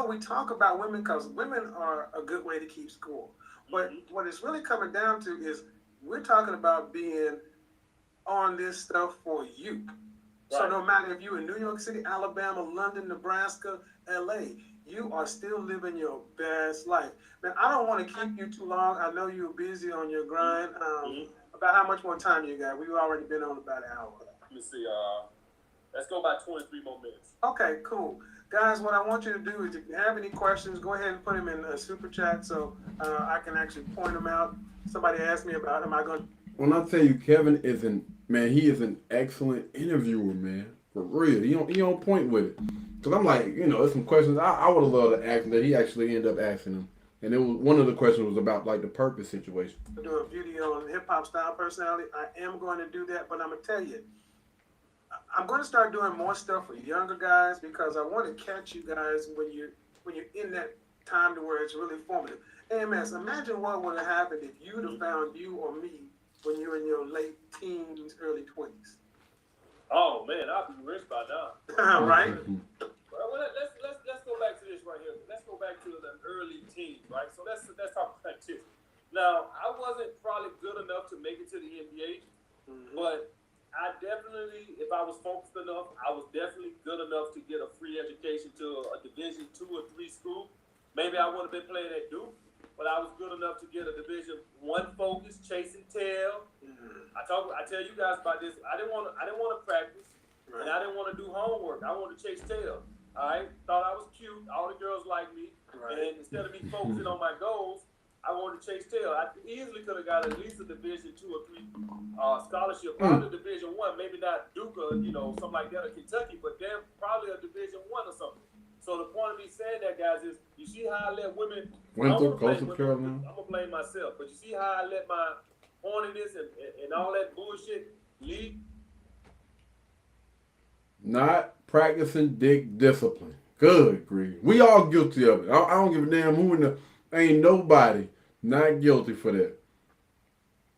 [SPEAKER 2] we talk about women because women are a good way to keep score. But what it's really coming down to is we're talking about being on this stuff for you. So
[SPEAKER 3] Right.
[SPEAKER 2] no matter if you're in New York City, Alabama, London, Nebraska, LA, you are still living your best life. Man, I don't want to keep you too long. I know you're busy on your grind. About how much more time you got? We've already been on about an hour.
[SPEAKER 3] Let me see. Let's go about 23 more minutes.
[SPEAKER 2] Okay, cool. Guys, what I want you to do is if you have any questions, go ahead and put them in a super chat so I can actually point them out. Somebody asked me about, am I going to?
[SPEAKER 1] When I tell you, Kevin he is an excellent interviewer, man. For real. He on point with it. Cause I'm like, there's some questions I would have loved to ask him that he actually ended up asking him. And it was one of the questions was about like the purpose situation.
[SPEAKER 2] Do a video on hip hop style personality. I am going to do that, but I'm gonna tell you, I'm going to start doing more stuff for younger guys because I want to catch you guys when you're in that time to where it's really formative. AMS, imagine what would have happened if you'd have found you or me when you're in your late teens, early 20s.
[SPEAKER 3] Oh man, I'll be rich by now.
[SPEAKER 2] Right?
[SPEAKER 3] Well, let's go back to this right here. Let's go back to the early teens, right? So let's talk about this. Now, I wasn't probably good enough to make it to the NBA, but I definitely, if I was focused enough, I was definitely good enough to get a free education to a Division II or III school. Maybe I would have been playing at Duke, but I was good enough to get a Division I focus, chasing tail. I tell you guys about this. I didn't want to practice, and I didn't want to do homework. I wanted to chase tail. All right, thought I was cute. All the girls liked me, and instead of me focusing on my goals, I wanted to chase tail. I easily could have got at least a Division II or III scholarship. Probably Division I, maybe not Duke or something like that, or Kentucky, but then probably a Division I or something. So the point of me saying that, guys, is you see how I let women.
[SPEAKER 1] Winthrop, Coastal Carolina.
[SPEAKER 3] I'm gonna blame myself, but you see how I let my horniness and all that bullshit lead.
[SPEAKER 1] Not practicing dick discipline. Good grief. We all guilty of it. I don't give a damn who in the. Ain't nobody not guilty for that.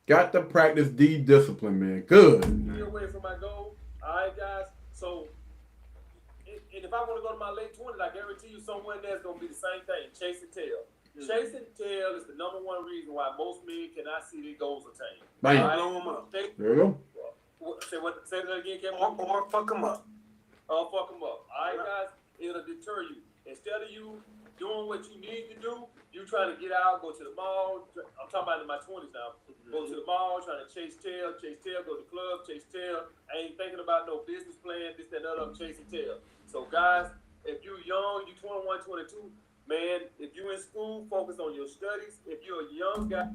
[SPEAKER 1] Got to practice discipline, man. Good.
[SPEAKER 3] Me away from my goal. All right, guys. So, and if I want to go to my late 20s, I guarantee you somewhere there's going to be the same thing, chasing tail. Chasing tail is the number one reason why most men cannot see their goals attained.
[SPEAKER 1] Bam.
[SPEAKER 3] All right?
[SPEAKER 2] Blow 'em up.
[SPEAKER 1] There you go.
[SPEAKER 3] Say that again, Kevin.
[SPEAKER 2] Or fuck them up.
[SPEAKER 3] Oh, fuck them up. All right, guys? It'll deter you. Instead of you doing what you need to do, you trying to get out, go to the mall. I'm talking about in my 20s now. Go to the mall, trying to chase tail, go to the club, chase tail. I ain't thinking about no business plan, this, that, and other. I'm chasing tail. So, guys, if you're young, you're 21, 22, man, if you're in school, focus on your studies. If you're a young guy.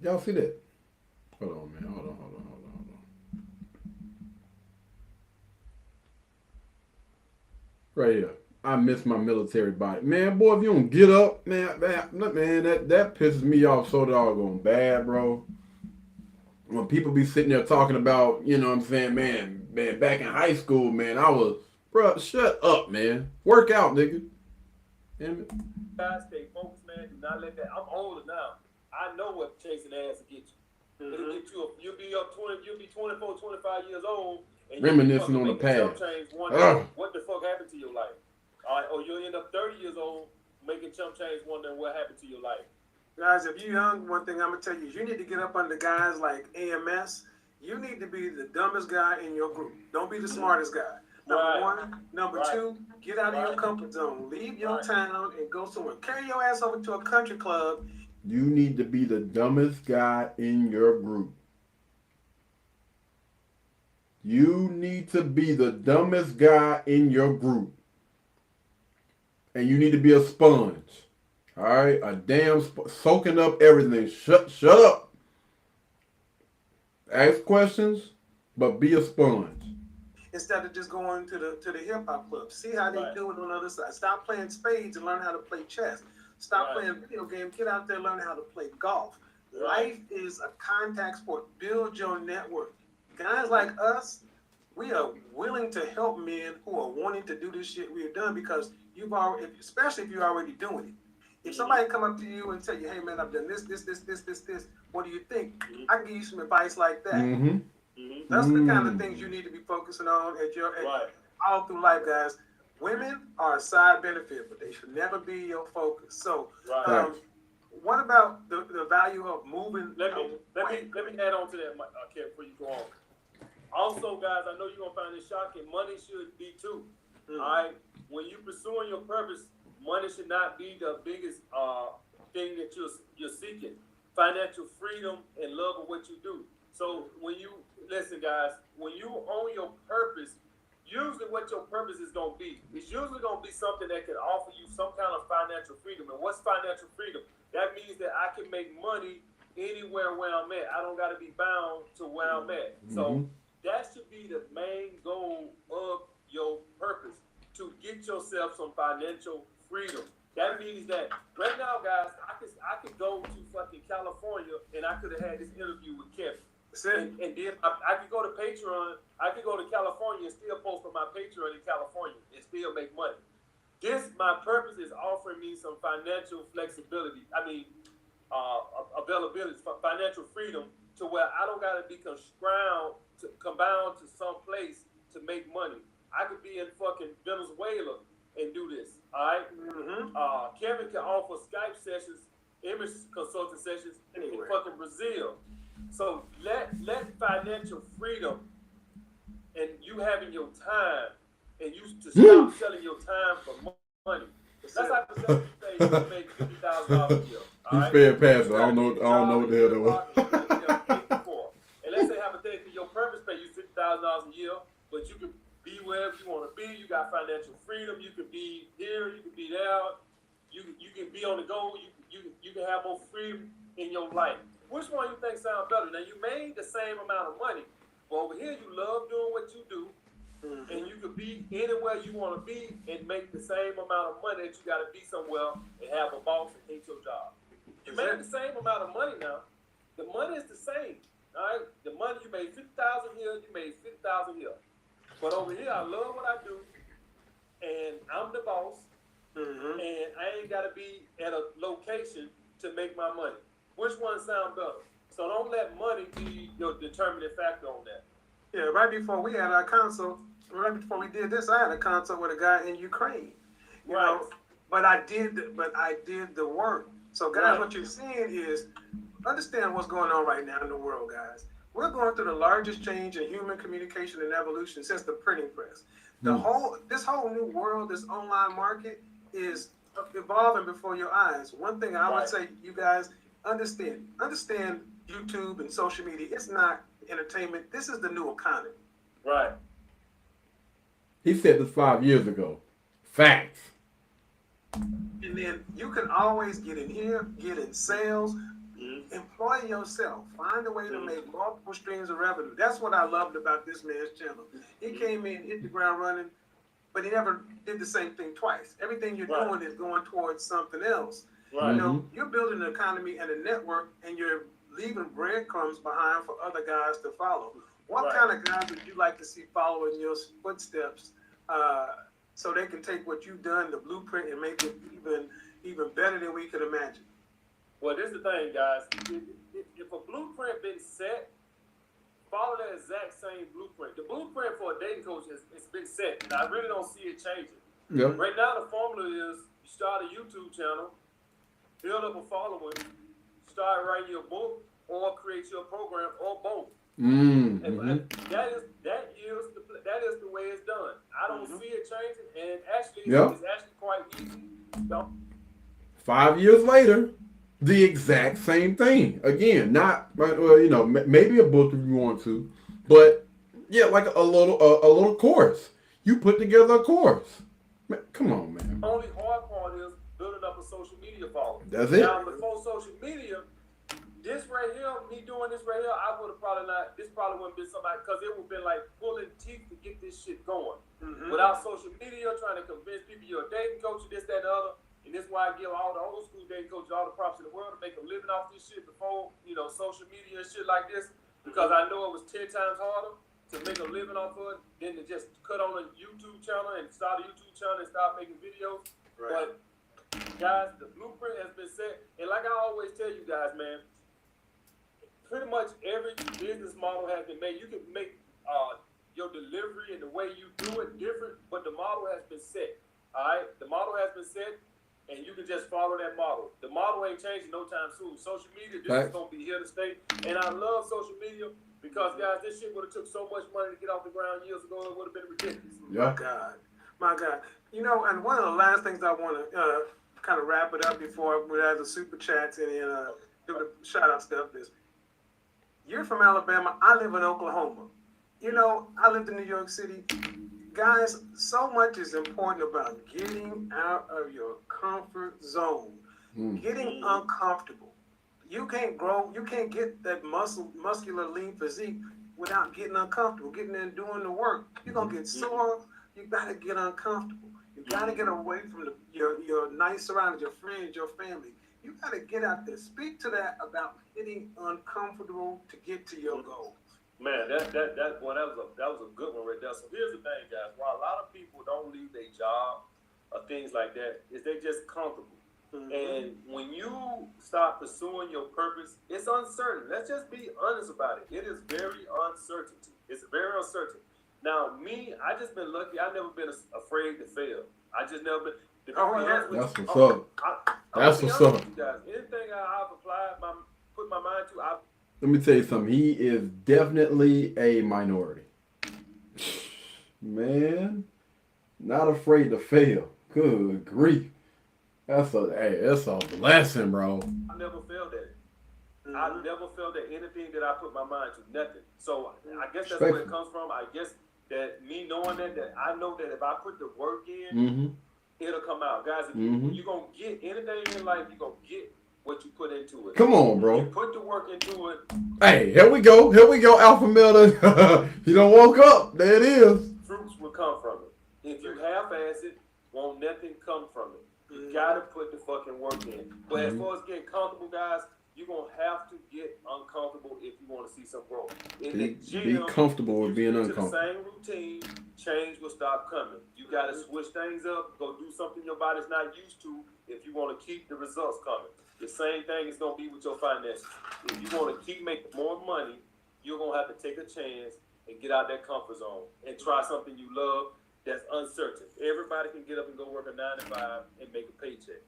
[SPEAKER 1] Y'all see that? Hold on, man. Hold on. Right here. I miss my military body. Man, boy, if you don't get up, man, that pisses me off so doggone bad, bro. When people be sitting there talking about, you know what I'm saying, man, back in high school, man, I was, bro, shut up, man. Work out, nigga. Damn it.
[SPEAKER 3] Guys, stay focused, man. Do not let that. I'm older now. I know what chasing ass will get you. It'll get you. You'll be 24, 25 years old. And
[SPEAKER 1] Reminiscing on the past.
[SPEAKER 3] What the fuck happened to your life? All right, or you'll end up 30 years old making chump change, wondering what happened to your life.
[SPEAKER 2] Guys, if you're young, one thing I'm gonna tell you is you need to get up under guys like AMS. You need to be the dumbest guy in your group. Don't be the smartest guy. Number
[SPEAKER 3] Right.
[SPEAKER 2] one. Number
[SPEAKER 3] Right.
[SPEAKER 2] two, get out of your
[SPEAKER 3] Right.
[SPEAKER 2] comfort zone. Leave your
[SPEAKER 3] Right.
[SPEAKER 2] town and go somewhere. Carry your ass over to a country club.
[SPEAKER 1] You need to be the dumbest guy in your group. You need to be the dumbest guy in your group. And you need to be a sponge. All right? A damn soaking up everything. Shut up. Ask questions, but be a sponge.
[SPEAKER 2] Instead of just going to the hip hop club. See how they
[SPEAKER 3] Right.
[SPEAKER 2] do it on the other side. Stop playing spades and learn how to play chess. Stop
[SPEAKER 3] Right.
[SPEAKER 2] playing video games. Get out there and learn how to play golf.
[SPEAKER 3] Right.
[SPEAKER 2] Life is a contact sport. Build your network. Guys like us, we are willing to help men who are wanting to do this shit we've done because you've already, especially if you're already doing it. If somebody come up to you and tell you, hey man, I've done this, what do you think? I can give you some advice like that.
[SPEAKER 1] Mm-hmm.
[SPEAKER 3] Mm-hmm.
[SPEAKER 2] That's the kind of things you need to be focusing on
[SPEAKER 3] Right.
[SPEAKER 2] all through life, guys. Women are a side benefit, but they should never be your focus. So,
[SPEAKER 3] Right.
[SPEAKER 2] what about the value of moving?
[SPEAKER 3] Let me add on to that, Kevin, before you go on. Also, guys, I know you're gonna find this shocking. Money should be too. All right. When you pursuing your purpose, money should not be the biggest thing that you're seeking. Financial freedom and love of what you do. So when you listen, guys, when you own your purpose, usually what your purpose is gonna be, it's usually gonna be something that can offer you some kind of financial freedom. And what's financial freedom? That means that I can make money anywhere where I'm at. I don't gotta be bound to where I'm at. So that should be the main goal of your purpose, to get yourself some financial freedom. That means that right now, guys, I could go to fucking California and I could have had this interview with Kevin. And then I could go to Patreon, I could go to California and still post on my Patreon in California and still make money. My purpose is offering me some financial flexibility. Availability, financial freedom, to where I don't gotta be conbound to some place to make money. I could be in fucking Venezuela and do this. All right. Kevin can offer Skype sessions, image consulting sessions in fucking Brazil. So let financial freedom and you having your time and you to stop selling your time for money. That's like the same thing you make $50,000 a year.
[SPEAKER 1] He sped past it. I don't know what the hell that was.
[SPEAKER 3] And let's say hypothetically your purpose pay you $50,000 a year, but you can be wherever you want to be. You got financial freedom. You can be here. You can be there. You can be on the go. You can have more freedom in your life. Which one you think sounds better? Now you made the same amount of money, but over here you love doing what you do, and you can be anywhere you want to be and make the same amount of money that you got to be somewhere and have a boss and hate your job. You made the same amount of money now. The money is the same. All right, the money you made $50,000 here, you made $50,000 here. But over here, I love what I do, and I'm the boss, and I ain't got to be at a location to make my money. Which one sounds better? So don't let money be your determining factor on that.
[SPEAKER 2] Yeah, right before we had our consult, right before we did this, I had a consult with a guy in Ukraine. You know, but I did the work. So guys, what you're seeing is, understand what's going on right now in the world, guys. We're going through the largest change in human communication and evolution since the printing press. This whole new world, this online market is evolving before your eyes. One thing I would say, you guys, understand YouTube and social media. It's not entertainment. This is the new economy.
[SPEAKER 3] Right.
[SPEAKER 1] He said this 5 years ago. Facts.
[SPEAKER 2] And then you can always get in here, get in sales, employ yourself, find a way to make multiple streams of revenue. That's what I loved about this man's channel. He came in, hit the ground running, but he never did the same thing twice. Everything you're doing is going towards something else.
[SPEAKER 3] Right.
[SPEAKER 2] You know, you're building an economy and a network, and you're leaving breadcrumbs behind for other guys to follow. What kind of guys would you like to see following your footsteps, so they can take what you've done, the blueprint, and make it even better than we could imagine?
[SPEAKER 3] Well, this is the thing, guys. If a blueprint been set, follow that exact same blueprint. The blueprint for a dating coach has been set, and I really don't see it changing.
[SPEAKER 1] Yep.
[SPEAKER 3] Right now, the formula is you start a YouTube channel, build up a following, start writing your book, or create your program, or both. And that is the way it's done. I don't see it changing, and actually, it's actually quite easy.
[SPEAKER 1] 5 years later, the exact same thing. Again, not well, you know, maybe a book if you want to, but yeah, like a little course. You put together a course. Man, come on, man.
[SPEAKER 3] The only hard part is building up a social media following.
[SPEAKER 1] That's it.
[SPEAKER 3] Now, before social media, this right here, me doing this right here, I would have probably not. This probably wouldn't been somebody because it would have been like pulling teeth to get this shit going. Without social media, trying to convince people you're a dating coach, this, that, and the other. And this is why I give all the old school dating coaches all the props in the world to make a living off this shit before, you know, social media and shit like this. Because I know it was 10 times harder to make a living off of it than to just cut on a YouTube channel and start a YouTube channel and start making videos. Right. But guys, the blueprint has been set. And like I always tell you guys, man, pretty much every business model has been made. You can make your delivery and the way you do it different, but the model has been set. All right? The model has been set. And you can just follow that model. The model ain't changing no time soon. Social media, this is going to be here to stay. And I love social media because, guys, this shit would have took so much money to get off the ground years ago. It would have been ridiculous.
[SPEAKER 1] Yeah.
[SPEAKER 2] My God. You know, and one of the last things I want to kind of wrap it up before we have the super chats and then give a shout out stuff is, you're from Alabama. I live in Oklahoma. You know, I lived in New York City. Guys, so much is important about getting out of your comfort zone, getting uncomfortable. You can't grow, you can't get that muscular lean physique without getting uncomfortable, getting in and doing the work. You're going to get sore. You got to get uncomfortable. You got to get away from your nice surroundings, your friends, your family. You got to get out there. Speak to that about getting uncomfortable to get to your goals.
[SPEAKER 3] Man, that was a good one right there. So here's the thing, guys. Why a lot of people don't leave their job or things like that is they just comfortable. And when you start pursuing your purpose, it's uncertain. Let's just be honest about it. It is very uncertain. It's very uncertain. Now, me, I just been lucky. I've never been afraid to fail. I just never been.
[SPEAKER 1] That's what's up. That's what's up.
[SPEAKER 3] Anything I've applied, put my mind to,
[SPEAKER 1] let me tell you something. He is definitely a minority. Man, not afraid to fail. Good grief. That's a blessing, bro.
[SPEAKER 3] I never failed at it. I never failed at anything that I put my mind to. Nothing. So I guess that's where it comes from. I guess that me knowing that I know that if I put the work in, it'll come out. Guys, if you're going to get anything in life, you're going to get what you put into it.
[SPEAKER 1] Come on, bro.
[SPEAKER 3] You put the work into it.
[SPEAKER 1] Hey, here we go, Alpha Meta. You done woke up. There it is.
[SPEAKER 3] Fruits will come from it. If you half-ass it, won't nothing come from it. You gotta put the fucking work in. But as far as getting comfortable, guys, you're gonna have to get uncomfortable if you want to see some growth. In the gym,
[SPEAKER 1] be comfortable with being uncomfortable.
[SPEAKER 3] The same routine, change will stop coming. You gotta switch things up, go do something your body's not used to if you want to keep the results coming. The same thing is going to be with your finances. If you want to keep making more money, you're going to have to take a chance and get out that comfort zone and try something you love that's uncertain. Everybody can get up and go work a 9 to 5 and make a paycheck.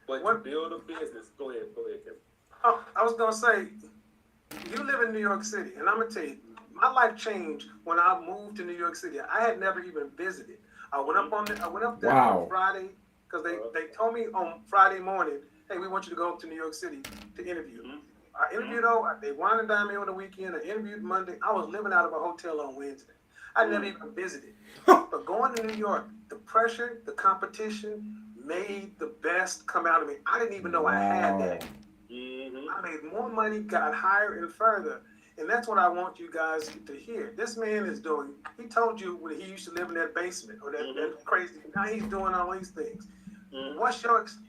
[SPEAKER 3] But to build a business, go ahead, Kevin.
[SPEAKER 2] I was going to say, you live in New York City, and I'm going to tell you, my life changed when I moved to New York City. I had never even visited. I went up there on Friday because they told me on Friday morning, hey, we want you to go to New York City to interview. I interviewed they wanted to dine me on the weekend. I interviewed Monday. I was living out of a hotel on Wednesday. I never even visited. But going to New York, the pressure, the competition made the best come out of me. I didn't even know I had that. I made more money, got higher and further. And that's what I want you guys to hear. This man is doing, he told you when he used to live in that basement or that crazy, now he's doing all these things. What's your excuse?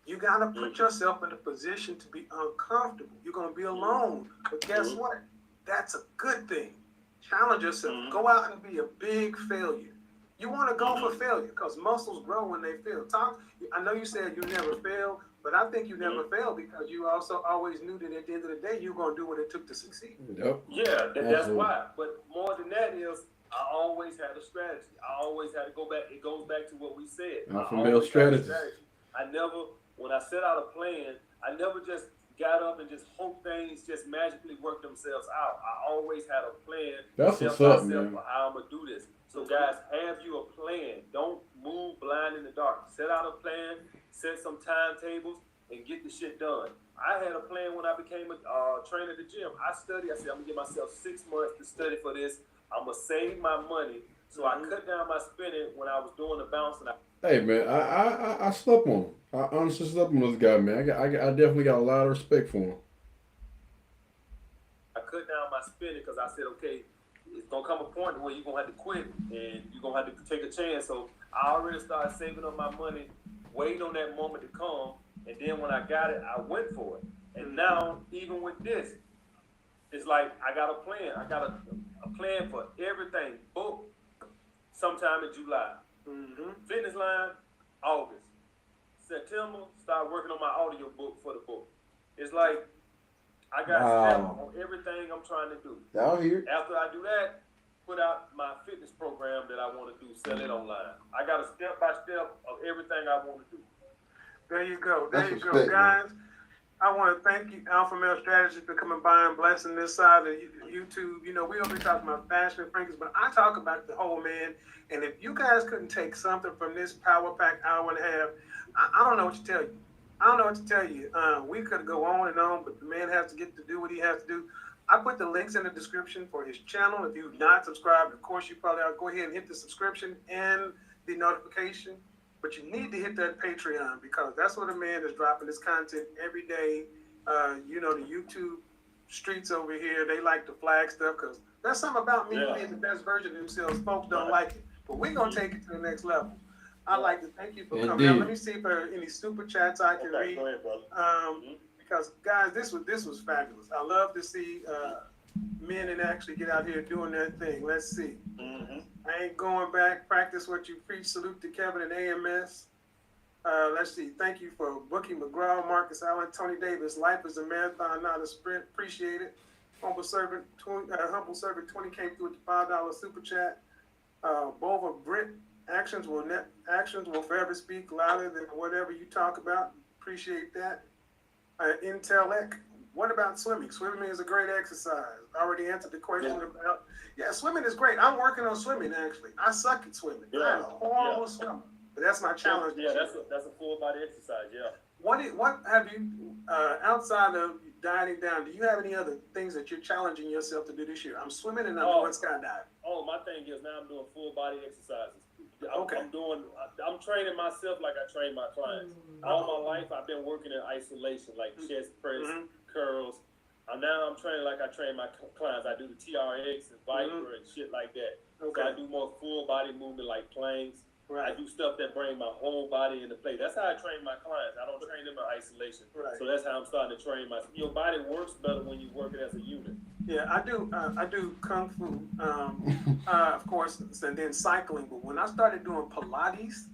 [SPEAKER 2] You got to put yourself in a position to be uncomfortable. You're going to be alone. But guess what? That's a good thing. Challenge yourself. Go out and be a big failure. You want to go for failure because muscles grow when they fail. Tom, I know you said you never failed, but I think you never failed because you also always knew that at the end of the day, you were going to do what it took to succeed.
[SPEAKER 1] Yep.
[SPEAKER 3] Yeah, that's why. But more than that is, I always had a strategy. I always had to go back. It goes back to what we said.
[SPEAKER 1] Alpha
[SPEAKER 3] I
[SPEAKER 1] male
[SPEAKER 3] always had a
[SPEAKER 1] strategies.
[SPEAKER 3] strategy. I never, when I set out a plan, I never just got up and just hope things just magically work themselves out. I always had a plan.
[SPEAKER 1] That's
[SPEAKER 3] step
[SPEAKER 1] what's
[SPEAKER 3] by
[SPEAKER 1] up,
[SPEAKER 3] step
[SPEAKER 1] man.
[SPEAKER 3] for how I'm gonna do this. So guys, have you a plan. Don't move blind in the dark. Set out a plan, set some timetables, and get the shit done. I had a plan when I became a trainer at the gym. I studied. I said, I'm gonna give myself 6 months to study for this. I'm gonna save my money. So I cut down my spending when I was doing the bouncing.
[SPEAKER 1] Hey man, I slept on him. I honestly slept on this guy, man. I definitely got a lot of respect for him.
[SPEAKER 3] I cut down my spending because I said, okay, it's gonna come a point where you're gonna have to quit and you're gonna have to take a chance. So I already started saving up my money, waiting on that moment to come, and then when I got it, I went for it. And now, even with this, it's like I got a plan. I got a plan for everything. Book sometime in July. Fitness line, August. September, start working on my audio book for the book. It's like I got steps on everything I'm trying to do.
[SPEAKER 1] Out here.
[SPEAKER 3] After I do that, put out my fitness program that I want to do, sell it online. I got a step by step of everything I want to do.
[SPEAKER 2] There you go. There
[SPEAKER 1] That's
[SPEAKER 2] you go,
[SPEAKER 1] respect,
[SPEAKER 2] guys. I want to thank you, Alpha Male Strategies, for coming by and blessing this side of YouTube. You know, we don't be talking about fashion and frankness, but I talk about the whole man. And if you guys couldn't take something from this Power Pack hour and a half, I don't know what to tell you. I don't know what to tell you. We could go on and on, but the man has to get to do what he has to do. I put the links in the description for his channel. If you've not subscribed, of course you probably ought to go ahead and hit the subscription and the notification. But you need to hit that Patreon because that's where the man is dropping his content every day. You know, the YouTube streets over here, they like to flag stuff because there's something about me being the best version of themselves. Folks don't like it. But we're going to take it to the next level. I'd like to thank you for coming out. Let me see if there are any super chats I can read.
[SPEAKER 3] Go ahead, brother.
[SPEAKER 2] Because, guys, this was fabulous. I love to see men and actually get out here doing their thing. Let's see. I ain't going back. Practice what you preach. Salute to Kevin and AMS. Let's see. Thank you for Bookie McGraw, Marcus Allen, Tony Davis. Life is a marathon, not a sprint. Appreciate it. Humble Servant 20 came through with the $5 super chat. Bova Brit, actions will forever speak louder than whatever you talk about. Appreciate that. Intelec, what about swimming? Swimming is a great exercise. I already answered the question about. Yeah, swimming is great. I'm working on swimming actually. I suck at swimming. I'm a horrible swimmer. But that's my challenge.
[SPEAKER 3] Yeah, that's a full body exercise. Yeah.
[SPEAKER 2] What have you outside of dieting down? Do you have any other things that you're challenging yourself to do this year? I'm swimming and I'm going skydiving.
[SPEAKER 3] Oh, my thing is now I'm doing full body exercises.
[SPEAKER 2] Okay.
[SPEAKER 3] I'm training myself like I train my clients. All my life I've been working in isolation, like chest press, curls. Now I'm training like I train my clients. I do the TRX and Viper and shit like that.
[SPEAKER 2] Okay.
[SPEAKER 3] So I do more full body movement like planks.
[SPEAKER 2] Right.
[SPEAKER 3] I do stuff that bring my whole body into play. That's how I train my clients. I don't train them in isolation.
[SPEAKER 2] Right.
[SPEAKER 3] So that's how I'm starting to train myself. Your body works better when you work it as a unit.
[SPEAKER 2] Yeah, I do kung fu, of course, and then cycling. But when I started doing Pilates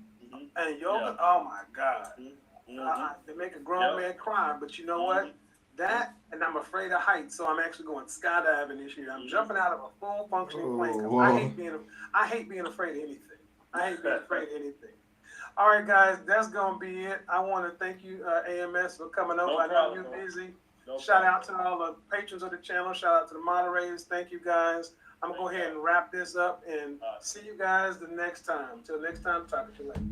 [SPEAKER 2] and yoga, oh my God, they make a grown man cry. But you know what? That, and I'm afraid of heights, so I'm actually going skydiving this year. I'm jumping out of a full functioning plane. 'Cause I hate being afraid of anything. I hate being afraid of anything. All right, guys, that's gonna be it. I want to thank you, AMS, for coming over. I know you're busy. Shout out to all the patrons of the channel. Shout out to the moderators. Thank you, guys. I'm gonna go ahead and wrap this up and see you guys the next time. Till next time, talk to you later.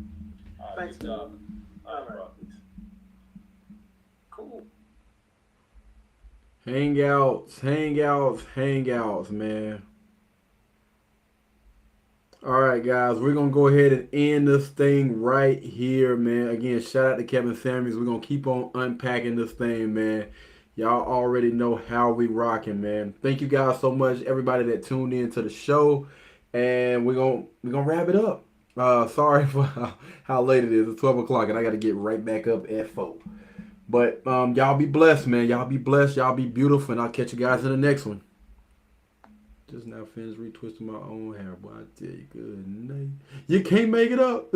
[SPEAKER 2] Thanks,
[SPEAKER 3] good job.
[SPEAKER 2] All right. Cool.
[SPEAKER 1] Hangouts, man. All right, guys, we're going to go ahead and end this thing right here, man. Again, shout out to Kevin Samuels. We're going to keep on unpacking this thing, man. Y'all already know how we rocking, man. Thank you guys so much, everybody that tuned in to the show. And we're gonna wrap it up. Sorry for how late it is. It's 12 o'clock, and I got to get right back up at 4. But y'all be blessed, man. Y'all be blessed. Y'all be beautiful, and I'll catch you guys in the next one. Just now finished retwisting my own hair, boy. I tell you, good night. You can't make it up.